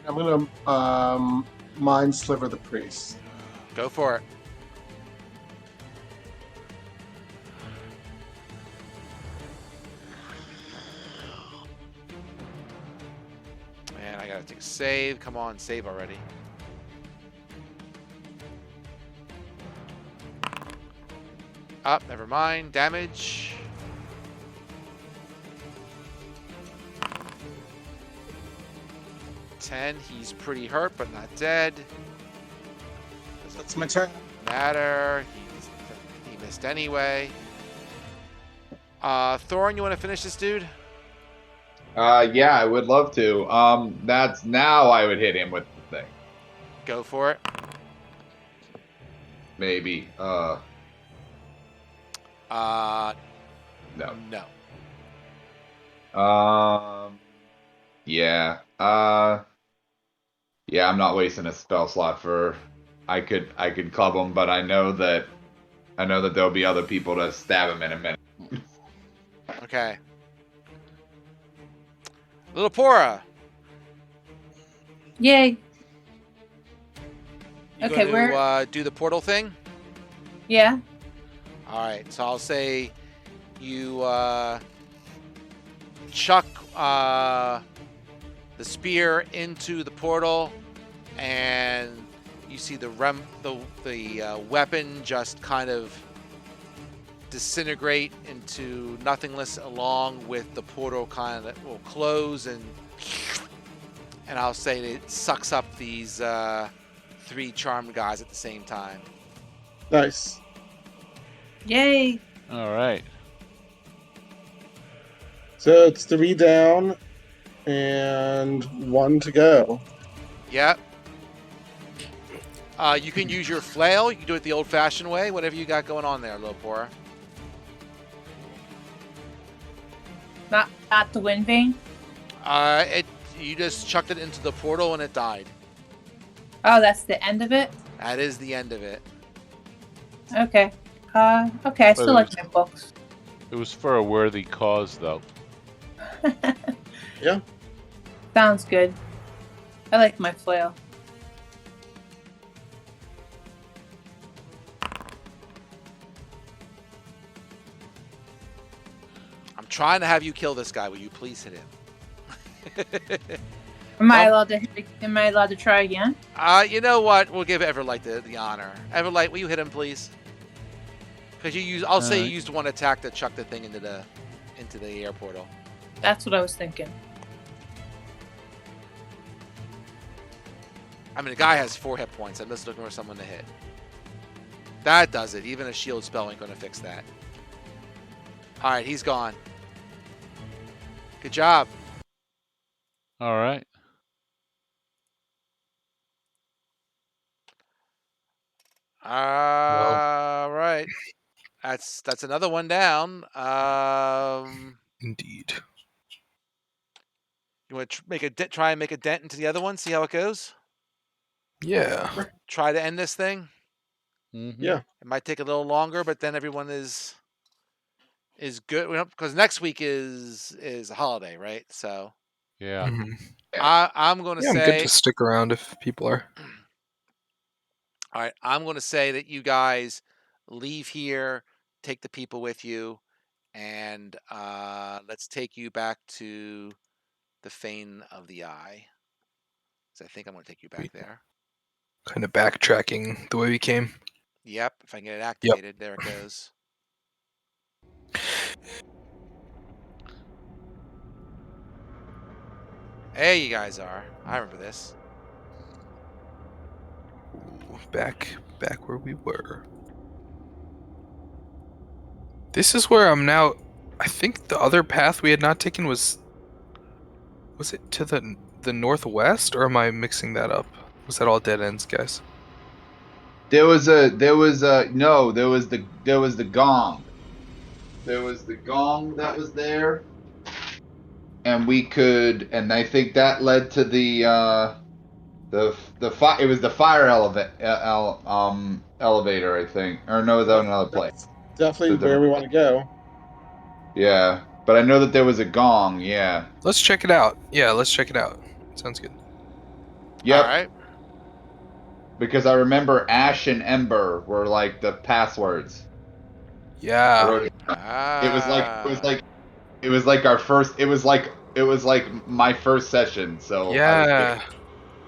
I'm gonna mind sliver the priest. Go for it. Man, I gotta take a save. Come on, save already. Up, never mind. Damage. He's pretty hurt, but not dead. That's my turn. Matter. He missed anyway. Thorin, you want to finish this dude? Yeah, I would love to. That's now I would hit him with the thing. Go for it. Maybe. No. No. No. Yeah. Yeah, I'm not wasting a spell slot for. I could club him, but I know that there'll be other people to stab him in a minute. Okay. Lillipora. Yay. You Okay, going to do the portal thing? Yeah. All right, so I'll say you chuck the spear into the portal, and you see the weapon just kind of disintegrate into nothingness, along with the portal kind of will close, and I'll say that it sucks up these 3 charmed guys at the same time. Nice. Yay. All right. So it's 3 down and 1 to go. Yep. You can use your flail. You can do it the old-fashioned way. Whatever you got going on there, Lopora. Not the wind vane. You just chucked it into the portal and it died. Oh, that's the end of it. That is the end of it. Okay. Okay. I still like my books. It was for a worthy cause, though. Yeah. Sounds good. I like my flail. I'm trying to have you kill this guy. Will you please hit him? Am I allowed to try again? You know what? We'll give Everlight the honor. Everlight, will you hit him, please? Because I'll say you used one attack to chuck the thing into the air portal. That's what I was thinking. I mean, the guy has 4 hit points. I'm just looking for someone to hit. That does it. Even a shield spell ain't going to fix that. All right, he's gone. Good job. All right. All right. That's another one down. Indeed. You want to try and make a dent into the other one? See how it goes. Yeah. Try to end this thing. Mm-hmm. Yeah. It might take a little longer, but then everyone is good because next week is a holiday, right? So Yeah. Mhm. I'm going to Yeah, say good to stick around if people are. all right. I'm going to say that you guys leave here, take the people with you, and let's take you back to the Fane of the Eye. So I think I'm going to take you back there. Kind of backtracking the way we came. Yep. If I can get it activated, there it goes. There you guys are. I remember this. Ooh, back where we were. This is where I'm now. I think the other path we had not taken was it to the northwest, or am I mixing that up? Was that all dead ends, guys? There was the gong. There was the gong that was there, and I think that led to the it was the fire elevator, I think, or no, was that another place? Definitely where we want to go. Yeah, but I know that there was a gong. Yeah. Let's check it out. Yeah, let's check it out. Sounds good. Yep. All right. Because I remember Ash and Ember were like the passwords. I Yeah. wrote it down. It was like our first. It was like my first session. So Yeah.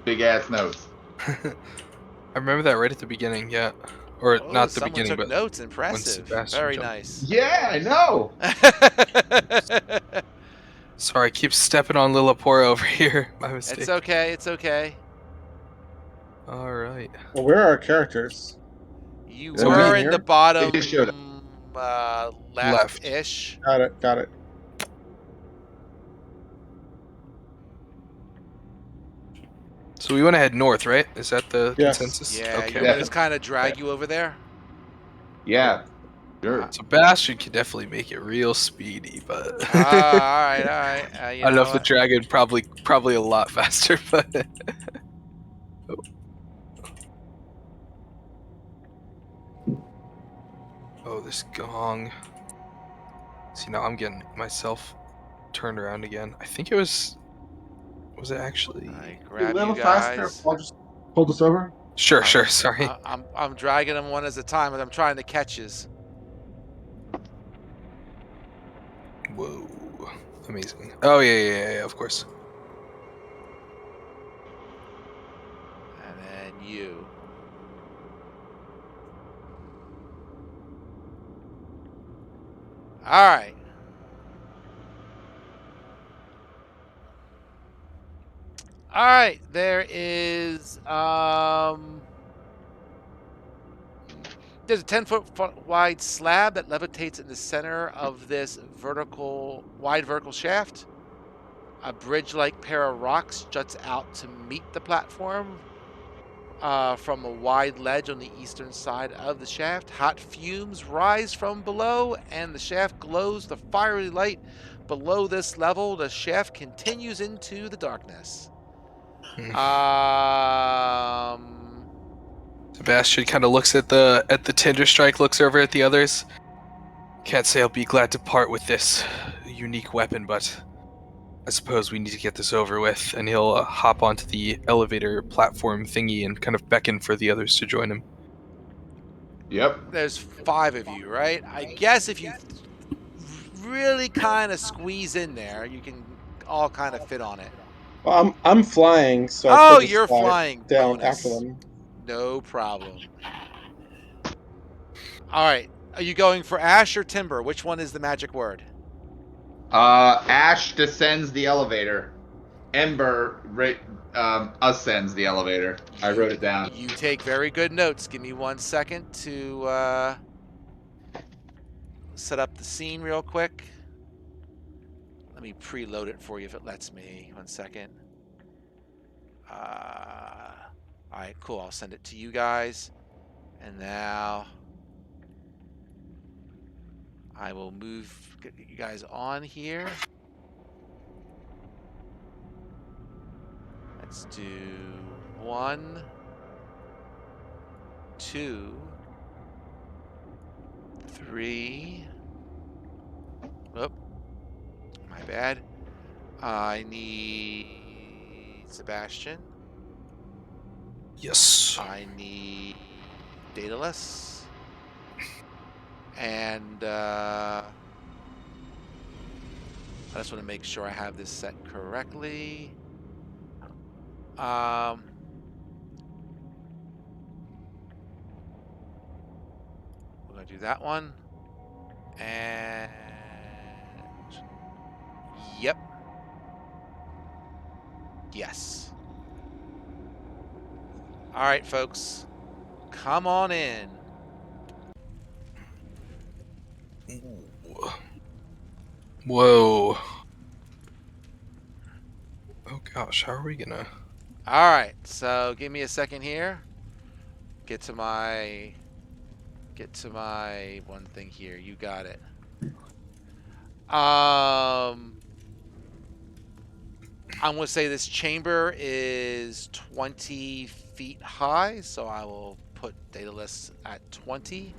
big ass notes. I remember that right at the beginning. Yeah, or Oh, not the someone beginning, took but notes. Impressive. Sebastian Very jumped. nice. Yeah, I know. sorry, I keep stepping on Lillipora over here. My mistake. It's okay. It's okay. All right. Well, where are our characters? You So were we- in the bottom They just showed up. left-ish. Got it. So we want to head north, right? Is that the Yes. consensus? Yeah, Okay. you want to just kind of drag you over there? Yeah. Sure. Sebastian can definitely make it real speedy, but All right. I don't know if the dragon probably a lot faster, but oh, this gong. See, now I'm getting myself turned around again. I think it was it actually? I A grab little you faster. guys. I'll just hold this over. Sure, sure. Sorry. I'm dragging them one at a time as I'm trying to catch his. Whoa. Amazing. Oh, yeah, of course. And then you. All right. All right. There is there's a 10-foot wide slab that levitates in the center of this wide vertical shaft. A bridge-like pair of rocks juts out to meet the platform from a wide ledge on the eastern side of the shaft. Hot fumes rise from below, and the shaft glows the fiery light. Below this level, the shaft continues into the darkness. Sebastian kind of looks at the Tinder Strike, looks over at the others. Can't say I'll be glad to part with this unique weapon, but I suppose we need to get this over with. And he'll hop onto the elevator platform thingy and kind of beckon for the others to join him. Yep. There's 5 of you, right? I guess if you really kind of squeeze in there, you can all kind of fit on it. Well, I'm flying, so I Oh, could just you're fly flying. down Bonus. after them. No problem. All right. Are you going for Ash or Timber? Which one is the magic word? Ash descends the elevator. Ember ascends the elevator. I wrote it down. You take very good notes. Give me 1 second to set up the scene real quick. Let me preload it for you if it lets me. 1 second. All right, cool. I'll send it to you guys. And now I will get you guys on here. Let's do 1, 2, 3. Whoop. My bad. I need Sebastian. Yes. I need Daedalus. And I just want to make sure I have this set correctly. We're going to do that one. And yep. Yes. All right, folks. Come on in. Whoa. Oh gosh, how are we gonna? All right, so give me a second here. Get to my one thing here. You got it. I'm gonna say this chamber is 20 feet high, so I will put Daedalus at 20.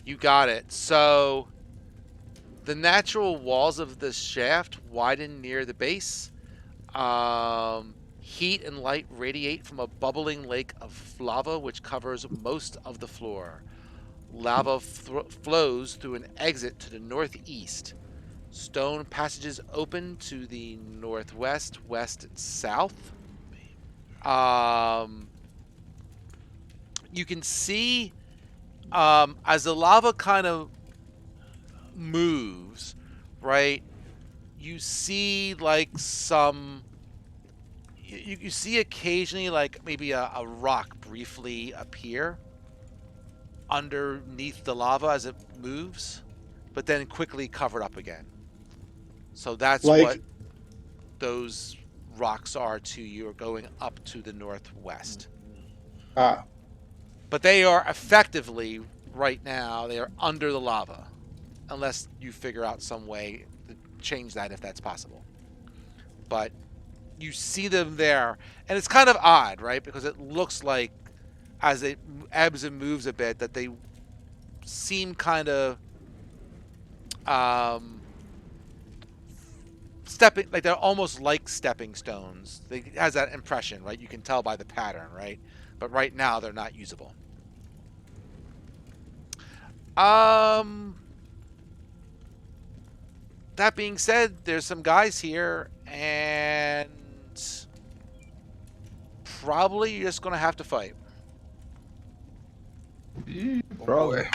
You got it. So the natural walls of the shaft widen near the base. Heat and light radiate from a bubbling lake of lava which covers most of the floor. Lava flows through an exit to the northeast. Stone passages open to the northwest, west, and south. You can see as the lava kind of moves, right? You see like you see occasionally like maybe a rock briefly appear underneath the lava as it moves, but then quickly covered up again. So that's Like- what those rocks are to you, going up to the northwest. But they are effectively, right now, they are under the lava. Unless you figure out some way to change that if that's possible. But you see them there. And it's kind of odd, right? Because it looks like, as it ebbs and moves a bit, that they seem kind of stepping, like they're almost like stepping stones. It has that impression, right? You can tell by the pattern, right? But right now they're not usable. That being said, there's some guys here, and probably you're just gonna have to fight. Yeah, Oh, probably. boy.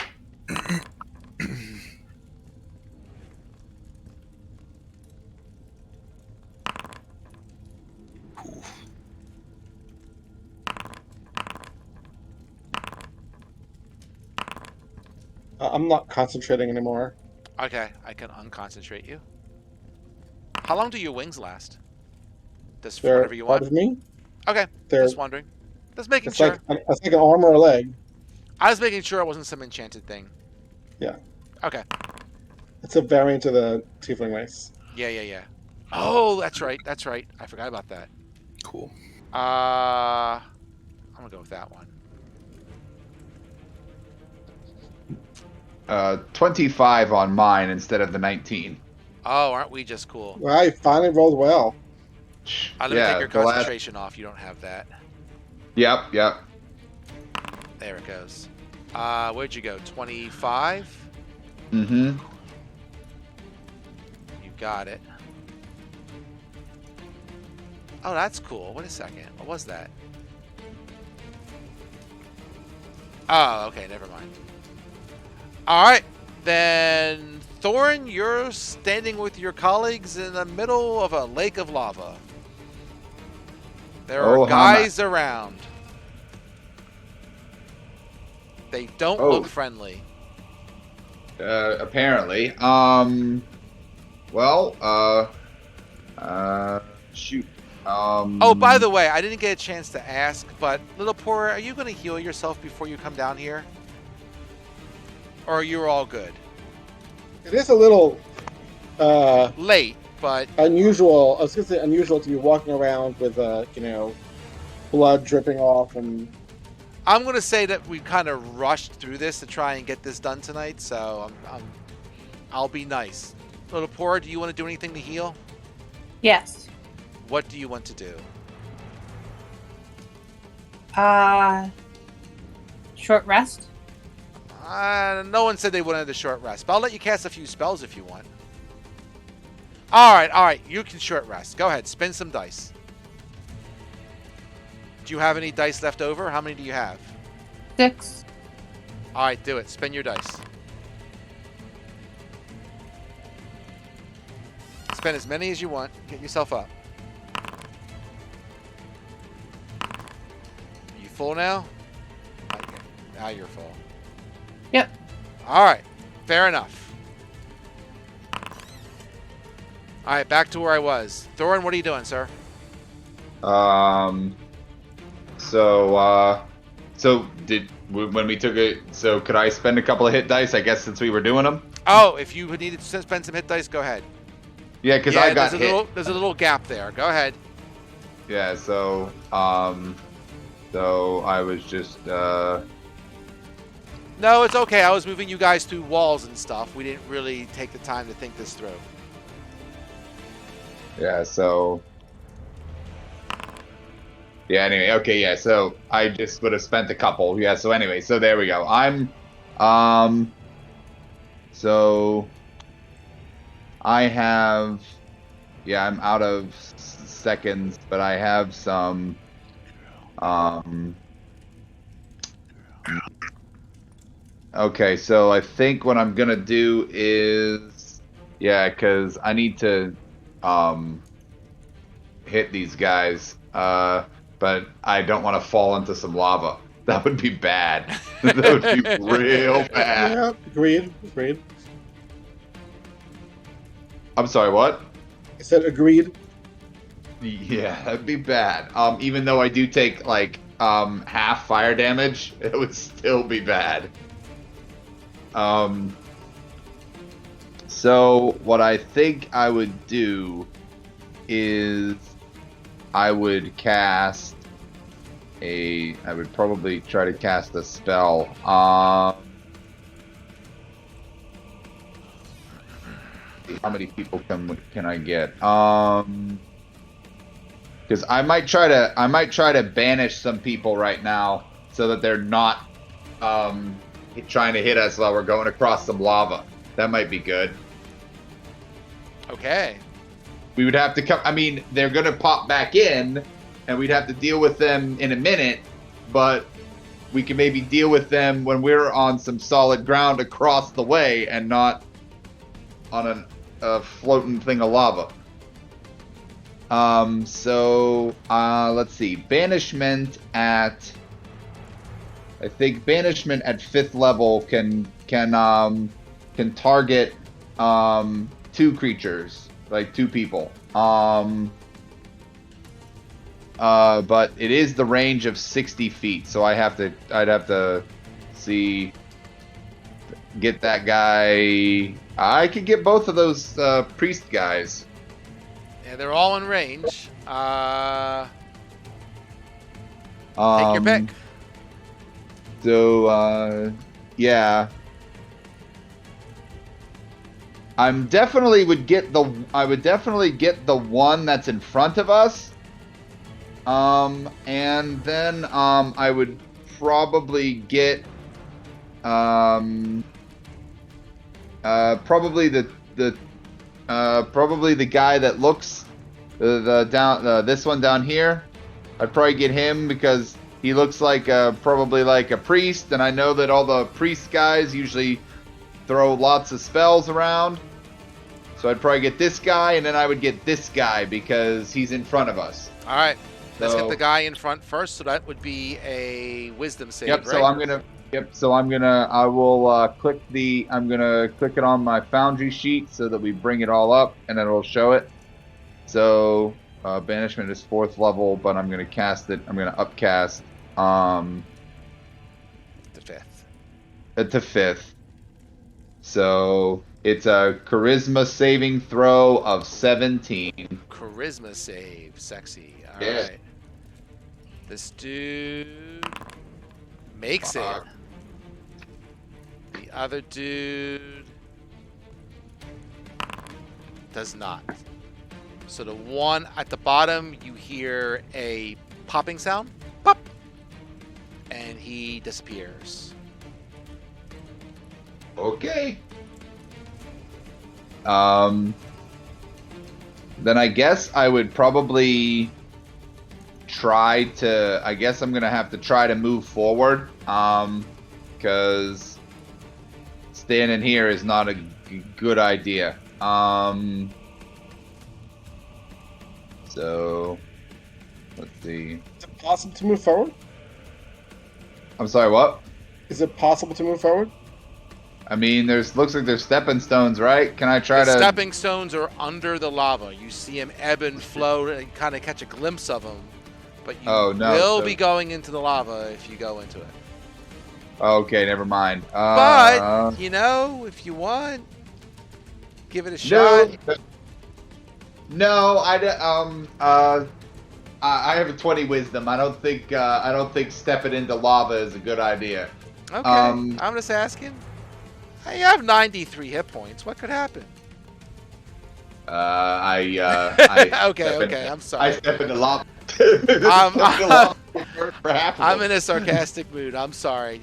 I'm not concentrating anymore. Okay, I can unconcentrate you. How long do your wings last? Just They're whatever you part want. of me. Okay, They're just wondering. Just making it's sure. like it's like an arm or a leg. I was making sure it wasn't some enchanted thing. Yeah. Okay. It's a variant of the tiefling race. Yeah. Oh, that's right. That's right. I forgot about that. Cool. I'm gonna go with that one. 25 on mine instead of the 19. Oh, aren't we just cool? Well, I finally rolled well. Let me Yeah, take your the last- concentration off. You don't have that. Yep. There it goes. Where'd you go? 25? Mm-hmm. You got it. Oh, that's cool. Wait a second. What was that? Oh, okay. Never mind. All right. Then, Thorin, you're standing with your colleagues in the middle of a lake of lava. There are Oh, guys around. They don't Oh. look friendly. Apparently. Shoot. Oh, by the way, I didn't get a chance to ask, but Little Poor, are you going to heal yourself before you come down here? Or are you all good? It is a little Late, but unusual. I was gonna say unusual to be walking around with blood dripping off and I'm going to say that we kind of rushed through this to try and get this done tonight, so I'll be nice. Little Poor, do you want to do anything to heal? Yes. What do you want to do? Short rest. No one said they wanted a short rest, but I'll let you cast a few spells if you want. All right. You can short rest. Go ahead. Spin some dice. Do you have any dice left over? How many do you have? 6. All right, do it. Spin your dice. Spend as many as you want. Get yourself up. Are you full now? Okay. Now you're full. Yep. All right. Fair enough. All right, back to where I was. Thorin, what are you doing, sir? When we took it, so could I spend a couple of hit dice, I guess, since we were doing them? Oh, if you needed to spend some hit dice, go ahead. Yeah, because I got hit. There's a little gap there. Go ahead. Yeah, so I was just, No, it's okay. I was moving you guys through walls and stuff. We didn't really take the time to think this through. yeah, so. Yeah, anyway, okay, yeah, so I just would have spent a couple. Yeah, so anyway, so there we go. So I have, yeah, I'm out of seconds, but I have some, okay, so I think what I'm gonna do is, yeah, because I need to, hit these guys, but I don't want to fall into some lava. That would be bad. That would be real bad. yeah, agreed. I'm sorry, what? I said agreed. Yeah, that'd be bad. Even though I do take like half fire damage, it would still be bad. So what I think I would do is I would probably try to cast a spell. How many people can I get? Because I might try to banish some people right now so that they're not trying to hit us while we're going across some lava. That might be good. Okay. We would have to come. I mean, they're gonna pop back in, and we'd have to deal with them in a minute. But we can maybe deal with them when we're on some solid ground across the way and not on a floating thing of lava. So let's see. Banishment at, I think banishment at 5th level can target 2 creatures, like 2 people. But it is the range of 60 feet, so I'd have to see, get that guy. I could get both of those priest guys. Yeah, they're all in range. Take your pick. So yeah. I would definitely get the one that's in front of us. And then I would probably get probably the guy that looks this one down here. I'd probably get him because he looks like probably like a priest, and I know that all the priest guys usually throw lots of spells around. So I'd probably get this guy, and then I would get this guy because he's in front of us. All right. Let's So- get the guy in front first. So that would be a wisdom save, Yep. right? So I'm gonna click it on my Foundry sheet so that we bring it all up, and then it'll show it. So banishment is 4th level, but I'm gonna cast it. I'm gonna upcast The 5th. to 5th. So it's a charisma saving throw of 17. Charisma save. Sexy. All right. Yeah. This dude makes it. Fuck. The other dude does not. So the one at the bottom, you hear a popping sound. Pop! And he disappears. Okay. Then I guess I would probably try to. I guess I'm gonna have to try to move forward. Because standing here is not a good idea. So let's see. Is it possible to move forward? I'm sorry. What? Is it possible to move forward? I mean, looks like there's stepping stones, right? Can I try The to? stepping stones are under the lava. You see him ebb and flow and kind of catch a glimpse of them. But you Oh, no, will so- be going into the lava if you go into it. Okay, never mind. But, you know, if you want, give it a shot. No, I have a 20 wisdom. I don't think stepping into lava is a good idea. Okay, I'm just asking. Hey, you have 93 hit points. What could happen? I Okay, I'm sorry. I step into lava. For half of I'm them. in a sarcastic mood. I'm sorry.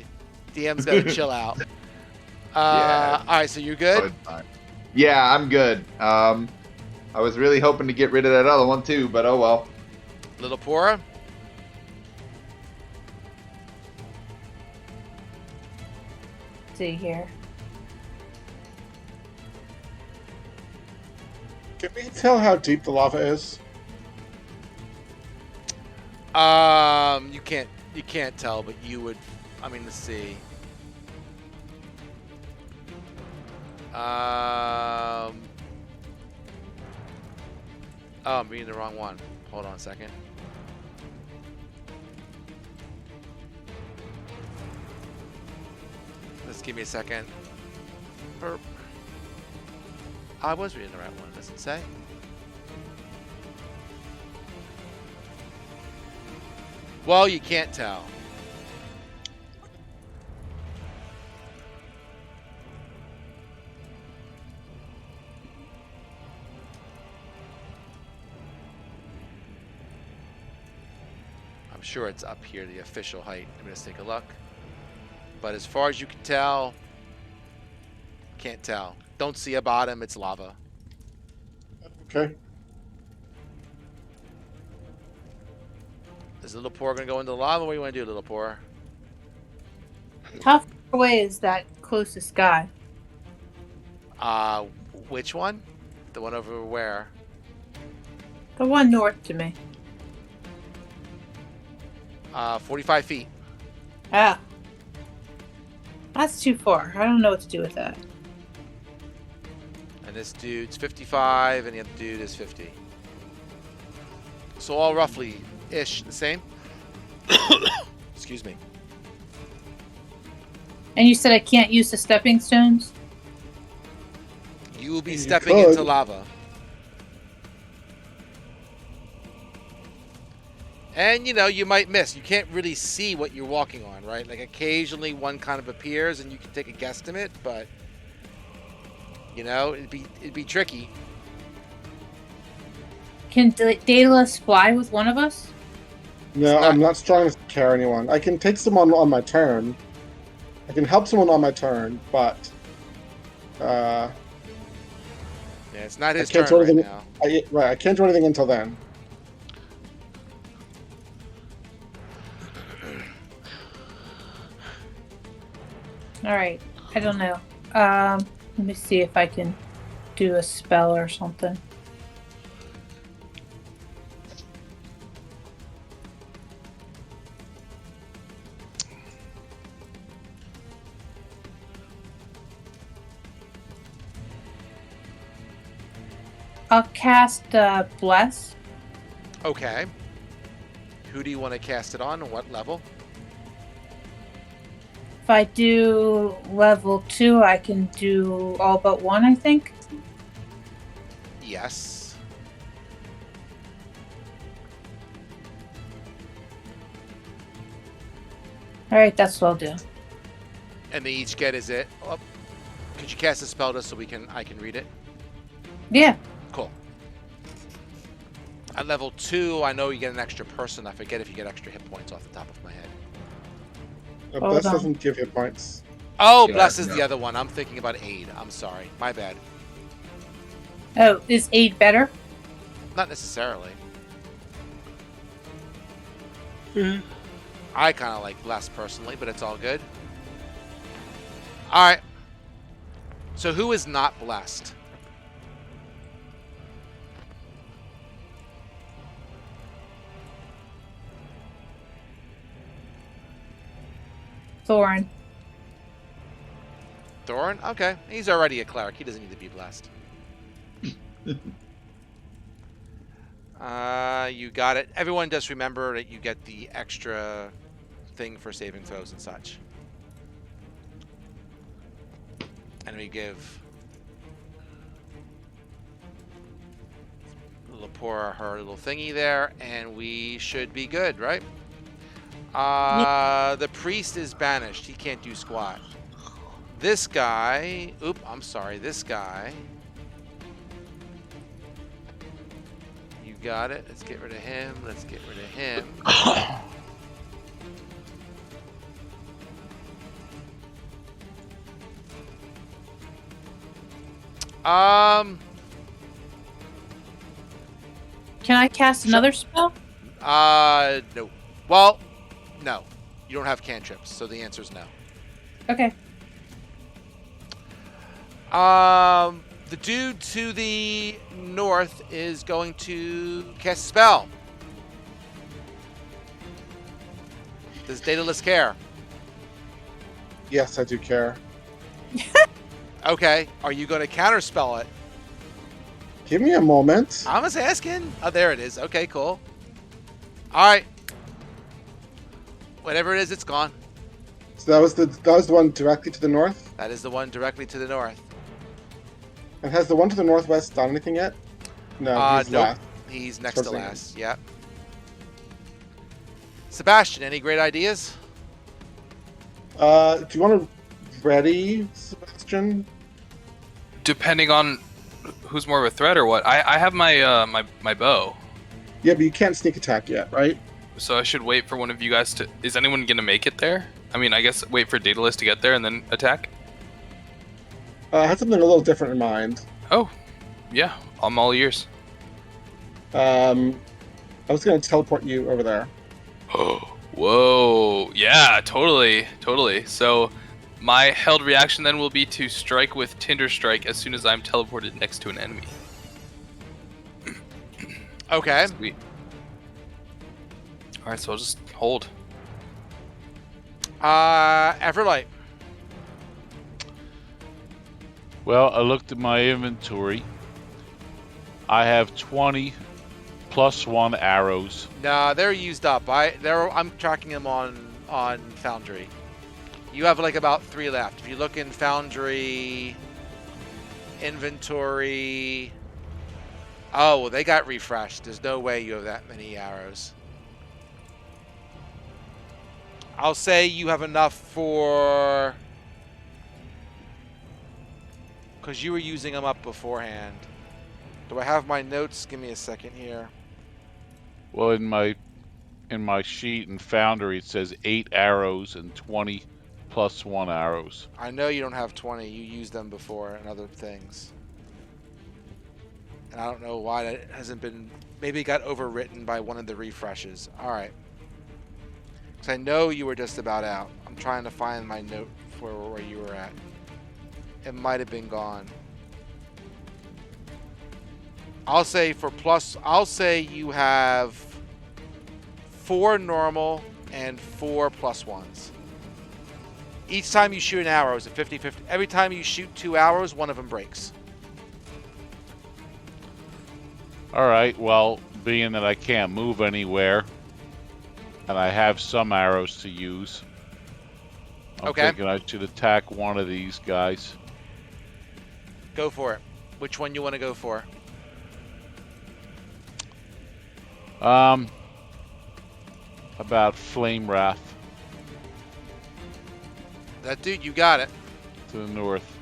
DM's got to chill out. Yeah. All right, so you're Oh, good? it's fine. Yeah, I'm good. I was really hoping to get rid of that other one too, but oh well. Little Pora? See here. Can we tell how deep the lava is? You can't tell, but you would. I mean, let's see. Oh, I'm reading the wrong one. Hold on a second. Let's give me a second. Burp. I was reading the right one. Does it say? Well, you can't tell. I'm sure it's up here, the official height. Let me just take a look. But as far as you can tell, can't tell. Don't see a bottom. It's lava. Okay. Is Little Poor gonna go into the lava? What do you want to do, Little Poor? How far away is that closest guy? Which one? The one over where? The one north to me. 45 feet. Ah. That's too far. I don't know what to do with that. And this dude's 55, and the other dude is 50. So all roughly-ish the same. Excuse me. And you said I can't use the stepping stones? You will be You stepping could. into lava. And, you know, you might miss. You can't really see what you're walking on, right? Like, occasionally one kind of appears, and you can take a guesstimate, but, you know, it'd be tricky. Can Daedalus fly with one of us? No, not- I'm not strong enough to carry anyone. I can take someone on my turn. I can help someone on my turn, but Yeah, it's not his can't turn do right anything- now. I can't do anything until then. Alright. I don't know. Let me see if I can do a spell or something. I'll cast Bless. Okay. Who do you want to cast it on? What level? If I do level 2, I can do all but 1, I think. Yes. Alright, that's what I'll do. And they each get, is it? Oh, could you cast a spell just so I can read it? Yeah. Cool. At level 2, I know you get an extra person. I forget if you get extra hit points off the top of my head. Hold Bless on. doesn't give hit points. Oh, Yeah, Bless is no. the other one. I'm thinking about Aid. I'm sorry. My bad. Oh, is 8 better? Not necessarily. I kind of like Bless personally, but it's all good. All right. So who is not blessed? Thorin. Thorin? Okay. He's already a cleric. He doesn't need to be blessed. You got it. Everyone just remember that you get the extra thing for saving throws and such. And we give Lepora her little thingy there, and we should be good, right? The priest is banished. He can't do squat. This guy, I'm sorry, this guy. You got it. Let's get rid of him. Let's get rid of him. Can I cast another spell? No. Well, no. You don't have cantrips, so the answer is no. Okay. The dude to the north is going to cast a spell. Does Daedalus care? Yes, I do care. Okay. Are you going to counterspell it? Give me a moment. I was asking. Oh, there it is. Okay, cool. All right. Whatever it is, it's gone. So that was the one directly to the north. That is the one directly to the north. And has the one to the northwest done anything yet? No, he's Nope. last. He's next Towards to the end. last. Yep. Sebastian, any great ideas? Do you want to ready, Sebastian? Depending on who's more of a threat or what. I have my my bow. Yeah, but you can't sneak attack yet, right? So I should wait for one of you guys to. Is anyone gonna make it there? I mean, I guess wait for Daedalus to get there and then attack. I had something a little different in mind. Oh, yeah, I'm all ears. I was going to teleport you over there. Oh, whoa, yeah, totally. So my held reaction then will be to strike with Tinder Strike as soon as I'm teleported next to an enemy. Okay. Sweet. All right, so I'll just hold. Everlight. Well, I looked at my inventory. I have 20 plus 1 arrows. Nah, they're used up. I'm tracking them on Foundry. You have like about 3 left. If you look in Foundry, inventory. Oh, well, they got refreshed. There's no way you have that many arrows. I'll say you have enough for... Because you were using them up beforehand. Do I have my notes? Give me a second here. Well, in my sheet in Foundry, it says 8 arrows and 20 plus 1 arrows. I know you don't have 20. You used them before and other things. And I don't know why that hasn't been... Maybe it got overwritten by one of the refreshes. Alright. Because I know you were just about out. I'm trying to find my note for where you were at. It might have been gone. I'll say for plus... I'll say you have 4 normal and 4 plus 1s. Each time you shoot an arrow is a 50-50. Every time you shoot 2 arrows, one of them breaks. Alright, well, being that I can't move anywhere, and I have some arrows to use, I'm thinking I should attack one of these guys. Go for it. Which one you want to go for? About Flame Wrath That dude, you got it. to the north.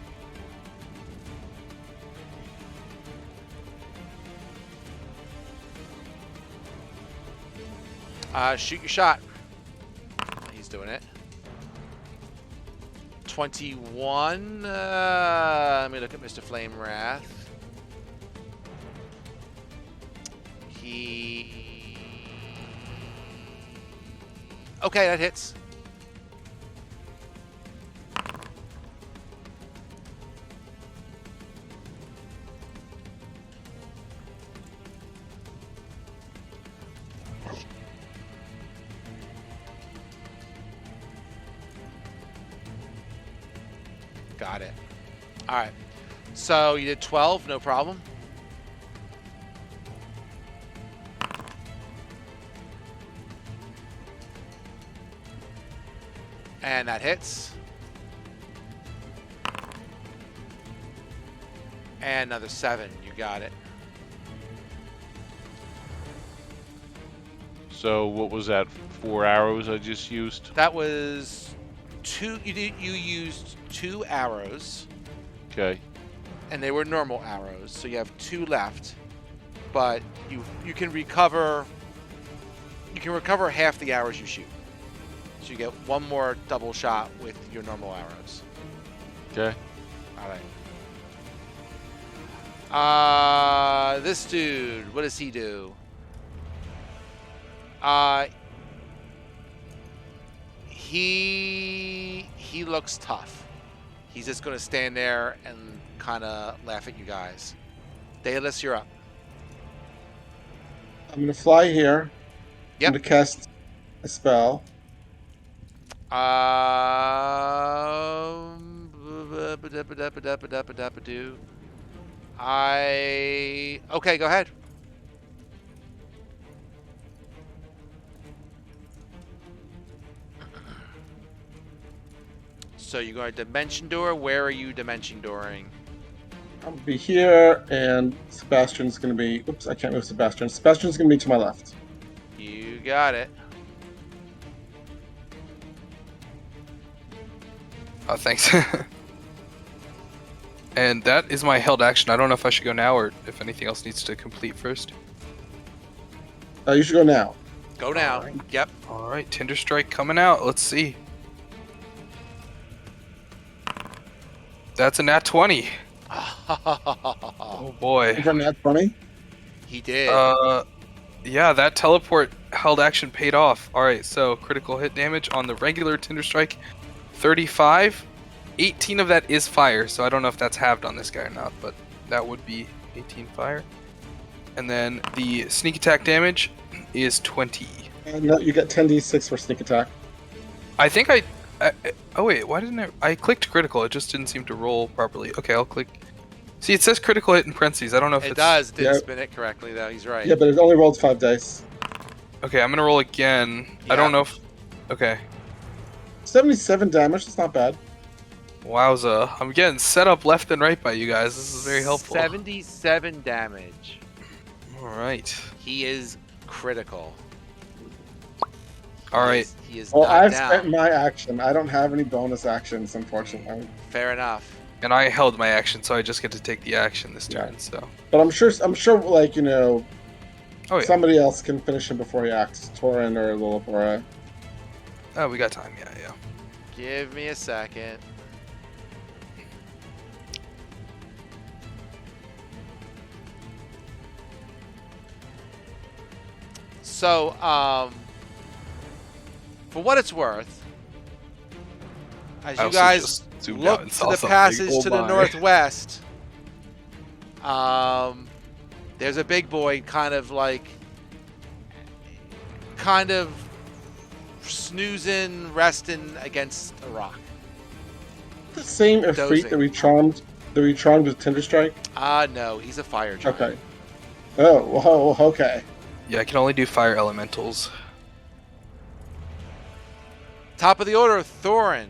Shoot your shot. He's doing it. 21. Let me look at Mr. Flame Wrath. Okay, that hits. Got it. All right. So you did 12, no problem. And that hits. And another 7. You got it. So what was that? 4 arrows I just used? That was 2. You used 2 arrows. Okay. And they were normal arrows, so you have 2 left. But you can recover. You can recover half the arrows you shoot. So you get 1 more double shot with your normal arrows. Okay. All right. This dude, what does he do? He looks tough. He's just gonna stand there and kind of laugh at you guys. Daedalus, you're up. I'm going to fly here. Yep. I'm going to cast a spell. Okay, go ahead. So you're going to Dimension Door. Where are you Dimension Dooring? I'll be here, and Sebastian's going to be... Oops, I can't move Sebastian. Sebastian's going to be to my left. You got it. Oh, thanks. And that is my held action. I don't know if I should go now or if anything else needs to complete first. You should go now. Go now. Alright. Yep. All right, Tinder Strike coming out. Let's see. That's a nat 20. Oh boy. From that funny. He did. Yeah, that teleport held action paid off. All right, so critical hit damage on the regular Tinder Strike, 35. 18 of that is fire, so I don't know if that's halved on this guy or not, but that would be 18 fire. And then the sneak attack damage is 20. No, you get 10d6 for sneak attack. I think oh wait, why didn't I clicked critical, it just didn't seem to roll properly. Okay, I'll click. See, it says critical hit in parentheses. I don't know if it it's... does. Didn't Yeah. spin it correctly, though. He's right. Yeah, but it only rolled 5 dice. Okay, I'm gonna roll again. Yeah. I don't know if... Okay. 77 damage, that's not bad. Wowza. I'm getting set up left and right by you guys. This is very helpful. 77 damage. Alright. He is critical. Alright. He is Well, not I've down. spent my action. I don't have any bonus actions, unfortunately. Fair enough. And I held my action, so I just get to take the action this Yeah. turn, so... But I'm sure, like, you know, Oh yeah. somebody else can finish him before he acts. Torin or Lillipora. Oh, we got time, yeah. Give me a second. So, for what it's worth, as I you also guys just zoomed out look and to saw the something. passage Oh to the my. northwest, there's a big boy kind of snoozing, resting against a rock. The same Ifrit Dozing. that we charmed with Tinder Strike? No, he's a fire giant. Okay. Oh, whoa, okay. Yeah, I can only do fire elementals. Top of the order, Thorin.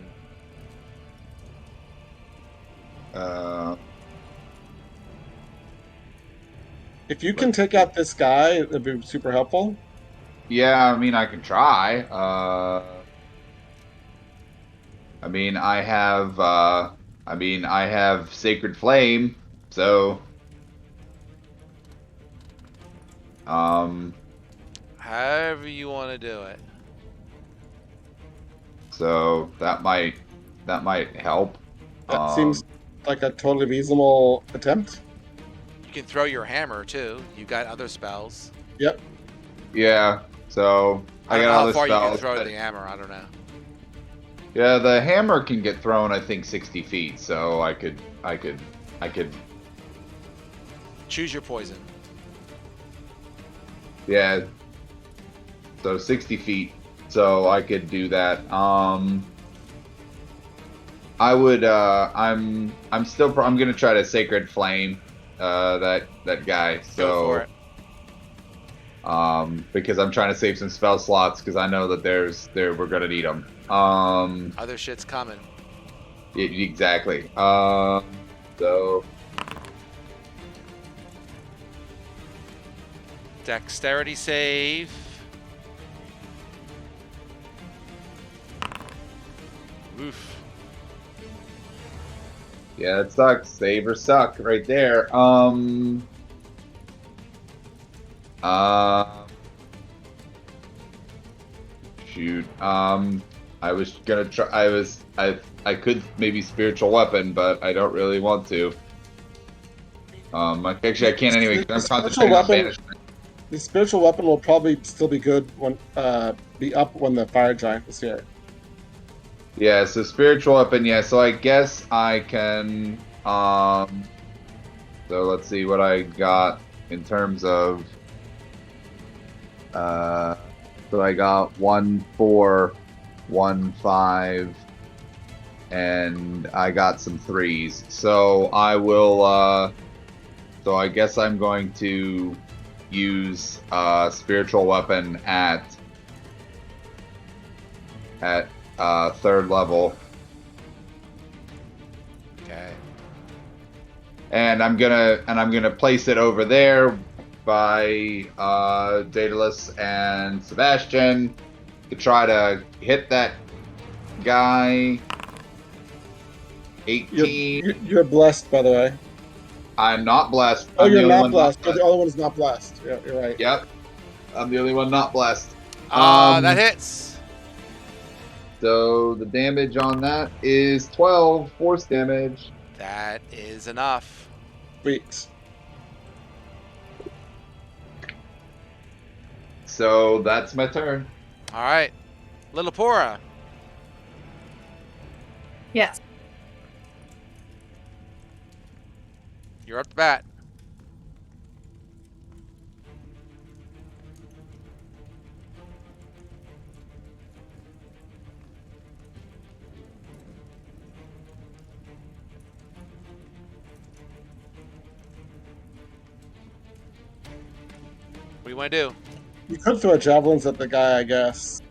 If you can take out this guy, it'd be super helpful. Yeah, I mean, I can try. I mean, I have Sacred Flame, so. However you want to do it. So that might help. That seems like a totally reasonable attempt. You can throw your hammer too. You got other spells. Yep. Yeah. So I I don't got know all how the far you can spells. throw but- the hammer. I don't know. Yeah, the hammer can get thrown, I think, 60 feet. So I could. Choose your poison. Yeah. So 60 feet. So I could do that. I would. I'm gonna try to Sacred Flame. That guy. So. Go for it. Because I'm trying to save some spell slots because I know that we're gonna need them. Other shit's coming. Exactly. So Dexterity save. Oof. yeah, it sucks. Save or suck right there. Shoot. I was gonna try. I could maybe spiritual weapon, but I don't really want to. Actually, I can't anyway. 'Cause I'm Spiritual concentrating on weapon- banishment. The spiritual weapon will probably still be good when be up when the fire giant is here. Yeah, so spiritual weapon. Yeah, so I guess I can. So let's see what I got in terms of. So I got 1, 4, 1, 5, and I got some 3s. So I will. So I guess I'm going to use spiritual weapon at 3rd level. Okay. And I'm gonna place it over there by Daedalus and Sebastian to try to hit that guy. 18. You're blessed, by the way. I'm not blessed. Oh, I'm the you're only not one blessed. You're the only one who's not blessed. Yeah, you're right. Yep. I'm the only one not blessed. That hits. So the damage on that is 12 force damage. That is enough. Sweet. So that's my turn. All right. Lillipora. Yes. You're up to bat. What do you want to do? You could throw javelins at the guy, I guess.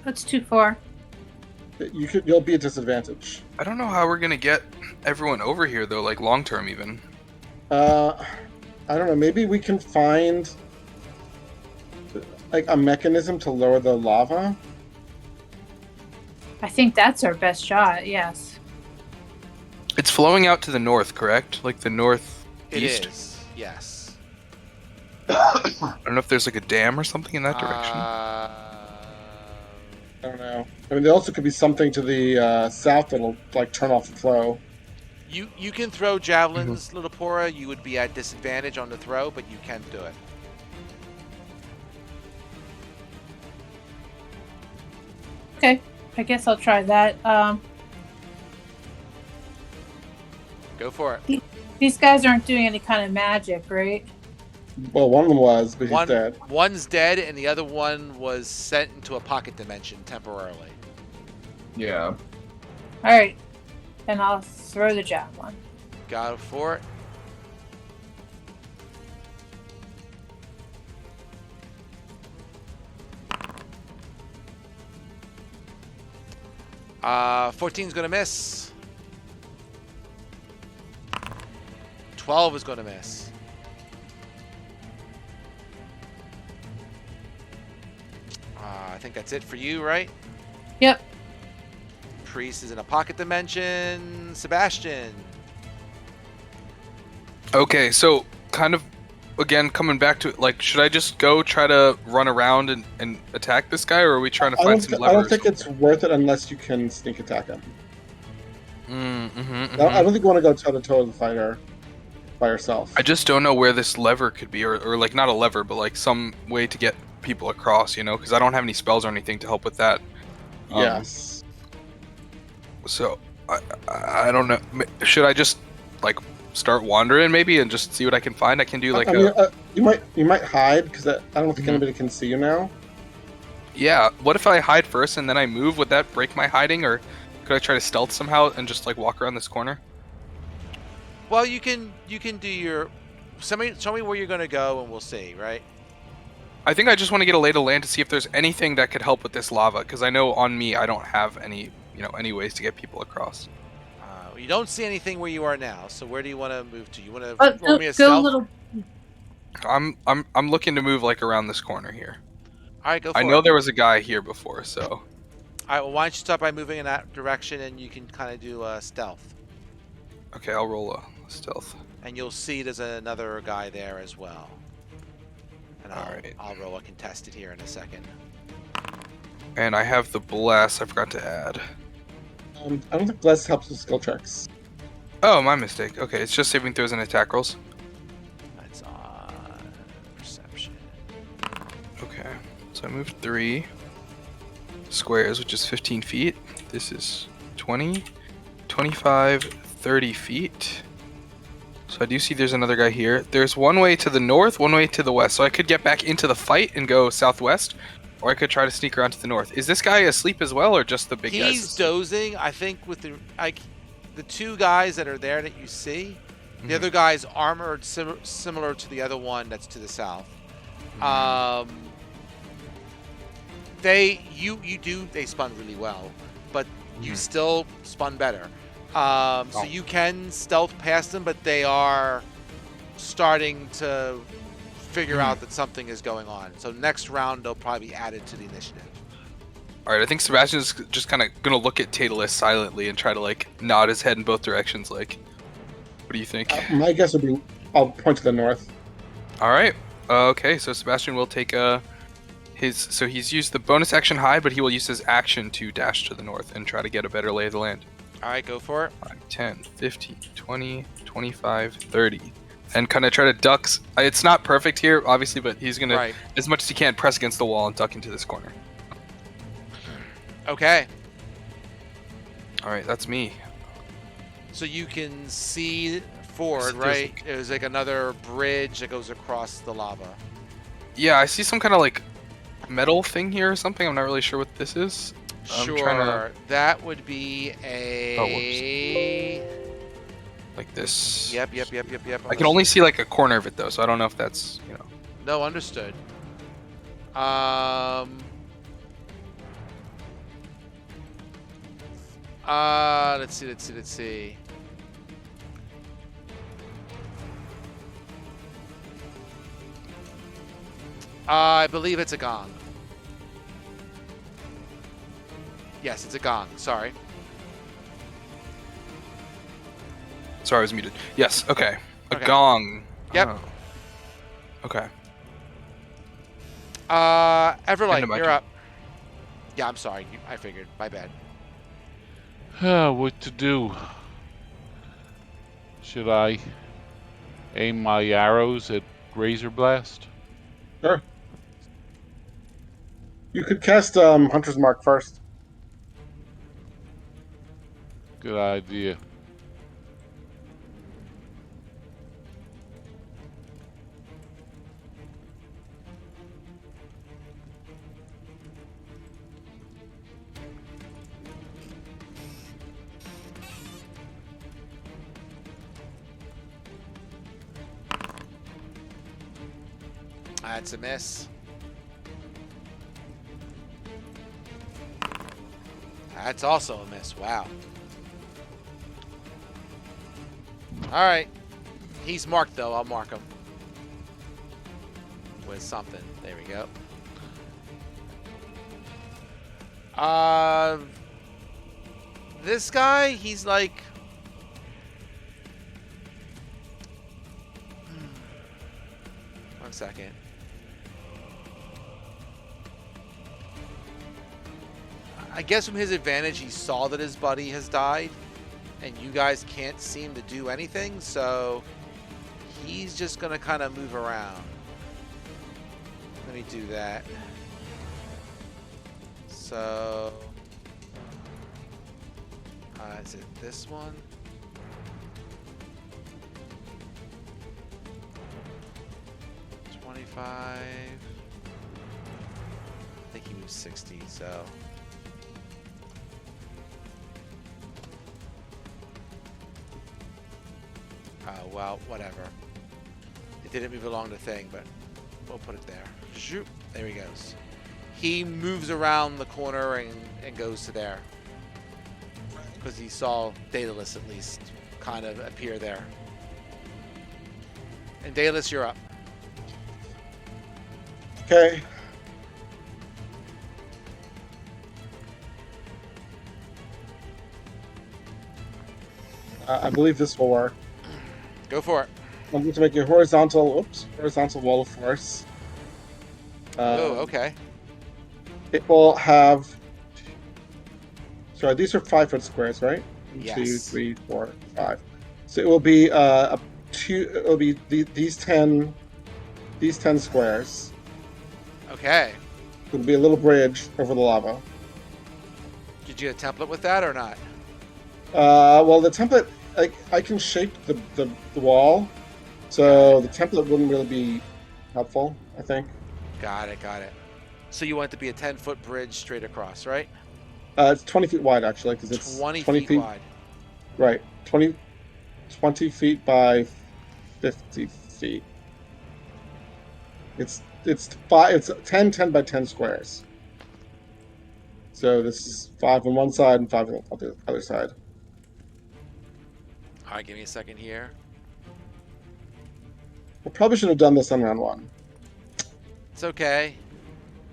That's too far. You'll be at disadvantage. I don't know how we're gonna get everyone over here though, like long term even. I don't know. Maybe we can find like a mechanism to lower the lava. I think that's our best shot. Yes. It's flowing out to the north, correct? Like the north It east. is. Yes. I don't know if there's like a dam or something in that direction. I don't know. I mean, there also could be something to the south that'll like turn off the flow. You can throw javelins, Lillipora. You would be at disadvantage on the throw, but you can do it. Okay. I guess I'll try that. Go for it. These guys aren't doing any kind of magic, right? Well, one of them was, but he's dead. One's dead, and the other one was sent into a pocket dimension temporarily. Yeah. All right. And I'll throw the javelin. Go for it. Uh, 14's gonna miss. 12 is gonna miss. I think that's it for you, right? Yep. Priest is in a pocket dimension. Sebastian. Okay, so kind of again coming back to it, like should I just go try to run around and attack this guy, or are we trying to find some levers? I don't think it's worth it unless you can sneak attack him. I don't think you want to go toe to toe with the fighter by yourself. I just don't know where this lever could be, or like not a lever, but like some way to get people across, you know, because I don't have any spells or anything to help with that. Yes. So I don't know. Should I just like start wandering maybe and just see what I can find? I can do like you might hide because I don't think anybody can see you now. Yeah. What if I hide first and then I move? Would that break my hiding, or could I try to stealth somehow and just like walk around this corner? Well, you can do your. Show me where you're gonna go, and we'll see. Right. I think I just want to get a lay of the land to see if there's anything that could help with this lava, because I know on me I don't have any, any ways to get people across. You don't see anything where you are now. So where do you want to move to? You want to roll me a go stealth? little. I'm looking to move like around this corner here. All right, go for it. I know there was a guy here before, so. All right. Well, why don't you start by moving in that direction, and you can kind of do stealth. Okay, I'll roll a stealth. And you'll see there's another guy there as well. And I'll roll a contested here in a second. And I have the bless. I forgot to add. I don't think bless helps with skill checks. Oh, my mistake. Okay, it's just saving throws and attack rolls. That's on perception. Okay, so I moved 3 squares, which is 15 feet. This is 20, 25, 30 feet. So I do see there's another guy here. There's one way to the north, one way to the west. So I could get back into the fight and go southwest, or I could try to sneak around to the north. Is this guy asleep as well, or just the big guy? He's dozing. I think with the two guys that are there that you see, the other guy's armored similar to the other one that's to the south. They spun really well, but you still spun better. So you can stealth past them, but they are starting to figure out that something is going on. So next round, they'll probably be added to the initiative. All right, I think Sebastian's just kind of gonna look at Daedalus silently and try to like nod his head in both directions. Like, what do you think? My guess would be I'll point to the north. All right. Okay, so Sebastian will take he's used the bonus action hide, but he will use his action to dash to the north and try to get a better lay of the land. All right, go for it. 5, 10, 15, 20, 25, 30. And kind of try to duck. It's not perfect here, obviously, but he's going to, as much as he can, press against the wall and duck into this corner. Okay. All right, that's me. So you can see forward, right? There's like another bridge that goes across the lava. Yeah, I see some kind of like metal thing here or something. I'm not really sure what this is. Sure. That would be a... like this. Yep. I can only see like a corner of it though, so I don't know if that's, you know. No, understood. Let's see. I believe it's a gong. Yes, it's a gong. Sorry. Sorry, I was muted. Yes, okay. A Okay. gong. Yep. Oh. Okay. Everlight, Into my you're turn. up. Yeah, I'm sorry. I figured. My bad. What to do? Should I aim my arrows at Razor Blast? Sure. You could cast Hunter's Mark first. Good idea. That's a miss. That's also a miss. Wow. All right. He's marked, though. I'll mark him with something. There we go. This guy, he's like... One second. I guess from his advantage, he saw that his buddy has died, and you guys can't seem to do anything, so he's just going to kind of move around. Let me do that. So, is it this one? I think he moves 60, so. Well, whatever. It didn't move along the thing, but we'll put it there. Zoop. There he goes. He moves around the corner and goes to there. Because he saw Daedalus at least kind of appear there. And Daedalus, you're up. Okay. I believe this will work. Go for it. I'm going to make a horizontal wall of force. Oh, okay. It will have. Sorry, these are 5-foot squares, right? Yes. 2, 3, 4, 5. So it will be It will be these 10 squares. Okay. It'll be a little bridge over the lava. Did you get a template with that or not? Well, the template, I can shape the wall, so the template wouldn't really be helpful, I think. Got it. So you want it to be a 10-foot bridge straight across, right? It's 20 feet wide, actually, because it's 20 feet wide. Right. 20 feet by 50 feet. It's 10 by 10 squares. So this is 5 on one side and 5 on the other side. All right, give me a second here. I probably should have done this on round 1. It's okay.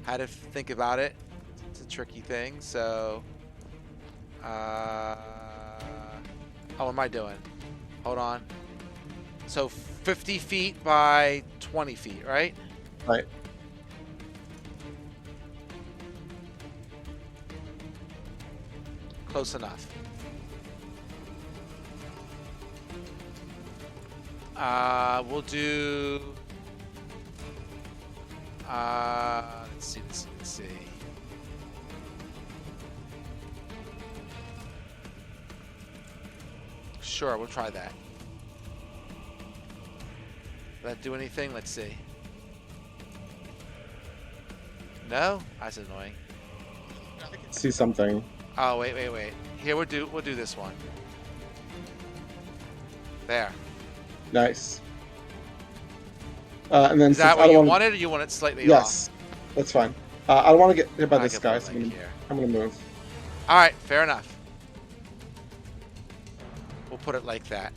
Had to think about it. It's a tricky thing, so... how am I doing? Hold on. So 50 feet by 20 feet, right? Right. Close enough. We'll do. Let's see. Let's see. Sure, we'll try that. Will that do anything? Let's see. No, that's annoying. I can see something. Oh wait. Here we'll do this one. There. Nice. And then Is that since I what don't you wanna- wanted, or you want it slightly off? Yes, that's fine. I don't want to get hit by I this can guy, put so it like here. I'm gonna move. All right, fair enough. We'll put it like that.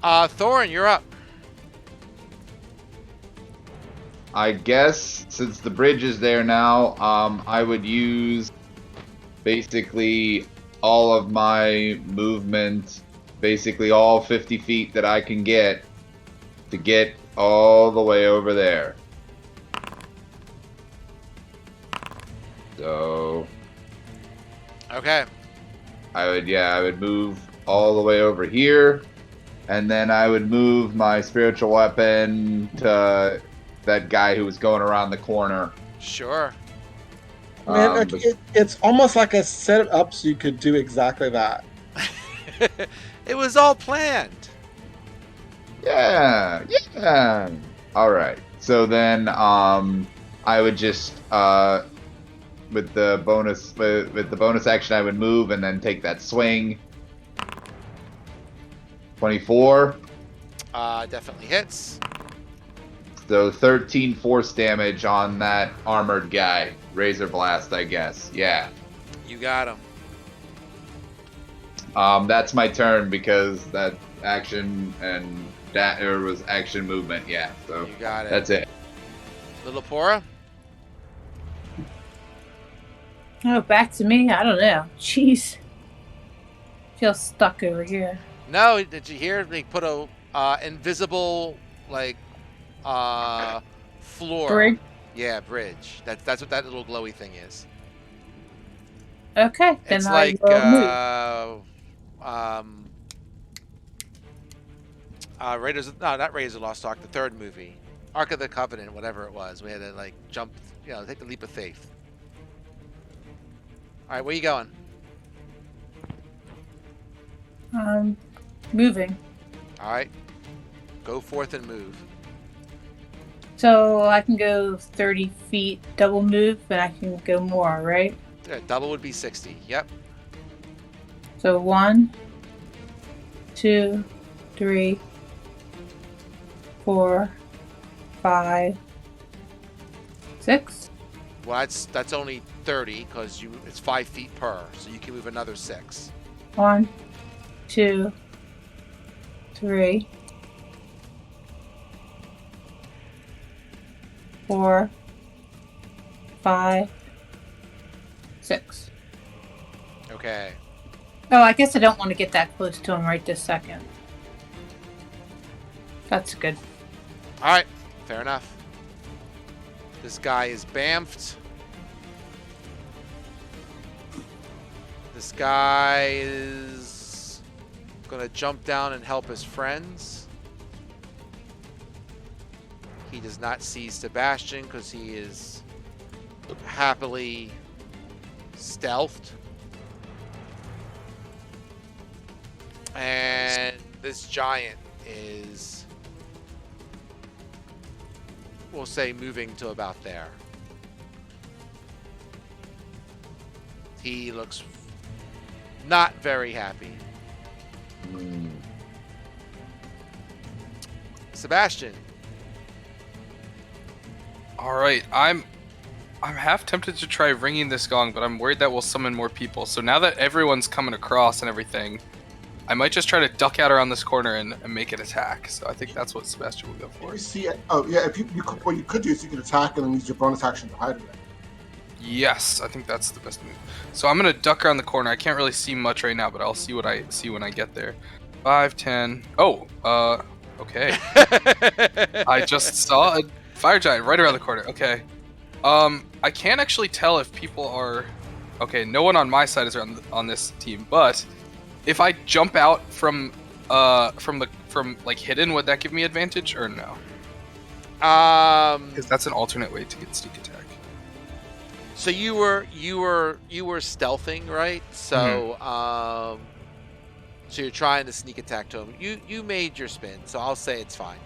Thorin, you're up. I guess since the bridge is there now, I would use basically all of my movement, basically all 50 feet that I can get to get all the way over there. So Okay. I would move all the way over here, and then I would move my spiritual weapon to that guy who was going around the corner. Sure. Man, like, but- it's almost like I set it up so you could do exactly that. It was all planned. Yeah. All right. So then, I would just with the bonus action, I would move and then take that swing. 24. Definitely hits. So 13 force damage on that armored guy. Razor blast, I guess. Yeah. You got him. That's my turn because that action and that there was action movement. Yeah. So You got it. that's it. Little Pora. Oh, back to me? I don't know. Jeez. Feel stuck over here. No, did you hear? They put a invisible floor. Brig? Yeah, bridge. That's what that little glowy thing is. Okay, then It's I like will move. Raiders. No, not Raiders of the Lost Ark. The third movie, Ark of the Covenant, whatever it was. We had to jump. Take the leap of faith. All right, where you going? Moving. All right, go forth and move. So I can go 30 feet double move, and I can go more, right? Yeah, double would be 60. Yep. So 1, 2, 3, 4, 5, 6. Well, that's only 30 because it's 5 feet per, so you can move another 6. 1, 2, 3, 4, 5, 6. Okay. Oh, I guess I don't want to get that close to him right this second. That's good. All right. Fair enough. This guy is bamfed. This guy is gonna jump down and help his friends. He does not see Sebastian because he is happily stealthed. And this giant is, we'll say, moving to about there. He looks not very happy. Sebastian. All right, I'm half tempted to try ringing this gong, but I'm worried that will summon more people. So now that everyone's coming across and everything, I might just try to duck out around this corner and make it attack. So I think that's what Sebastian will go for. You see it. Oh yeah, if you could, what you could do is you could attack and then use your bonus action to hide it. Yes, I think that's the best move. So I'm gonna duck around the corner. I can't really see much right now, but I'll see what I see when I get there. 5, 10. Oh, okay. I just saw a fire giant right around the corner. Okay. I can't actually tell if people are. Okay, no one on my side is on this team, but if I jump out from like hidden, would that give me advantage or no? Because that's an alternate way to get sneak attack. So you were stealthing, right? So so you're trying to sneak attack to him. You made your spin, so I'll say it's fine.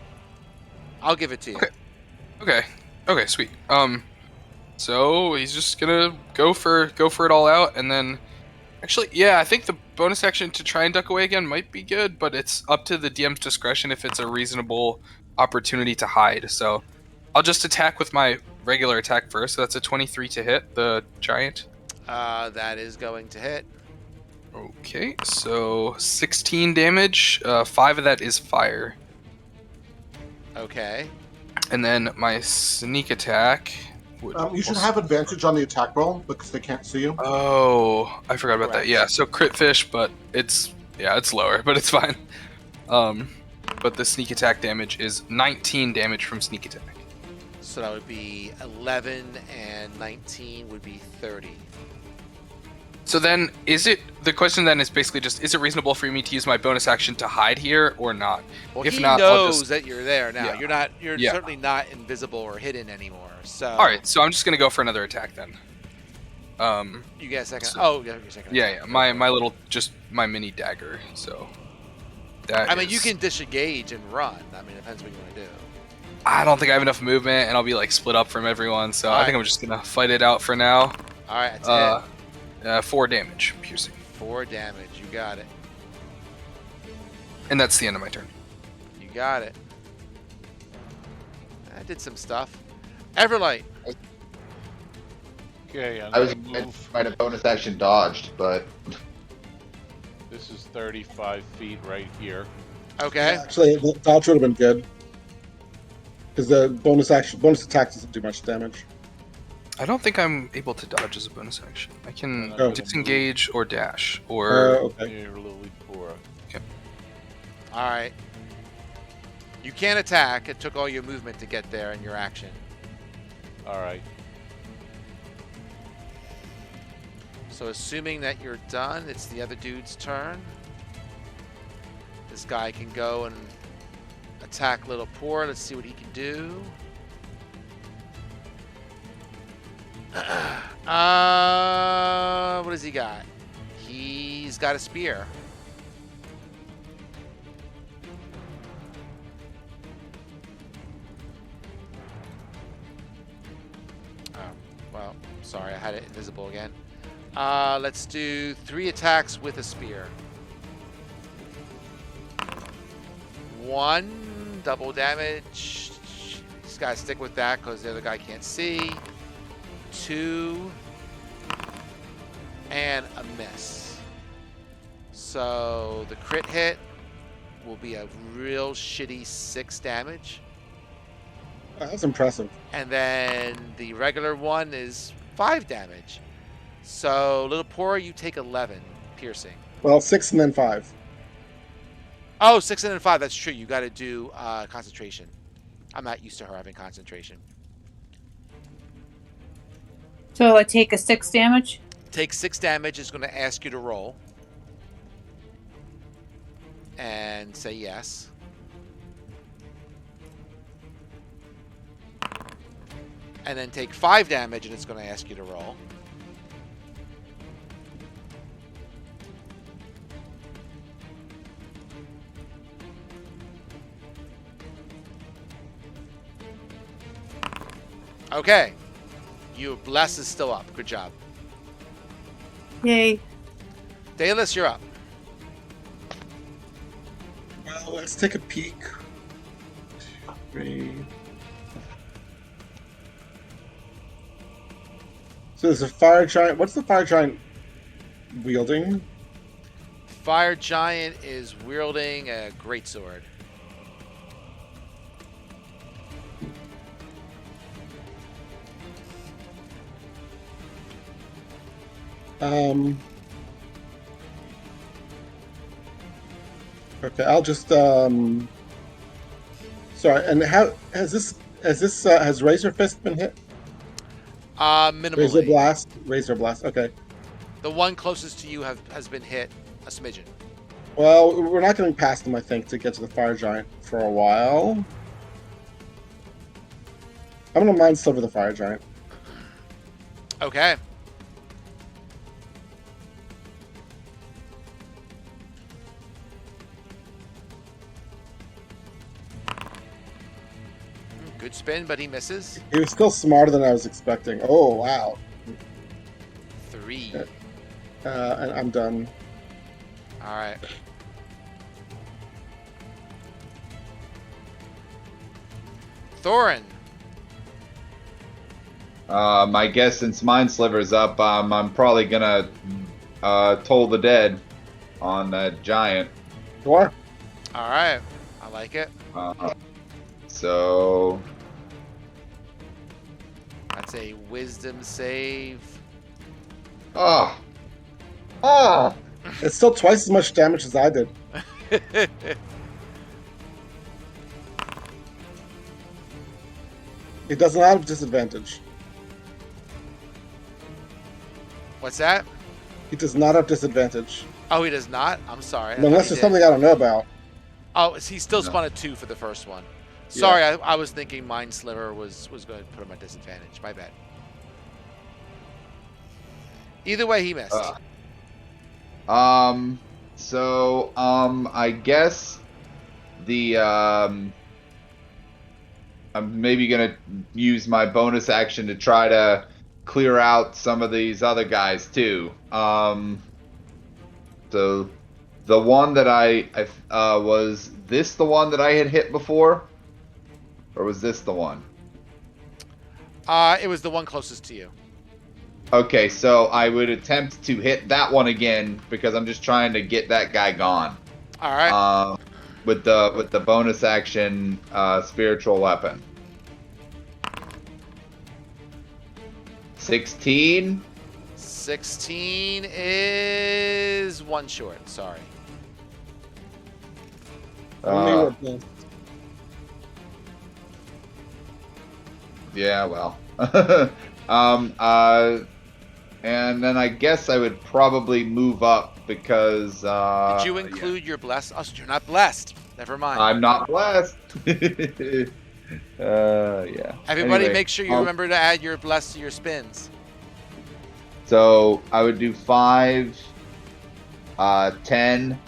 I'll give it to you. Okay, sweet. So he's just gonna go for it all out, and then actually, yeah, I think the bonus action to try and duck away again might be good, but it's up to the DM's discretion if it's a reasonable opportunity to hide. So I'll just attack with my regular attack first. So that's a 23 to hit the giant. That is going to hit. Okay, so 16 damage. 5 of that is fire. Okay. And then my sneak attack. You should have advantage on the attack roll because they can't see you. Oh, I forgot about that. Yeah, so crit fish, but it's lower, but it's fine. But the sneak attack damage is 19 damage from sneak attack. So that would be 11 and 19 would be 30. So then, the question then is basically just, is it reasonable for me to use my bonus action to hide here or not? Well, if he not, knows that you're there now. Yeah. You're certainly not invisible or hidden anymore. So. All right, so I'm just gonna go for another attack then. You get a second. So, your second. Yeah, attack. my little, just my mini dagger. So. You can disengage and run. I mean, it depends what you want to do. I don't think I have enough movement, and I'll be like split up from everyone. So I think I'm just gonna fight it out for now. All right, that's it. 4 damage, piercing. 4 damage. You got it. And that's the end of my turn. You got it. I did some stuff. Everlight. Okay, I was going to find a bonus action dodged, but This is 35 feet right here. Okay. Actually, the dodge would have been good because the bonus attack doesn't do much damage. I don't think I'm able to dodge as a bonus action. I can Oh. disengage or dash or. Okay. Near Lily Pura. All right. You can't attack. It took all your movement to get there and your action. All right. So assuming that you're done, it's the other dude's turn. This guy can go and attack Little Poor. Let's see what he can do. What has he got? He's got a spear. Oh, well, sorry, I had it invisible again. Let's do 3 attacks with a spear. 1, double damage. Just gotta stick with that because the other guy can't see. 2, and a miss. So the crit hit will be a real shitty 6 damage. That's impressive. And then the regular one is 5 damage. So, Little Poor, you take 11 piercing. Well, 6 and then 5. Oh, 6 and then 5. That's true. You got to do concentration. I'm not used to her having concentration. So I take a 6 damage? Take 6 damage. Is going to ask you to roll. And say yes. And then take 5 damage, and it's going to ask you to roll. Okay. Your bless is still up. Good job. Yay. Daedalus, you're up. Well, let's take a peek. 3. So there's a fire giant. What's the fire giant wielding? Fire giant is wielding a greatsword. Okay, I'll just sorry, and how has Razor Fist been hit? Minimally. Razor Blast. Okay. The one closest to you has been hit a smidgen. Well, we're not going past them, I think, to get to the fire giant for a while. I'm going to mind sliver the fire giant. Okay. Good spin, but he misses. He was still smarter than I was expecting. Oh, wow. 3. And I'm done. All right. Thorin. I guess since Mind Sliver's up, I'm probably gonna Toll the Dead on that giant. Sure. All right. I like it. So That's a wisdom save. oh. It's still twice as much damage as I did. It does not have disadvantage. What's that? He does not have disadvantage. Oh, he does not? I'm sorry. I thought Unless he there's did. something I don't know about. Oh, he still No. spun a 2 for the first one. Sorry, I was thinking Mind Sliver was going to put him at disadvantage. My bad. Either way, he missed. So I guess the I'm maybe gonna use my bonus action to try to clear out some of these other guys too. So the one that I was this the one that I had hit before, or was this the one? It was the one closest to you. Okay, so I would attempt to hit that one again because I'm just trying to get that guy gone. All right. With the bonus action spiritual weapon. 16. 16 is 1 short. Sorry. Only with Yeah, well. And then I guess I would probably move up because Did you include your bless? Oh, you're not blessed. Never mind. I'm not blessed. Yeah. Everybody, Anyway, make sure you remember to add your bless to your spins. So I would do 5, 10.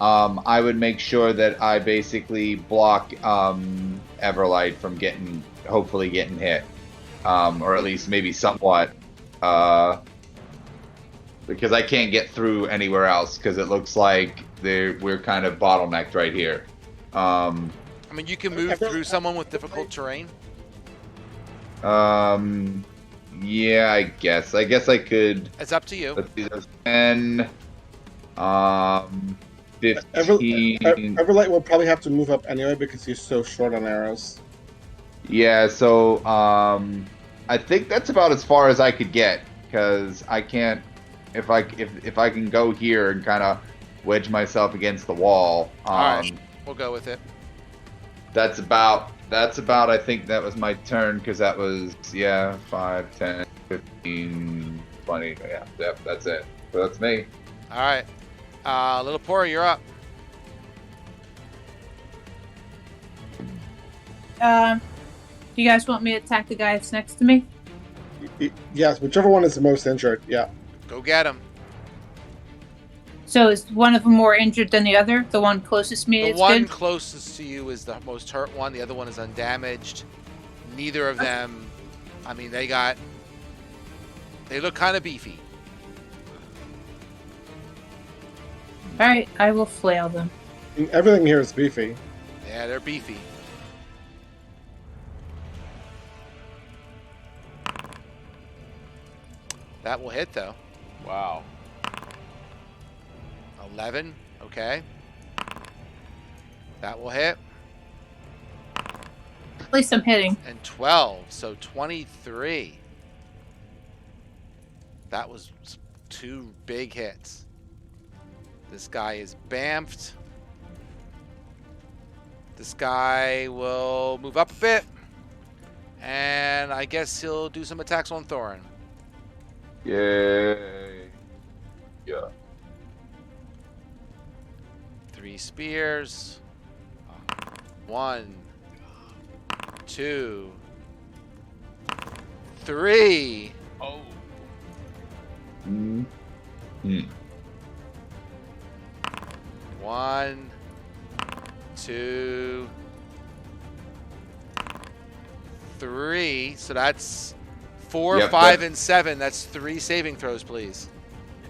I would make sure that I basically block Everlight from hopefully getting hit, or at least maybe somewhat, because I can't get through anywhere else because it looks like we're kind of bottlenecked right here. I mean, you can move through someone with difficult terrain. Yeah, I guess I could. It's up to you. Let's see, there's 10, 15. Everlight will probably have to move up anyway because he's so short on arrows. Yeah, so I think that's about as far as I could get because I can't. If I can go here and kind of wedge myself against the wall. All right, we'll go with it. That's about. I think that was my turn because that was 5, 10, 15, 20. Yeah, yep, that's it. So that's me. All right, Little Pora, you're up. Do you guys want me to attack the guy that's next to me? Yes, whichever one is the most injured. Yeah. Go get him. So is one of them more injured than the other? The one closest to me The is one good? closest to you is the most hurt one. The other one is undamaged. Neither of them. I mean, they look kind of beefy. Alright, I will flail them. And everything here is beefy. Yeah, they're beefy. That will hit though. Wow. 11. Okay. That will hit. At least I'm hitting. And 12. So 23. That was 2 big hits. This guy is bamfed. This guy will move up a bit. And I guess he'll do some attacks on Thorin. Yay. Yeah. 3 spears. 1, 2, 3. Oh. Mm. 1, 2, 3. So that's 4, Yep, 5, that- and 7. That's 3 saving throws, please.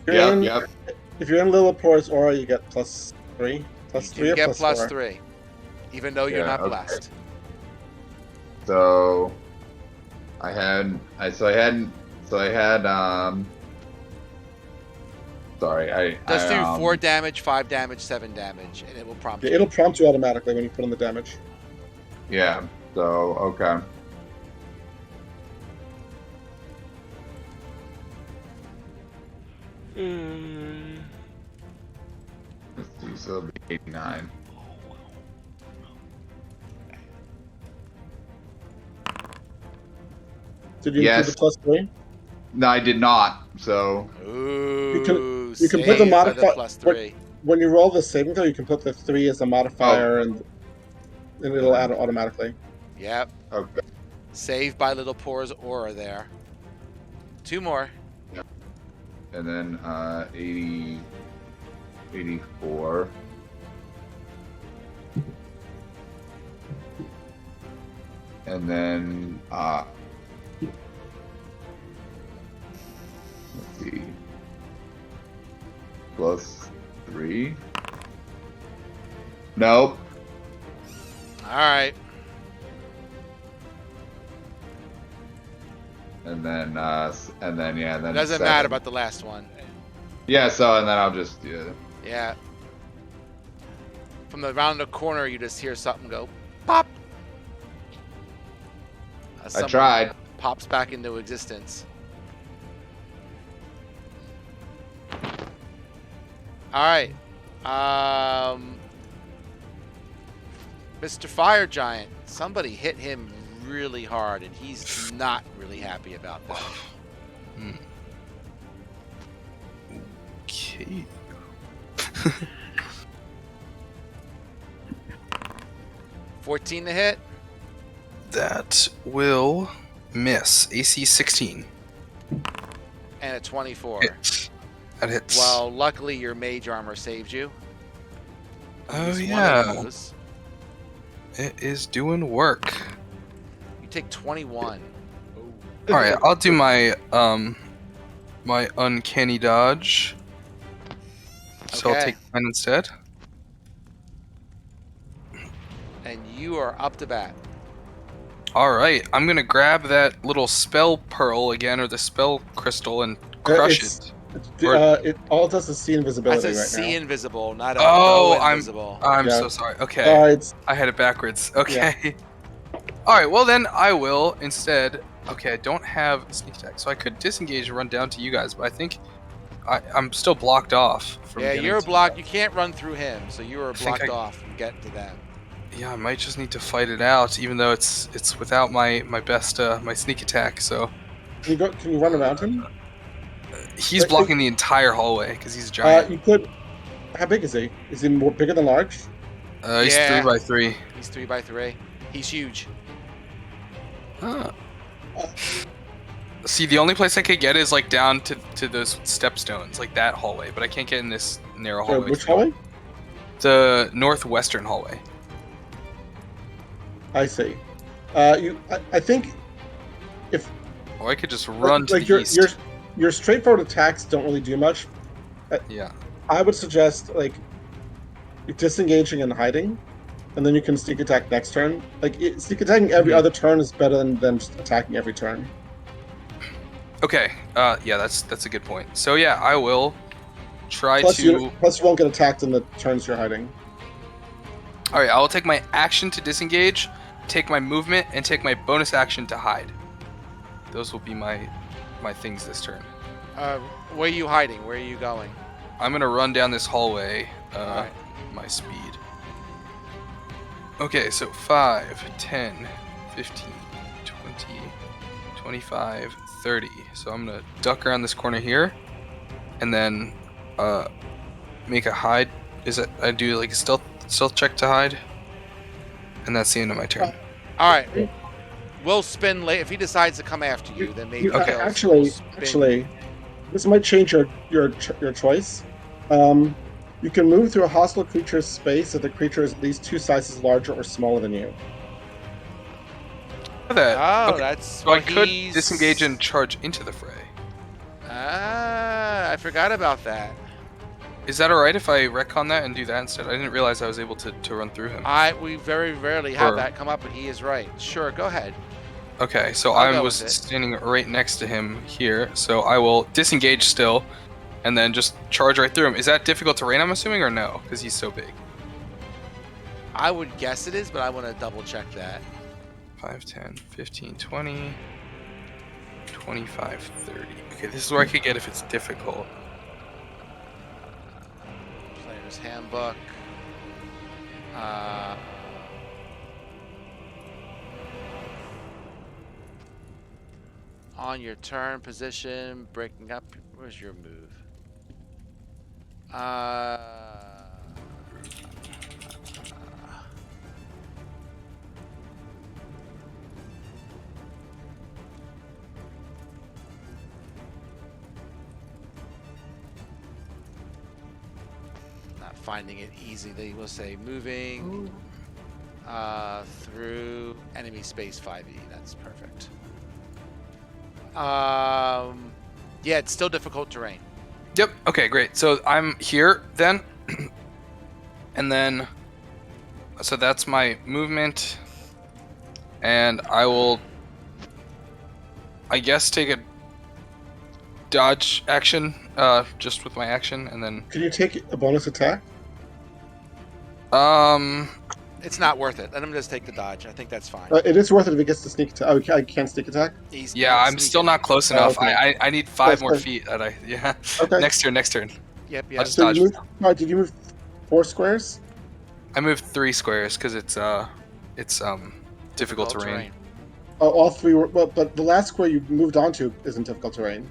If you're, in, Yep. if you're in Lilipor's aura, you get +3. You +3 or get plus plus 4? 3, even though you're Yeah, not okay. blessed. So I had sorry, Just do I 4 damage, 5 damage, 7 damage, and it will prompt Yeah, you. it'll prompt you automatically when you put in the damage. Yeah. So okay. Let's see. So it'll be 89. Did you Yes. include the +3? No, I did not. So Ooh, you can put the saved by modifi- plus 3. When you roll the saving throw, you can put the 3 as a modifier, and it'll add it automatically. Yep. okay. Saved by Little Poor's aura there. 2 more. And then 80, 84. And then let's see. +3. Nope. All right. And then yeah, then It doesn't 7. matter about the last one. Yeah, so and then I'll just Yeah. From around the corner, you just hear something go pop. I Something tried. Pops back into existence. All right. Mr. Fire Giant, somebody hit him really hard, and he's not really happy about that. Okay. 14 to hit. That will miss. AC 16. And a 24. Hit. That hits. Well, luckily your mage armor saved you. Oh Use one of yeah. those. It is doing work. You take 21. All right, I'll do my my uncanny dodge. So I'll Okay. take 10 instead. And you are up to bat. All right, I'm gonna grab that little spell pearl again, or the spell crystal, and crush it. It all does is see invisibility That's a right C now. invisible, not a Oh, O invisible. I'm Yeah. so sorry. Okay, It's I had it backwards. Okay. All right, well then I will instead. Okay, I don't have sneak attack, so I could disengage and run down to you guys, but I think I'm still blocked off. From Yeah, getting you're to blocked. you You can't run through him, so you are think blocked I- off from getting to them. guys. Yeah, I might just need to fight it out, even though it's without my best my sneak attack. So can you run around him? he's But- blocking the entire hallway because he's a giant. You could. How big is he? Is he more bigger than large? He's Yeah. 3 by 3. He's 3 by 3. He's huge. Huh. See, the only place I could get is like down to those stepstones, like that hallway, but I can't get in this narrow hallway. Which hallway? The northwestern hallway. I see. I think if Or I could just run to like the east. your straightforward attacks don't really do much. Yeah. I would suggest like disengaging and hiding, and then you can sneak attack next turn. Sneak attacking every other turn is better than just attacking every turn. Okay. Yeah, that's a good point. So yeah, I will try Plus to. you won't get attacked in the turns you're hiding. All right, I will take my action to disengage, take my movement, and take my bonus action to hide. Those will be my things this turn. Where are you hiding? Where are you going? I'm gonna run down this hallway. Alright. My speed. Okay, so 5, 10, 15, 20, 25, 30. So I'm gonna duck around this corner here, and then make a hide. Is it? I do like a stealth check to hide, and that's the end of my turn. All right. We'll spin late. If he decides to come after you, then maybe Okay. he'll Actually, spin. this might change your choice. You can move through a hostile creature's space if the creature is at least 2 sizes larger or smaller than you. That. Oh, Okay. that's So I what could he's- disengage and charge into the fray. Ah, I forgot about that. Is that alright if I retcon that and do that instead? I didn't realize I was able to run through him. We very rarely have Or- that come up, but he is right. Sure, go ahead. Okay, so I'll I go was with it. standing right next to him here, so I will disengage still, and then just charge right through him. Is that difficult terrain, I'm assuming, or no? Because he's so big. I would guess it is, but I want to double check that. 5, 10, 15, 20, 25, 30. Okay, this is where I could get if it's difficult. Player's handbook. On your turn, position, breaking up. Where's your move? Not finding it easy. They will say moving through enemy space 5e. That's perfect. Yeah, it's still difficult terrain. Yep, okay, great. So I'm here then. And then, so that's my movement. And I will, I guess, take a dodge action, just with my action, and then, Can you take a bonus attack? It's not worth it. Let him just take the dodge. I think that's fine. It is worth it if it gets to sneak attack. Oh, I can't sneak attack. He's yeah, I'm still sneaking. not close enough. okay. I need 5 That's more fine. feet. That I, yeah. Okay. Next turn. Yep, I'll yep. just So dodge. you moved, did you move 4 squares? I moved 3 squares because it's difficult terrain. Oh, all 3 were. Well, but the last square you moved onto isn't difficult terrain.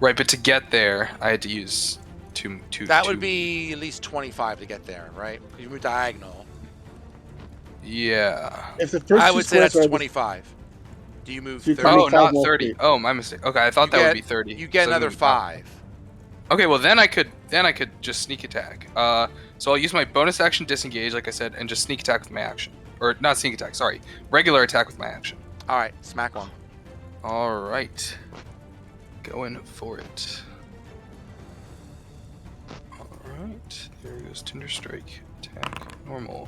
Right, but to get there, I had to use two. That would be at least 25 to get there, right? You move diagonal. Yeah. If the first I 2 would say squares that's are 25. Do you move You 30? Oh, 25 not more 30. feet. Oh, my mistake. Okay, I thought You that would get- be 30. You get So another then- 5. Okay, well then I could just sneak attack. So I'll use my bonus action disengage, like I said, and just sneak attack with my action, or not sneak attack. Sorry, regular attack with my action. All right, smack one. All right, going for it. All right, there goes Tinder Strike. Attack normal.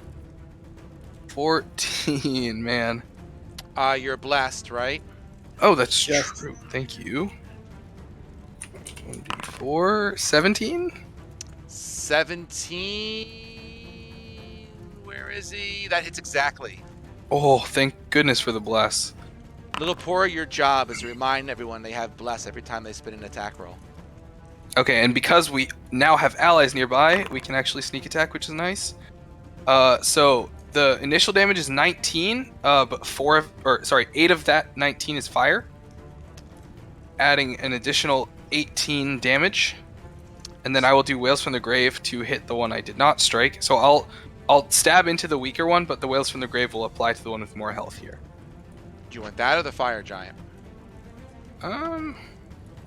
14, man. You're blessed, right? Oh, that's Yes. true. Thank you. 1d4, 17. 17. Where is he? That hits exactly. Oh, thank goodness for the bless. Little Poor, your job is to remind everyone they have bless every time they spin an attack roll. Okay, and because we now have allies nearby, we can actually sneak attack, which is nice. So the initial damage is 19, but 8 of that 19 is fire, adding an additional 18 damage. And then I will do Wails from the Grave to hit the one I did not strike. So I'll stab into the weaker one, but the Wails from the Grave will apply to the one with more health here. Do you want that or the Fire Giant?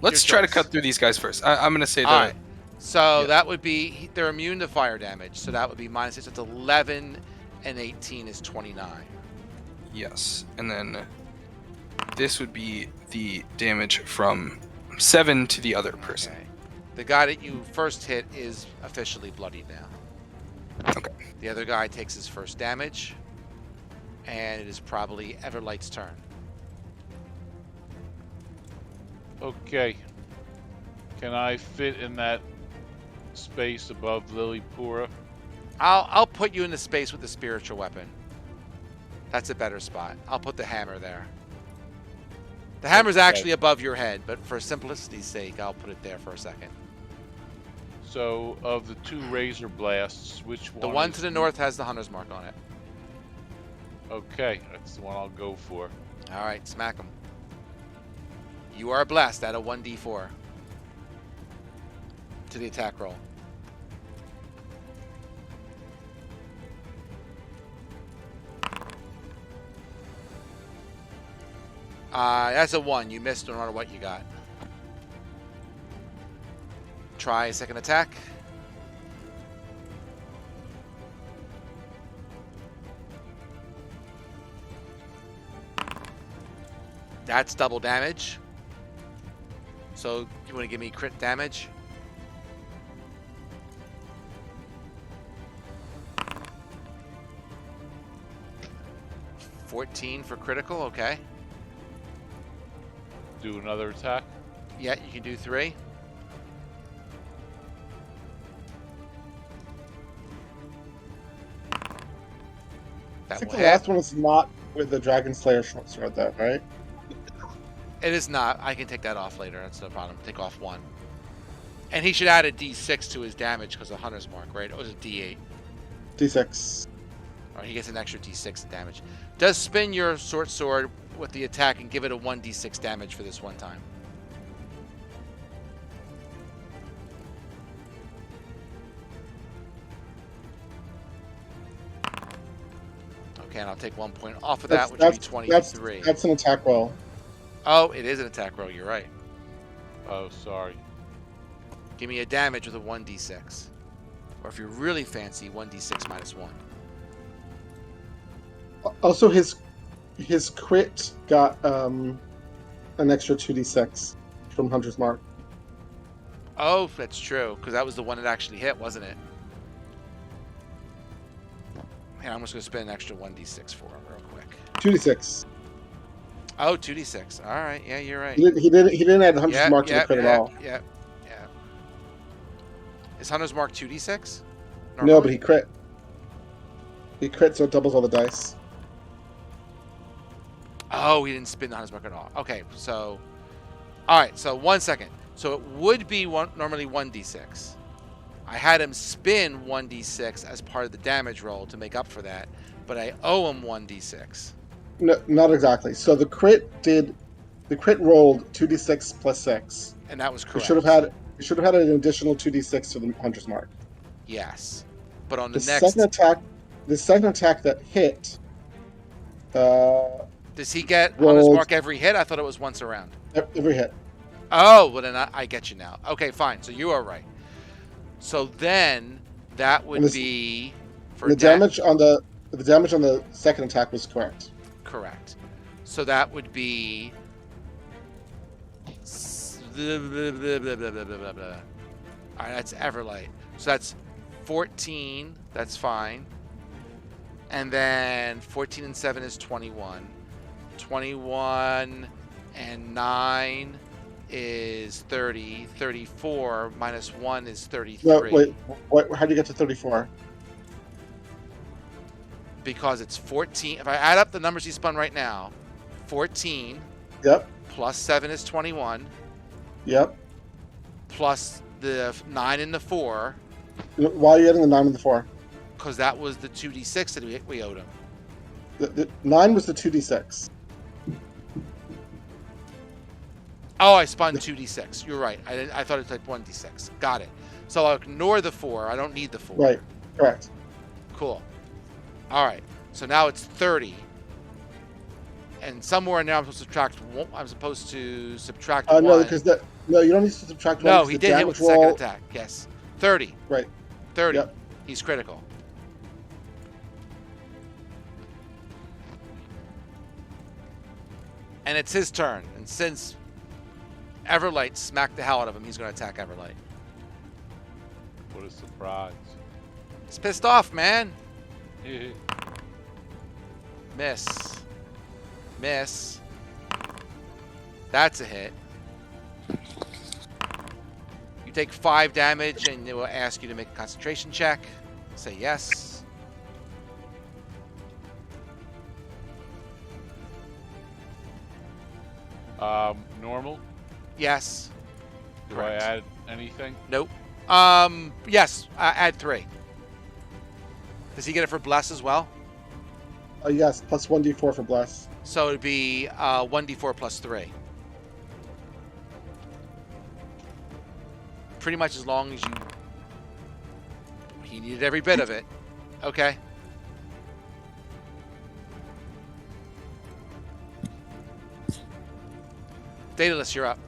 Let's Your try to choice. cut through these guys first. I'm gonna say All that. right. So Yeah. that would be, they're immune to fire damage. So that would be -6. It's 11 and 18 is 29. Yes, and then this would be the damage from 7 to the other person. Okay. The guy that you first hit is officially bloodied now. Okay. The other guy takes his first damage, and it is probably Everlight's turn. Okay. Can I fit in that space above Lillipura? I'll put you in the space with the spiritual weapon. That's a better spot. I'll put the hammer there. The hammer's Okay. actually above your head, but for simplicity's sake, I'll put it there for a second. So, of the 2 Razor Blasts, which one? The one is to the north has the hunter's mark on it. Okay, that's the one I'll go for. All right, smack him. You are blessed at a 1d4. to the attack roll. That's a 1. You missed no matter what you got. Try a second attack. That's double damage. So you want to give me crit damage? $14 for critical, okay. Do another attack. Yeah, you can do 3. I That think will the hit. last one is not with the Dragon Slayer short sword, though, right? It is not. I can take that off later. That's no problem. Take off 1. And he should add a D6 to his damage because of Hunter's Mark, right? It was a D8. D6. Or he gets an extra D6 damage. Does spin your short sword with the attack and give it a 1d6 damage for this one time. Okay, and I'll take 1 point off of that, which would be 23. That's an attack roll. Oh, it is an attack roll. You're right. Oh, sorry. Give me a damage with a 1d6. Or if you're really fancy, 1d6 minus 1. Also, his crit got an extra 2d6 from Hunter's Mark. Oh, that's true, because that was the one that actually hit, wasn't it? And I'm just going to spend an extra 1d6 for him real quick. 2d6. Oh, 2d6. All right, yeah, you're right. He didn't add Hunter's Mark to the crit at all. Yeah. Is Hunter's Mark 2d6? No, but he crit. He crit, so it doubles all the dice. Oh, he didn't spin the Hunter's Mark at all. Okay, so... Alright, so 1 second. So it would be normally 1d6. I had him spin 1d6 as part of the damage roll to make up for that, but I owe him 1d6. No, not exactly. So the crit rolled 2d6 plus 6. And that was You correct. should have had an additional 2d6 to the Hunter's Mark. Yes. But on The the next... second attack that hit, Does he get Hunter's Mark every hit? I thought it was once around. every hit. Oh, well then I get you now. Okay, fine. So you are right. So then that would be for The damage on the second attack was correct. Correct. So that would be All right, that's Everlight. So that's 14. That's fine. And then 14 and 7 is 21. 21 and 9 is 30. 34 minus 1 is 33. No, wait. How do you get to 34? Because it's 14. If I add up the numbers he spun right now, 14 Yep. plus 7 is 21. Yep. Plus the 9 and the 4. Why are you adding the 9 and the 4? Because that was the 2d6 that we owed him. The 9 was the 2d6. Oh, I spun 2d6. You're right. I thought it was like 1d6. Got it. So I'll ignore the 4. I don't need the 4. Right. Correct. Cool. All right. So now it's 30. And somewhere in there I'm supposed to subtract 1. No, because no, you don't need to subtract 1. No, he did hit with the second attack. Yes. 30. Right. 30. Yep. He's critical. And it's his turn. And since Everlight smacked the hell out of him, he's going to attack Everlight. What a surprise. He's pissed off, man. Miss. Miss. That's a hit. You take 5 damage, and it will ask you to make a concentration check. Say yes. Normal? Yes. Do Correct. I add anything? Nope. Yes. Add 3. Does he get it for bless as well? Yes, plus 1d4 for bless. So it'd be 1d4 plus 3. pretty much as long as you. He needed every bit of it. Okay. Daedalus, you're up.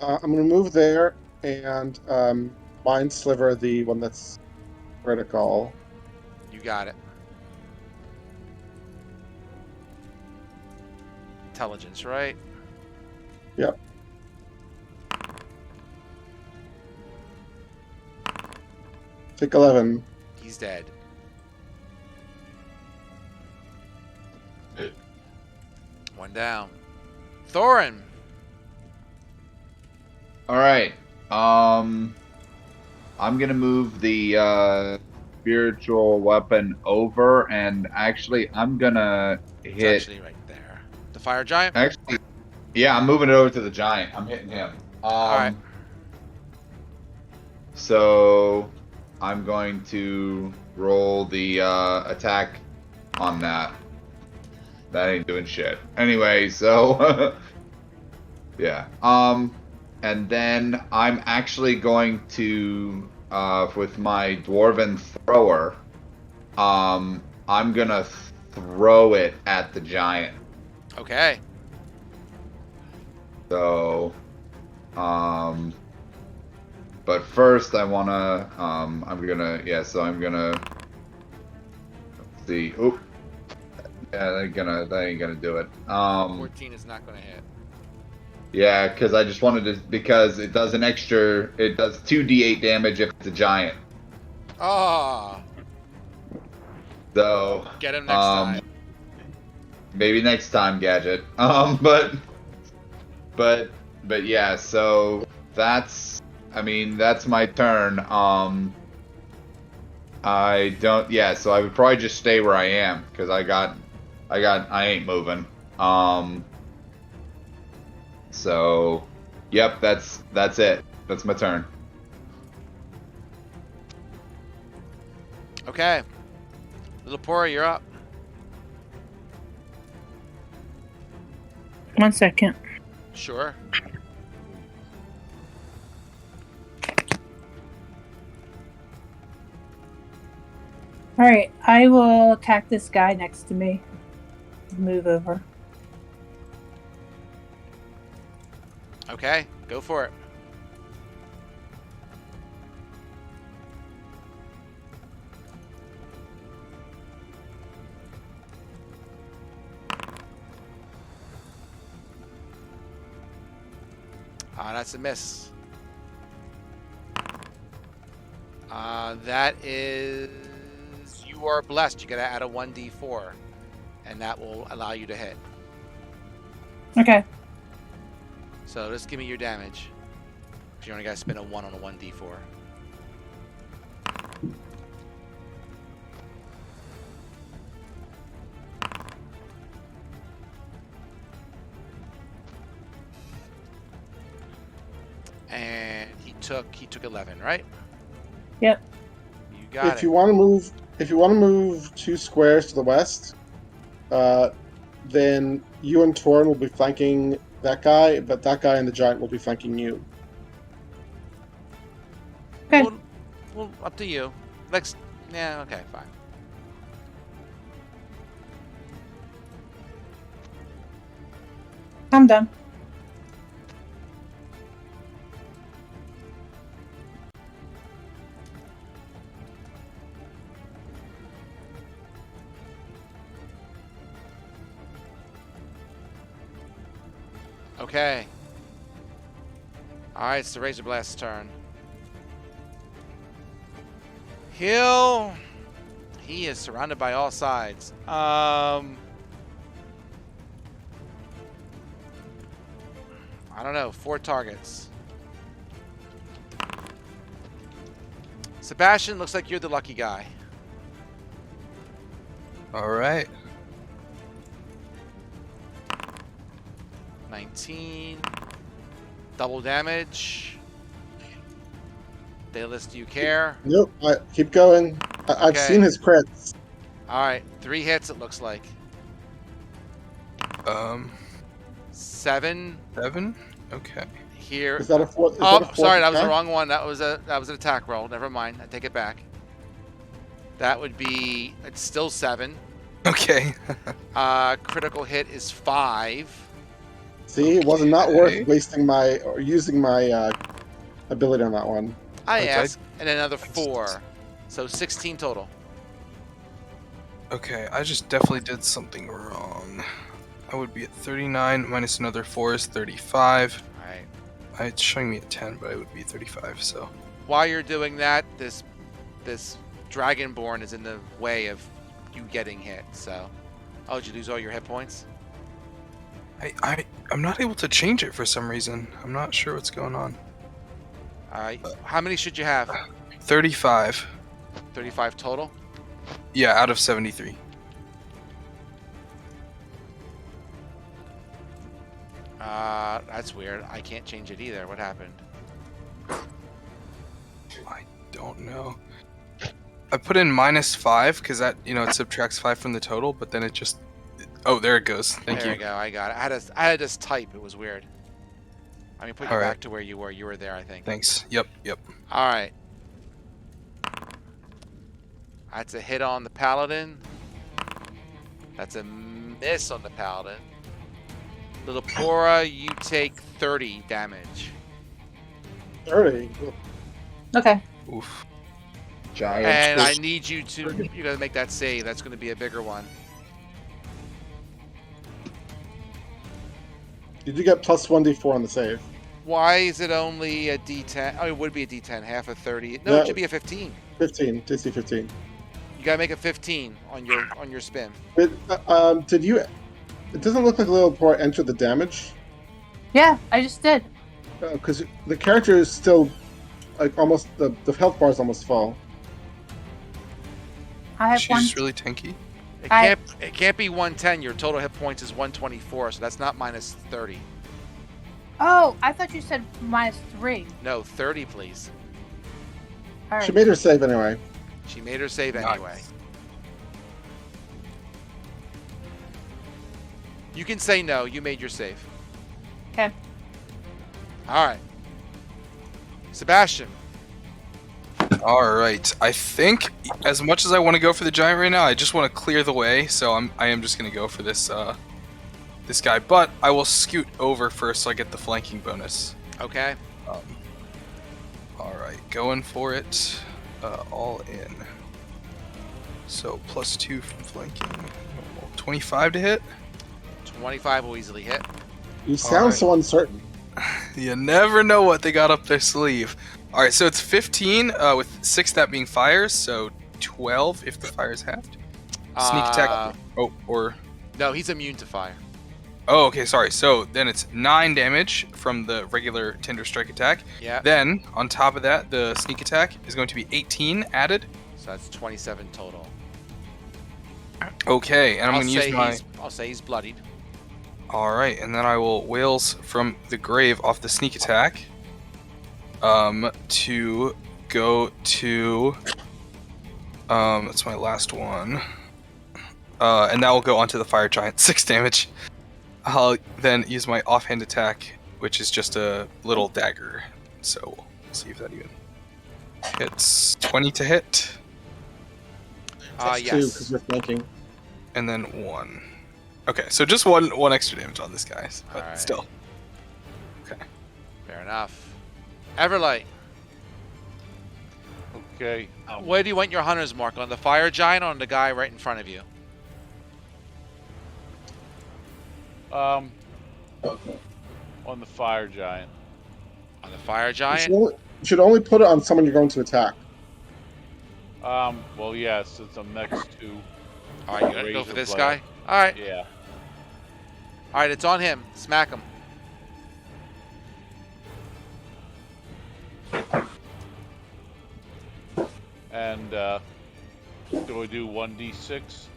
I'm going to move there and Mind Sliver, the one that's critical. You got it. Intelligence, right? Yep. Take 11. He's dead. One down. Thorin. All right. I'm gonna move the spiritual weapon over, and actually, I'm gonna It's hit. actually right there. The fire giant. Actually, yeah, I'm moving it over to the giant. I'm hitting him. All right. So I'm going to roll the attack on that. That ain't doing shit. Anyway, so yeah. And then I'm actually going to with my dwarven thrower, I'm gonna throw it at the giant. Okay. So, but first I wanna, so I'm gonna, let's see, oop, yeah, that ain't gonna do it. 14 is not going to hit. Yeah, because I just wanted to, because it does 2d8 damage if it's a giant. Oh. So, Get him next time. maybe next time, Gadget. But yeah, so that's my turn. So I would probably just stay where I am, because I ain't moving. So, yep, that's it. That's my turn. Okay. Little Pora, you're up. 1 second. Sure. Alright, I will attack this guy next to me. Move over. Okay, go for it. That's a miss. That is... You are blessed. You gotta add a 1d4. And that will allow you to hit. Okay. So just give me your damage. You only gotta spend a 1 on a 1d4. And he took 11, right? Yep. You got If you want to move 2 squares to the west, then you and Torin will be flanking that guy, but that guy and the giant will be flanking you. Okay. Well, up to you. Yeah, okay, fine. I'm done. Okay. Alright, it's the Razor Blast's turn. He is surrounded by all sides. I don't know, 4 targets. Sebastian, looks like you're the lucky guy. All right. 19. Double damage. Daedalus, do you care? Nope. Keep going. I've Okay. seen his crits. Alright, 3 hits it looks like. 7 7. Okay. here. Is that a fourth? Oh, sorry, that was the wrong one. That was an attack roll. Never mind. I take it back. That would be. It's still 7. Okay. Critical hit is 5. See, it was not worth Okay. wasting my or using my ability on that one. I Okay. ask, and another 4. So 16 total. Okay, I just definitely did something wrong. I would be at 39 minus another 4 is 35. All right. It's showing me at 10, but I would be 35. So While you're doing that, this Dragonborn is in the way of you getting hit. So, oh, did you lose all your hit points? I'm not able to change it for some reason. I'm not sure what's going on. All right. How many should you have? 35. 35 total. Yeah, out of 73. That's weird. I can't change it either. What happened? I don't know. I put in -5 because that, it subtracts 5 from the total, but then it just. Oh, there it goes. Thank There you. you go. I got it. I had to just type. It was weird. I mean, put you All right. back to where you were. You were there, I think. Thanks. Yep. All right. That's a hit on the paladin. That's a miss on the paladin. Little Pora, you take 30 damage. 30. Okay. Oof. Giant. And I need you gotta make that save. That's gonna be a bigger one. Did you get plus 1d4 on the save? Why is it only a D10? Oh, it would be a D10, half of 30. No, Yeah. it should be a 15. 15. DC 15. You gotta make a 15 on your spin. But, did you? It doesn't look like a little before I entered the damage, Yeah, I just did. because the character is still like almost the health bar is almost full. I have one. She's really tanky. It can't be 110. Your total hit points is 124, so that's not minus 30. Oh, I thought you said -3. No, 30, please. All right. She made her save anyway. She made her save Nice. anyway. You can say no. You made your save. Okay. All right. Sebastian. All right. I think as much as I want to go for the giant right now, I just want to clear the way. So I am just gonna go for this this guy. But I will scoot over first so I get the flanking bonus. Okay. All right, going for it. All in. So +2 from flanking. 25 to hit. 25 will easily hit. You sound Alright. so uncertain. You never know what they got up their sleeve. All right, so it's 15 with 6 that being fires, so 12 if the fire is halved. Sneak attack. Oh, or No, he's immune to fire. oh, okay, sorry. So then it's 9 damage from the regular Tinder Strike attack. Yeah. Then on top of that, the sneak attack is going to be 18 added. So that's 27 total. Okay, and I'm going to use my. I'll say he's bloodied. All right, and then I will Wails from the grave off the sneak attack. To go to. That's my last one. And that will go onto the fire giant, 6 damage. I'll then use my offhand attack, which is just a little dagger. So we'll see if that even hits. 20 to hit, That's 2 Yes. because you're flanking. and then 1. Okay, so just one extra damage on this guy, but Alright. still. Fair enough. Everlight, Okay. where do you want your hunter's mark? On the fire giant or on the guy right in front of you? On the fire giant. On the fire You giant? you should only put it on someone you're going to attack. Well, yeah, since I'm next to. All right, you gonna go Razor for this blade. guy? All right. Yeah. All right, it's on him. Smack him. And do I do 1d6?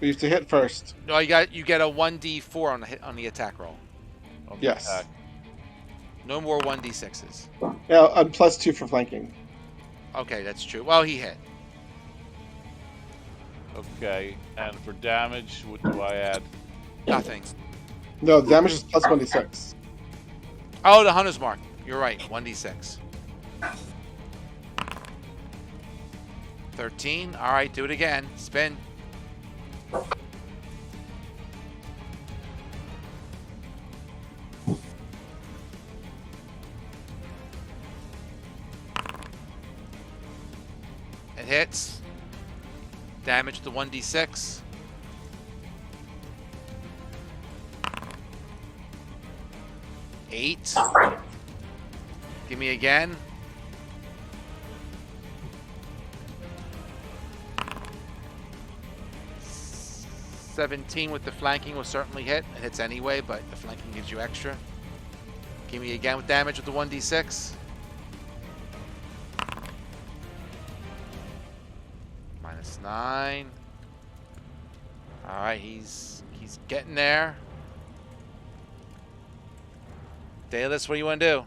We used to hit first. No, you get a 1d4 on the hit on the attack roll. On the Yes. attack? No more 1d6s. Yeah, I'm +2 for flanking. Okay, that's true. Well, he hit. Okay, and for damage, what do I add? Nothing. No, damage is plus 1d6. Oh, the hunter's mark. You're right. 1d6. 13. All right, do it again. Spin. It hits. Damage to 1d6. Eight. Give me again. $17 with the flanking will certainly hit. It hits anyway, but the flanking gives you extra. Give me again with damage with the 1d6. -9. All right, he's getting there. Daedalus, what do you want to do?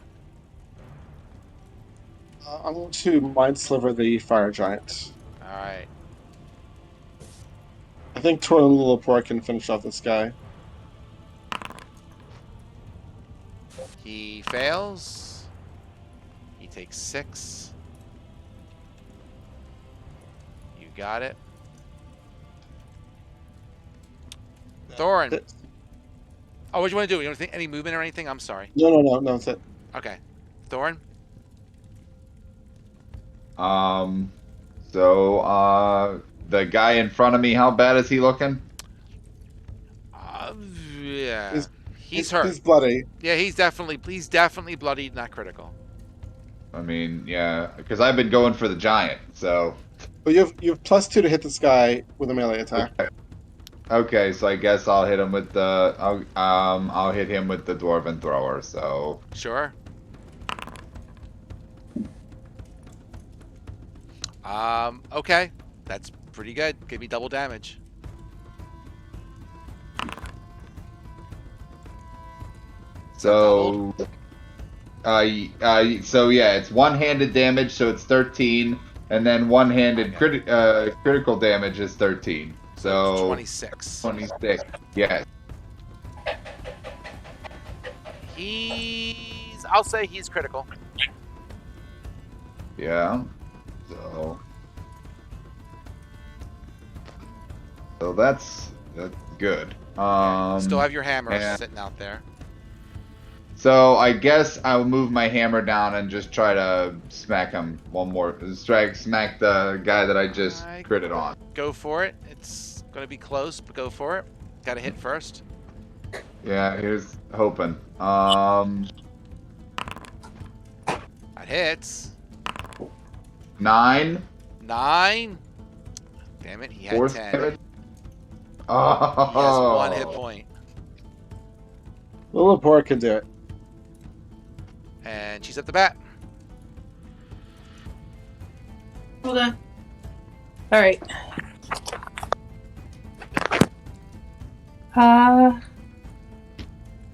I'm going to Mind Sliver the Fire Giant. All right. I think Torlin Lillipore can finish off this guy. He fails. He takes 6. You got it. Thorin. Oh, what do you want to do? You want to think any movement or anything? I'm sorry. No, that's it. Okay. Thorin? So, the guy in front of me, how bad is he looking? Yeah. He's hurt. He's bloody. Yeah, he's definitely bloodied, not critical. I mean, yeah, because I've been going for the giant, so. But you have +2 to hit this guy with a melee attack. Okay, so I guess I'll hit him with the I'll hit him with the dwarven thrower. So Sure. Okay. That's pretty good. Give me double damage. so so yeah, it's one-handed damage, so it's 13, and then one-handed critical damage is 13. So 26. 26. Yes. I'll say he's critical. Yeah. So that's good. Still have your hammer yeah. sitting out there. So I guess I'll move my hammer down and just try to smack him one more. Smack the guy that I just critted on. Go for it. It's going to be close, but go for it. Got to hit first. Yeah, here's hoping. That hits. 9. 9. Damn it, he had 4 10. damage. He Oh. has 1 hit point. Lillipore can do it. And she's at the bat. Hold on. All right.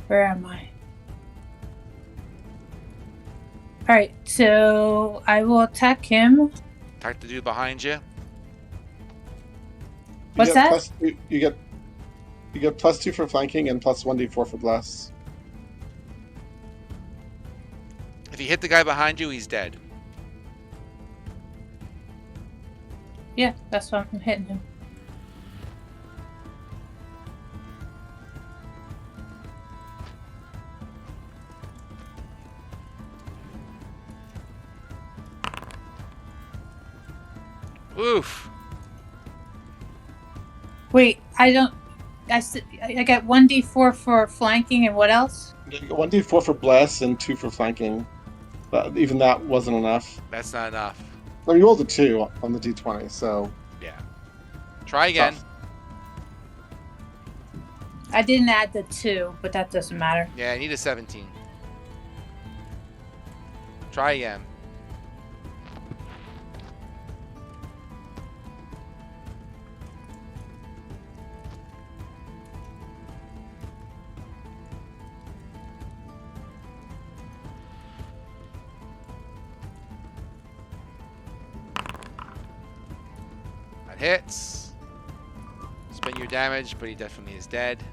Where am I? All right, so I will attack him. Attack the dude behind you. What's that? You get +2 for flanking and plus 1d4 for bless. If you hit the guy behind you, he's dead. Yeah, that's why I'm hitting him. Oof. Wait, I got 1d4 for flanking and what else? 1d4 for bless and 2 for flanking. But even that wasn't enough. That's not enough. I mean, you rolled a 2 on the d20, so. Yeah. Try again. Tough. I didn't add the 2, but that doesn't matter. Yeah, I need a 17. Try again. That hits. your damage, but he definitely is dead.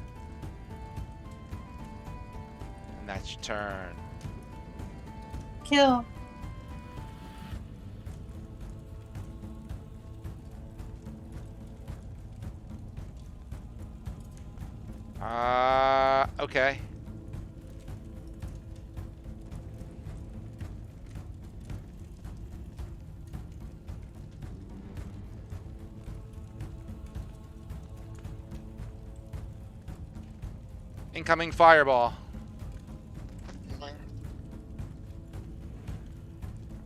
And that's your turn. Kill. Okay. Incoming fireball.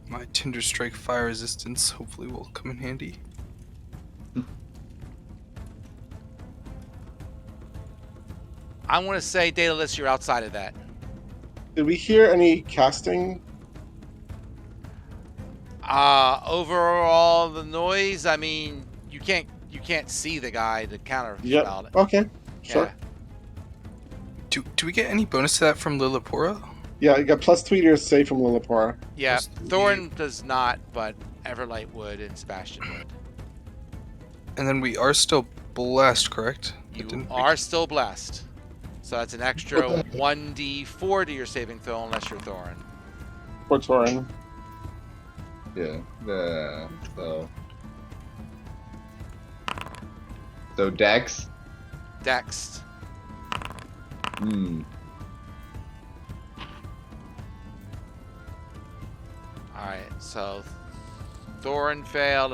My Tinder Strike fire resistance hopefully will come in handy. I'm going to say, Daedalus, you're outside of that. Did we hear any casting? Overall, the noise, I mean, you can't see the guy to counter Yep. spell it. Okay. Sure. Yeah. Do we get any bonus to that from Lillipora? Yeah, you got +3 to your save from Lillipora. Yeah, Just Thorin does not, but Everlight would and Sebastian would. And then we are still blessed, correct? You It didn't- are still blessed. So that's an extra 1d4 to your saving throw unless you're Thorin. For Torin. Yeah. So Dex. Dex. Hmm. Alright, so Thorin failed.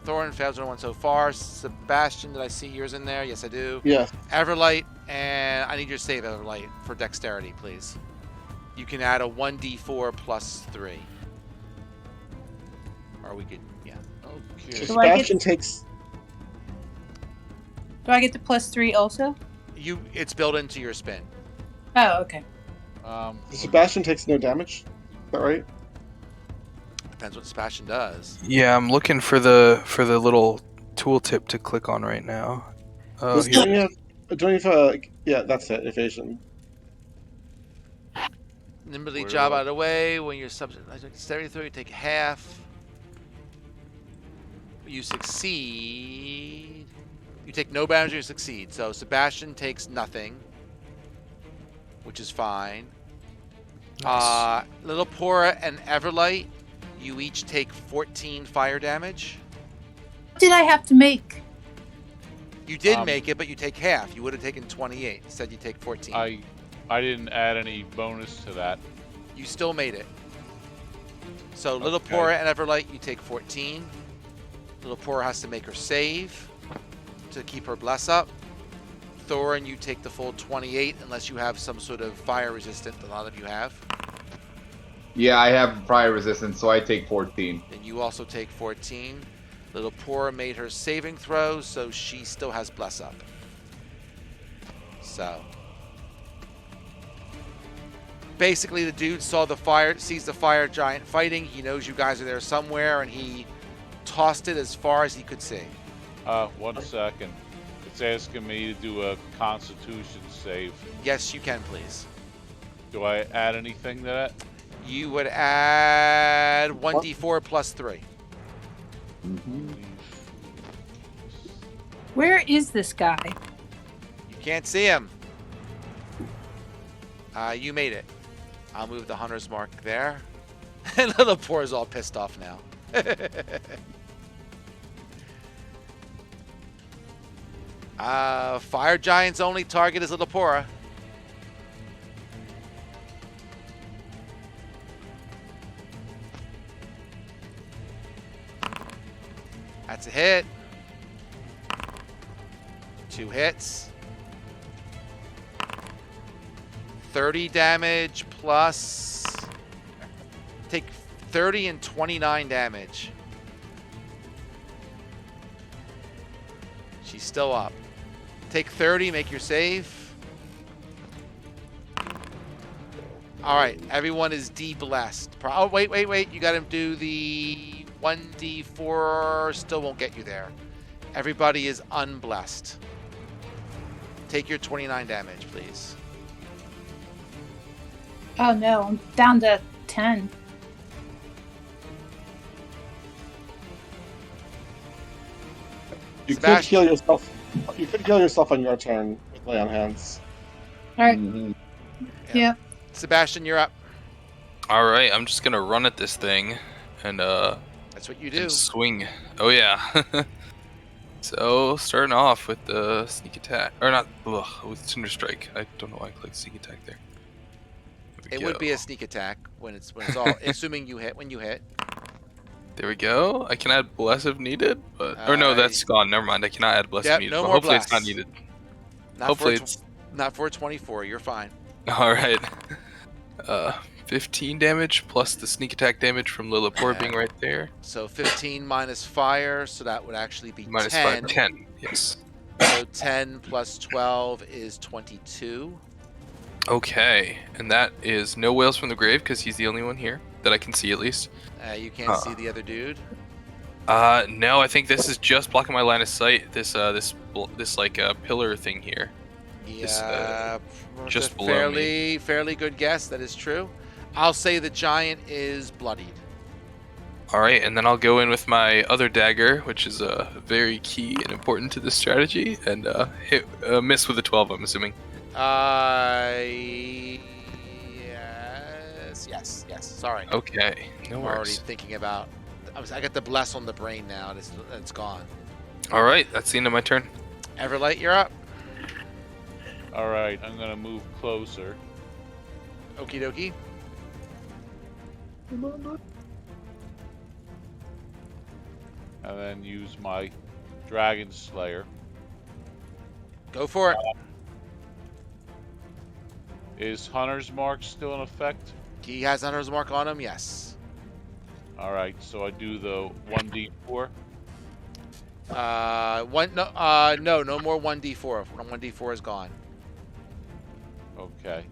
Thorin fails on one so far. Sebastian, did I see yours in there? Yes, I do. Yes. Everlight, and I need your save, Everlight, for dexterity, please. You can add a 1d4 plus 3. Or we could, yeah. Okay. So Do I get- Sebastian takes. Do I get the +3 also? It's built into your spin. Oh, okay. Sebastian takes no damage. Is that right? Depends what Sebastian does. Yeah, I'm looking for the little tooltip to click on right now. Oh, Does- here. don't you have yeah, that's it. Evasion. Nimbly Where job do I- out of the way. When you're subject to dexterity throw, you take half. You succeed. You take no damage or you succeed. So Sebastian takes nothing, which is fine. Nice. Lillipora and Everlight, you each take 14 fire damage. What did I have to make? You did make it, but you take half. You would have taken 28. Instead, you take 14. I didn't add any bonus to that. You still made it. So Okay. Lillipora and Everlight, you take 14. Lillipora has to make her save to keep her bless up. Thorin, you take the full 28 unless you have some sort of fire resistant. A lot of you have. Yeah, I have fire resistance, so I take 14. Then you also take 14. Lillipora made her saving throw, so she still has bless up. So basically, the dude sees the fire giant fighting. He knows you guys are there somewhere, and he tossed it as far as he could see. 1 second. It's asking me to do a Constitution save. Yes, you can, please. Do I add anything to that? You would add 1d4 plus 3. Where is this guy? You can't see him. You made it. I'll move the hunter's mark there. And Lillipora's all pissed off now. Fire Giant's only target is Lillipora. That's a hit. 2 hits. 30 damage plus... Take 30 and 29 damage. She's still up. Take 30, make your save. Alright, everyone is de-blessed. Oh, wait. You gotta do the 1d4. Still won't get you there. Everybody is unblessed. Take your 29 damage, please. Oh no, I'm down to 10. You could Sebastian. heal yourself. You could heal yourself on your turn with lay on hands. All right. Mhm. Yeah. Sebastian, you're up. All right, I'm just gonna run at this thing, and That's what you do. and swing. Oh yeah. So starting off with the sneak attack, or not? Ugh, with Cinder Strike. I don't know why I clicked sneak attack there. There It we would go. be a sneak attack when it's all assuming you hit when you hit. There we go. I can add bless if needed, but or no, that's gone. Never mind. I cannot add bless Yep, if needed. no But more hopefully it's not bless. needed. Not Hopefully for it's not for 24. You're fine. all right. 15 damage plus the sneak attack damage from Lilliput being right there. So 15 minus fire, so that would actually be Minus 10. 5, 10. Yes. So 10 plus 12 is 22. Okay, and that is no whales from the grave because he's the only one here that I can see at least. You can't see the other dude. No, I think this is just blocking my line of sight. This like pillar thing here. This, Yeah, just it's a below me. fairly good guess. That is true. I'll say the giant is bloodied. All right, and then I'll go in with my other dagger, which is very key and important to this strategy, and hit miss with a 12. I'm assuming. Yes. Sorry. Okay, no I'm already worries. thinking about. I got the bless on the brain now. It's gone. All right, that's the end of my turn. Everlight, you're up. All right, I'm gonna move closer. Okie dokie. And then use my Dragon Slayer. Go for it. Is Hunter's Mark still in effect? He has Hunter's Mark on him. Yes. All right, so I do the 1d4. No more 1d4. 1d4 is gone. Okay.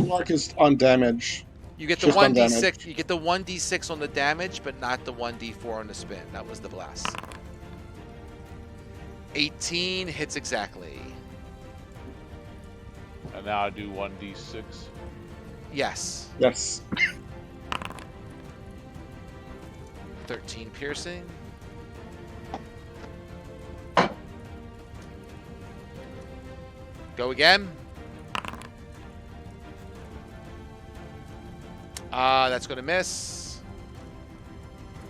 Mark is on damage. You get the Just on 1d6. damage. You get the 1d6 on the damage, but not the 1d4 on the spin. That was the blast. 18 hits exactly. And now I do 1d6. Yes. Yes. 13 piercing. Go again. That's going to miss.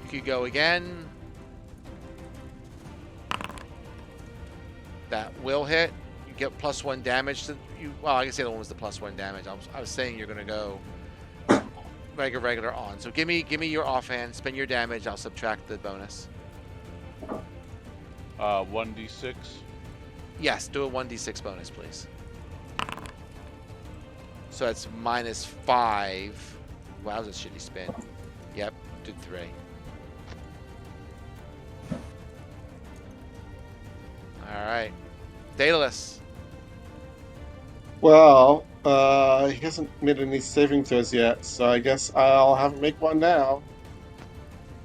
You could go again. That will hit. You get +1 damage to you. Well, I guess the other one was the +1 damage. I was saying you're going to go regular on. So give me your offhand. Spend your damage. I'll subtract the bonus. 1d6. Yes, do a 1d6 bonus, please. So that's -5. Wow, that was a shitty spin. Yep, did 3. All right, Daedalus. Well, he hasn't made any saving throws yet, so I guess I'll have him make one now.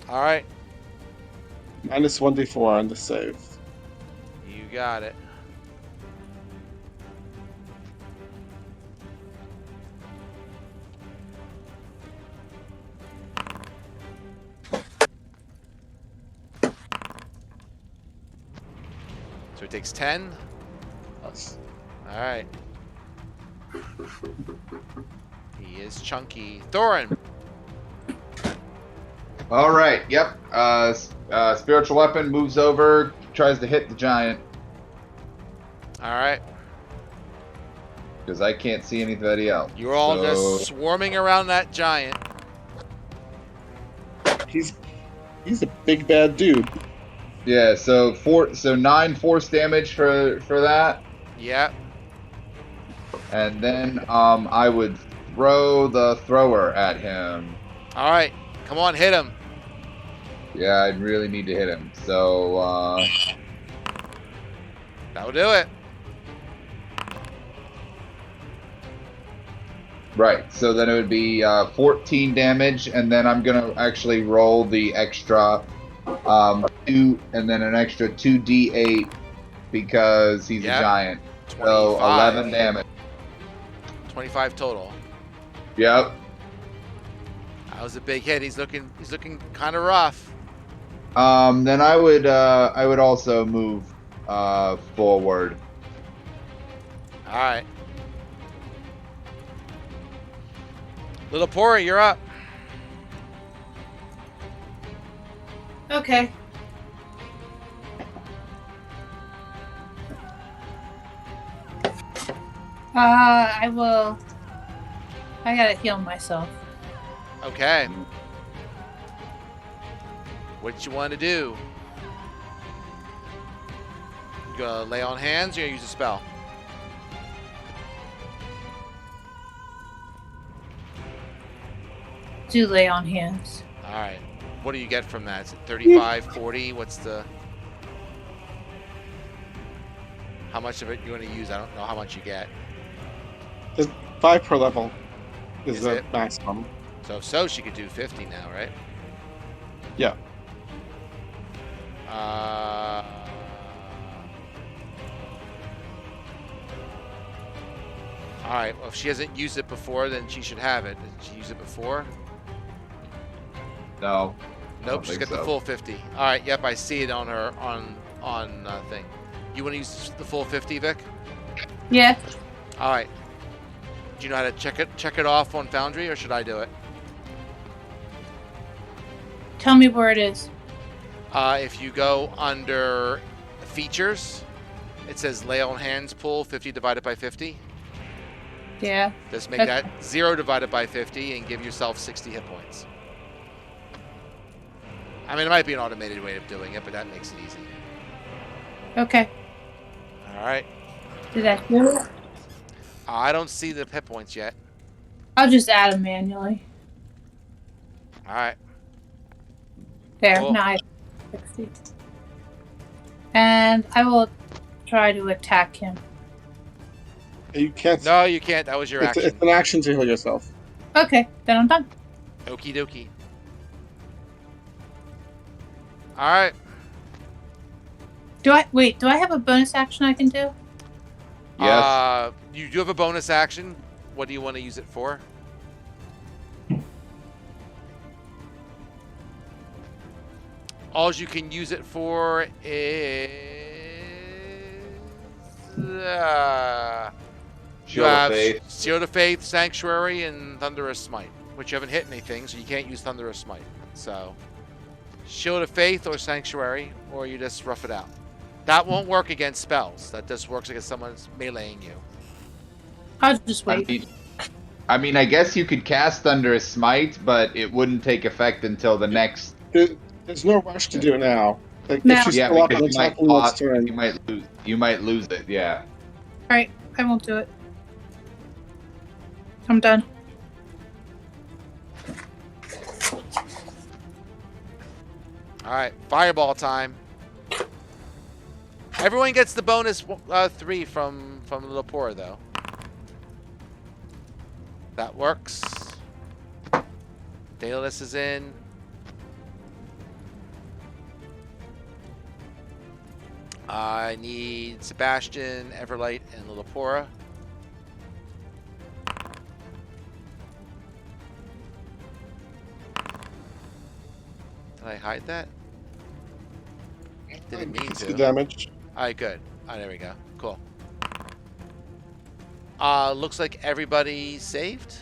All right, Minus 1d4 on the save. you got it. So he takes 10. Yes. All right. He is chunky. Thorin. All right. Yep. Spiritual weapon moves over, tries to hit the giant All right. because I can't see anybody else. You're all So- just swarming around that giant. He's a big bad dude. Yeah. So 9 force damage for that, Yep. and then I would throw the thrower at him. All right. Come on, hit him. Yeah, I really need to hit him. So That'll do it. right. So then it would be 14 damage, and then I'm gonna actually roll the extra 2, and then an extra 2d8 because he's Yep. a giant. 25. So 11 damage. 25 total. Yep. That was a big hit. He's looking kind of rough. Then I would also move forward. All right. Little Pora, you're up. Okay. I will. I gotta heal myself. Okay. What you want to do? You gonna lay on hands or you gonna use a spell? Do lay on hands. All right. What do you get from that? Is it 35, 40? What's the... How much of it you want to use? I don't know how much you get. There's 5 per level is Is the it? maximum. So she could do 50 now, right? Yeah. All right. Well, if she hasn't used it before, then she should have it. Did she use it before? No. Nope. She's got the full 50. All right. Yep. I see it on her on thing. You want to use the full 50, Vic? Yeah. All right. Do you know how to check it off on Foundry, or should I do it? Tell me where it is. If you go under features, it says lay on hands pool 50 divided by 50. Yeah. Just make that 0 divided by 50 and give yourself 60 hit points. I mean, it might be an automated way of doing it, but that makes it easy. Okay. All right. Did that do it? I don't see the hit points yet. I'll just add them manually. All right. There. Cool. Now I have 60. And I will try to attack him. You can't. No, you can't. That was your It's action. an action to heal yourself. Okay, then I'm done. Okie dokie. All right. Do I have a bonus action I can do? Yes. You do have a bonus action. What do you want to use it for? All you can use it for is you Shield of have Faith. Shield of Faith, Sanctuary, and Thunderous Smite, which you haven't hit anything, so you can't use Thunderous Smite. So, Shield of Faith or Sanctuary, or you just rough it out. That won't work against spells. That just works against someone's meleeing you. I'll just wait. I mean, I guess you could cast Thunderous Smite, but it wouldn't take effect until the next. There's no rush to do it now. Like, No. if she's Yeah, still up because and you might attacking next turn. You might lose it. Yeah. Alright, I won't do it. I'm done. All right, Fireball time. Everyone gets the bonus 3 from Little Poor, though. That works. Daedalus is in. I need Sebastian, Everlight, and Lillipora. Did I hide that? Didn't mean It's to. the damage. Alright, good. Alright, there we go. Cool. Looks like everybody saved.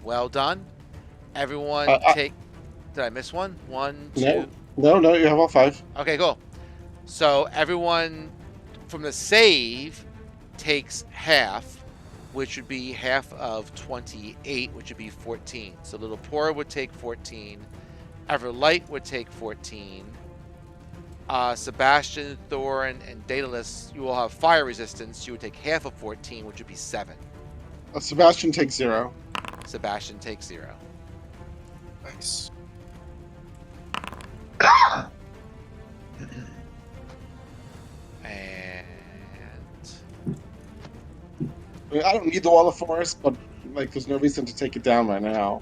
Well done. Everyone take... Did I miss one? 1, 2... No, you have all 5. Okay, cool. So everyone from the save takes half, which would be half of 28, which would be 14. So Little Poor would take 14. Everlight would take 14. Sebastian, Thorin, and Daedalus, you will have fire resistance. You would take half of 14, which would be 7. Sebastian takes 0. Sebastian takes 0. Nice. And I mean, I don't need the Wall of Force, but like, there's no reason to take it down right now.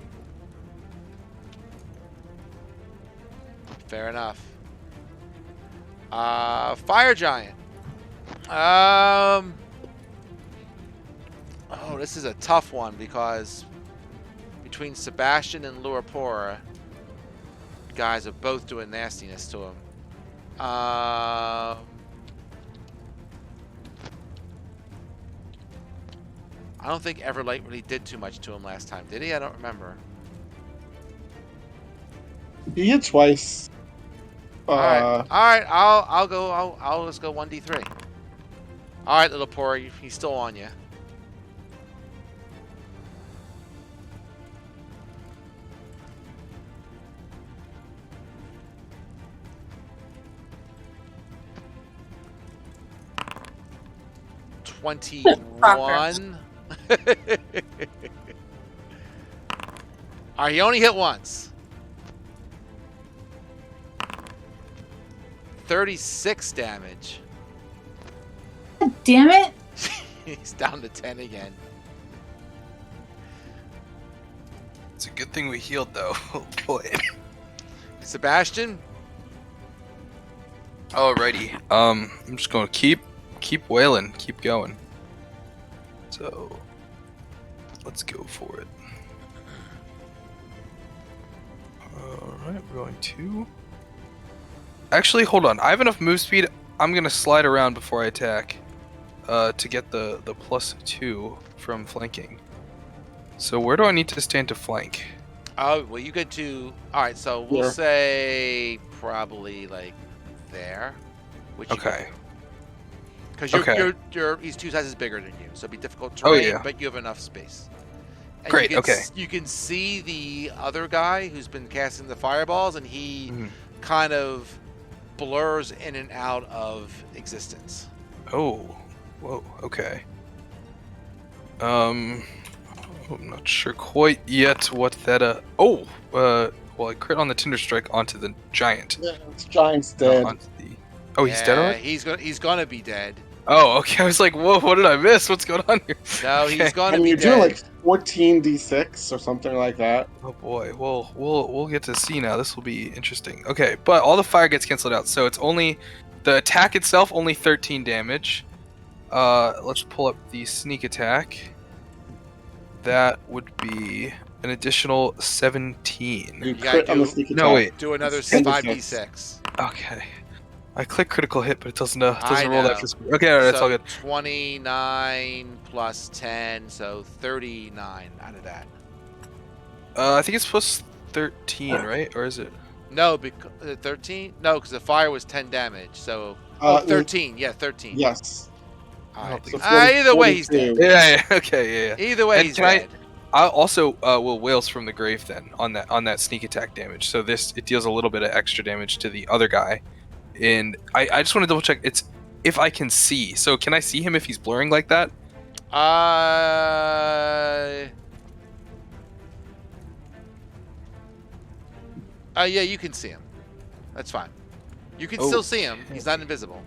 fair enough. Fire Giant. Oh, this is a tough one because between Sebastian and Lurapora, guys are both doing nastiness to him. I don't think Everlight really did too much to him last time, did he? I don't remember. He hit twice. All right. I'll go. I'll just go 1d3. All right, little Pori, he's still on you. $21. All right, he only hit once. 36 damage. Damn it! He's down to 10 again. It's a good thing we healed, though. Oh boy. Sebastian? Alrighty. I'm just gonna keep wailing, keep going. So let's go for it. Alright, we're going to. Actually, hold on. I have enough move speed. I'm gonna slide around before I attack. To get the +2 from flanking. So where do I need to stand to flank? Oh, well, you get to. All right, so we'll Here. say probably like there. Which Okay. Because Okay. he's 2 sizes bigger than you, so it'd be difficult Oh, terrain, yeah. but you have enough space. And Great, You can, okay. You can see the other guy who's been casting the fireballs, and he Mhm. kind of blurs in and out of existence. Oh. Whoa, okay. I'm not sure quite yet what that well, I crit on the Tinder Strike onto the giant. Yeah, it's Giant's not dead. onto the... Oh, he's dead already? He's gonna be dead. Oh, okay. I was like, whoa, what did I miss? What's going on here? No, Okay. he's gonna And be you're dead. doing like 14d6 or something like that. Oh boy, we'll get to see now. This will be interesting. Okay, but all the fire gets canceled out, so it's only the attack itself only 13 damage. Let's pull up the sneak attack. That would be an additional 17. You gotta crit on the do- sneak No, attack. wait. Do another It's 10 to 5d6. Okay. I click critical hit, but it doesn't I roll that know. for speed. Okay, alright, that's So all good. 29 plus 10, so 39 out of that. I think it's plus 13, right? Or is it? No, because 13. No, because the fire was 10 damage. So 13. Yeah, 13. Yes. All I right. don't think so Either way, he's 42. dead. Yeah, okay, yeah. Either way, And he's can I- dead. I also will wails from the grave then on that sneak attack damage. So it deals a little bit of extra damage to the other guy, and I just want to double check. It's if I can see. So can I see him if he's blurring like that? Yeah, you can see him. That's fine. You can still see him. He's not invisible.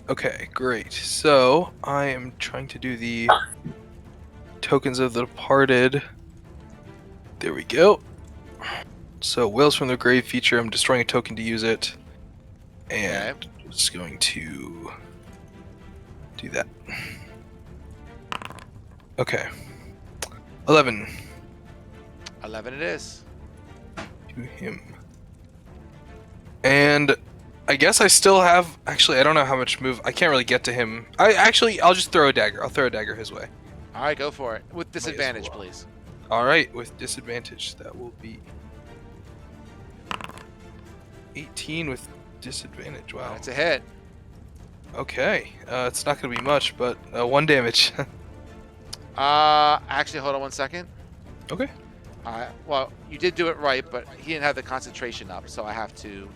Okay, great. So I am trying to do the tokens of the departed. There we go. So wails from the grave feature. I'm destroying a token to use it, and just going to do that. Okay. 11 11 it is. to him. And I guess I still have. Actually, I don't know how much move. I can't really get to him. I'll just throw a dagger. I'll throw a dagger his way. All right, go for it. With disadvantage, well. please. All right, with disadvantage, that will be 18 with disadvantage. Wow. That's a hit. Okay, it's not gonna be much, but 1 damage. Actually, hold on 1 second. Okay. Well, you did do it right, but he didn't have the concentration up, so I have to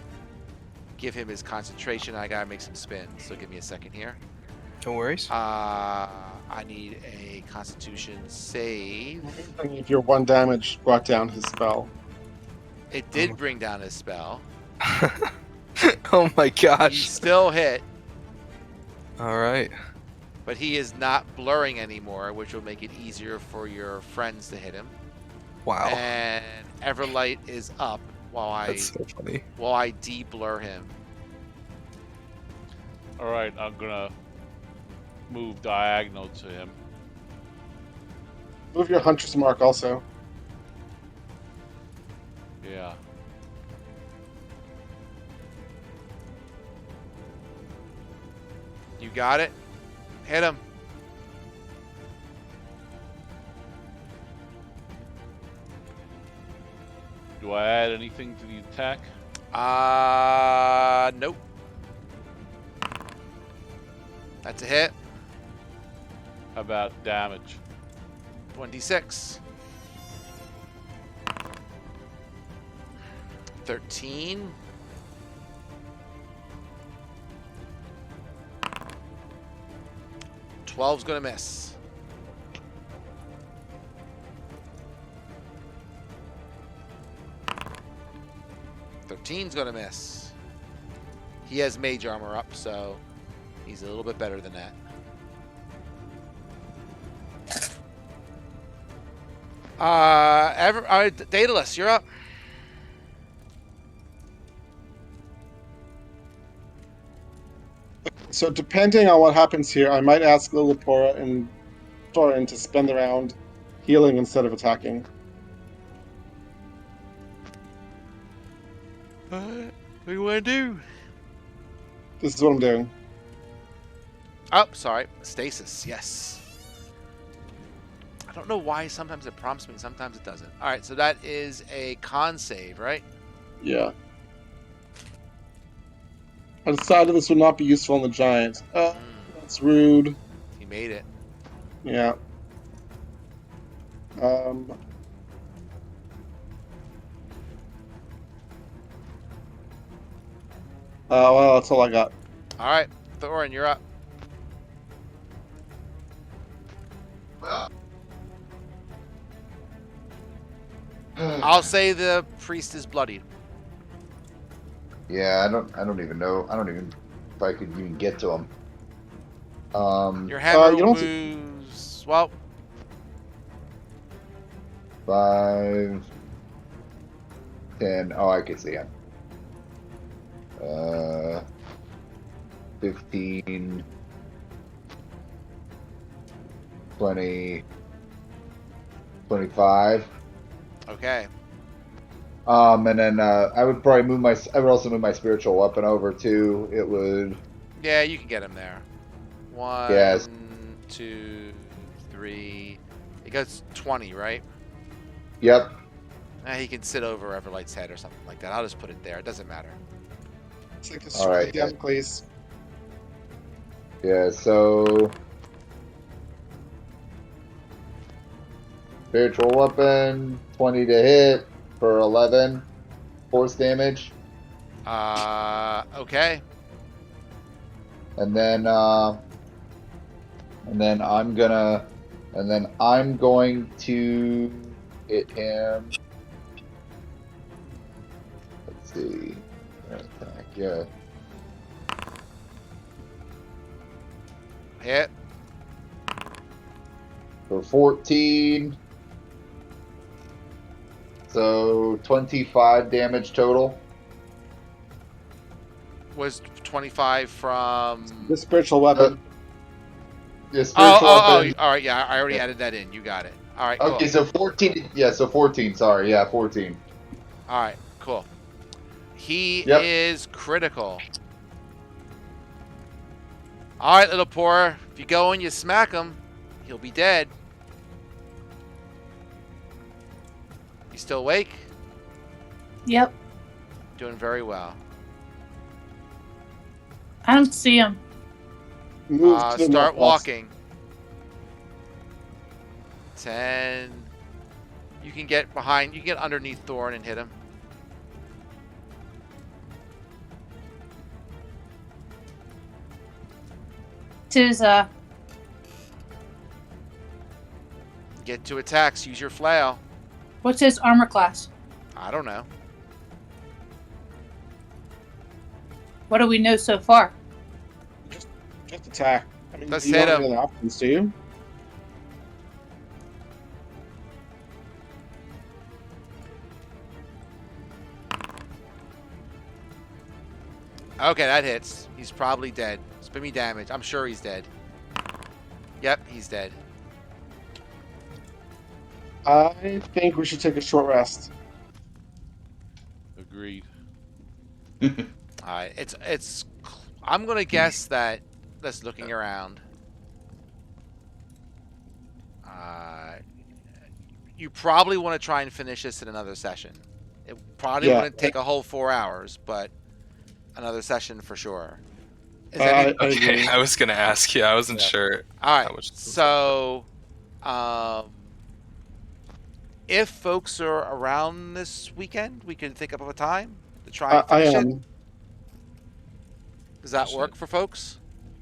give him his concentration. I gotta make some spins, so give me a second here. No worries. I need a Constitution save. If your 1 damage brought down his spell. It did bring down his spell. Oh my He gosh. still hit, All right. but he is not blurring anymore, which will make it easier for your friends to hit him. Wow. And Everlight is up while That's so funny. I de-blur him. All right, I'm gonna move diagonal to him. Move your Hunter's Mark also. Yeah. You got it. Hit him. Do I add anything to the attack? Nope. That's a hit. How about damage? 1d6. 13. Twelve's gonna miss. Thirteen's gonna miss. He has mage armor up, so he's a little bit better than that. Daedalus, you're up. So depending on what happens here, I might ask Lillipora and Thorin to spend the round healing instead of attacking. What do you want to do? This is what I'm doing. Oh, sorry. Stasis, yes. I don't know why sometimes it prompts me, sometimes it doesn't. All right, so that is a con save, right? Yeah. I decided this would not be useful on the giant. That's rude. He made it. Yeah. Well, that's all I got. All right, Thorin, you're up. I'll say the priest is bloodied. Yeah, I don't even know. I don't even if I could even get to him. Your hammer you don't moves. Well, 5, 10. Oh, I can see him. 15, 20, 25. okay. And then I would probably move my. I would also move my spiritual weapon over too. It would. Yeah, you can get him there. 1, Yes. 2, 3. He goes 20, right? Yep. He can sit over Everlight's head or something like that. I'll just put it there. It doesn't matter. It's like a All right. Damocles. Yeah. So. Spiritual weapon, 20 to hit for 11 force damage, Okay. and then I'm going to hit him. Let's see. Attack, yeah. Hit. For 14. So 25 damage total. Was 25 from... The spiritual weapon. The spiritual weapon. All right, yeah, I already added that in. You got it. All right, cool. Okay, so 14. Yeah, so 14. Sorry, yeah, 14. All right, cool. He Yep. is critical. All right, little poor. If you go and you smack him, he'll be dead. You still awake? Yep. Doing very well. I don't see him. Move to the Start northwest. walking. 10. You can get behind. You can get underneath Thorin and hit him. Tis Get to attacks. Use your flail. what's his armor class? I don't know. What do we know so far? Just attack. I mean, Let's you hit don't have him. any other options, do you? Okay, that hits. He's probably dead. Spin me damage. I'm sure he's dead. Yep, he's dead. I think we should take a short rest. agreed. All right, it's. I'm gonna guess that. Just looking around. You probably want to try and finish this in another session. It probably Yeah. wouldn't take a whole 4 hours, but another session for sure. Is I any, Okay, agree. I was gonna ask. Yeah, I wasn't Yeah. sure. all how right. much- So, if folks are around this weekend, we can think up of a time to try and I finish it. am. Does that work for folks?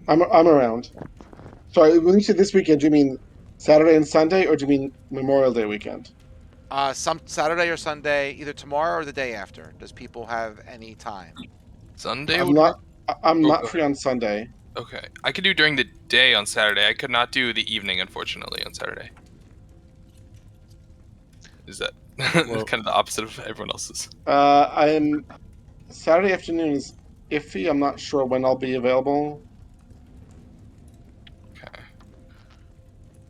I'm around. Sorry, when you say this weekend, do you mean Saturday and Sunday, or do you mean Memorial Day weekend? Some Saturday or Sunday, either tomorrow or the day after. Does people have any time? Sunday I'm would not. work? I'm Oh, not go free on Sunday. Okay, I could do during the day on Saturday. I could not do the evening, unfortunately, on Saturday. Is that Well- kind of the opposite of everyone else's? I'm Saturday afternoon is iffy. I'm not sure when I'll be available. Okay.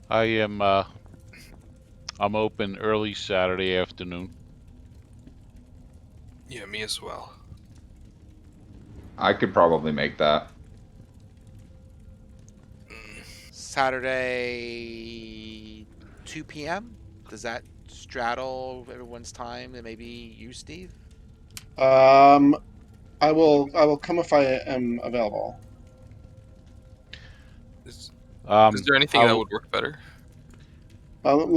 I am. I'm open early Saturday afternoon. Yeah, me as well. I could probably make that. Saturday, 2 p.m. Does that straddle everyone's time? And maybe you, Steve? I will come if I am available. Is Um, there anything that I'll- would work better? Let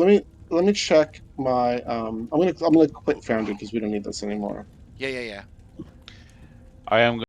me check my. I'm gonna quit Foundry because we don't need this anymore. Yeah. I am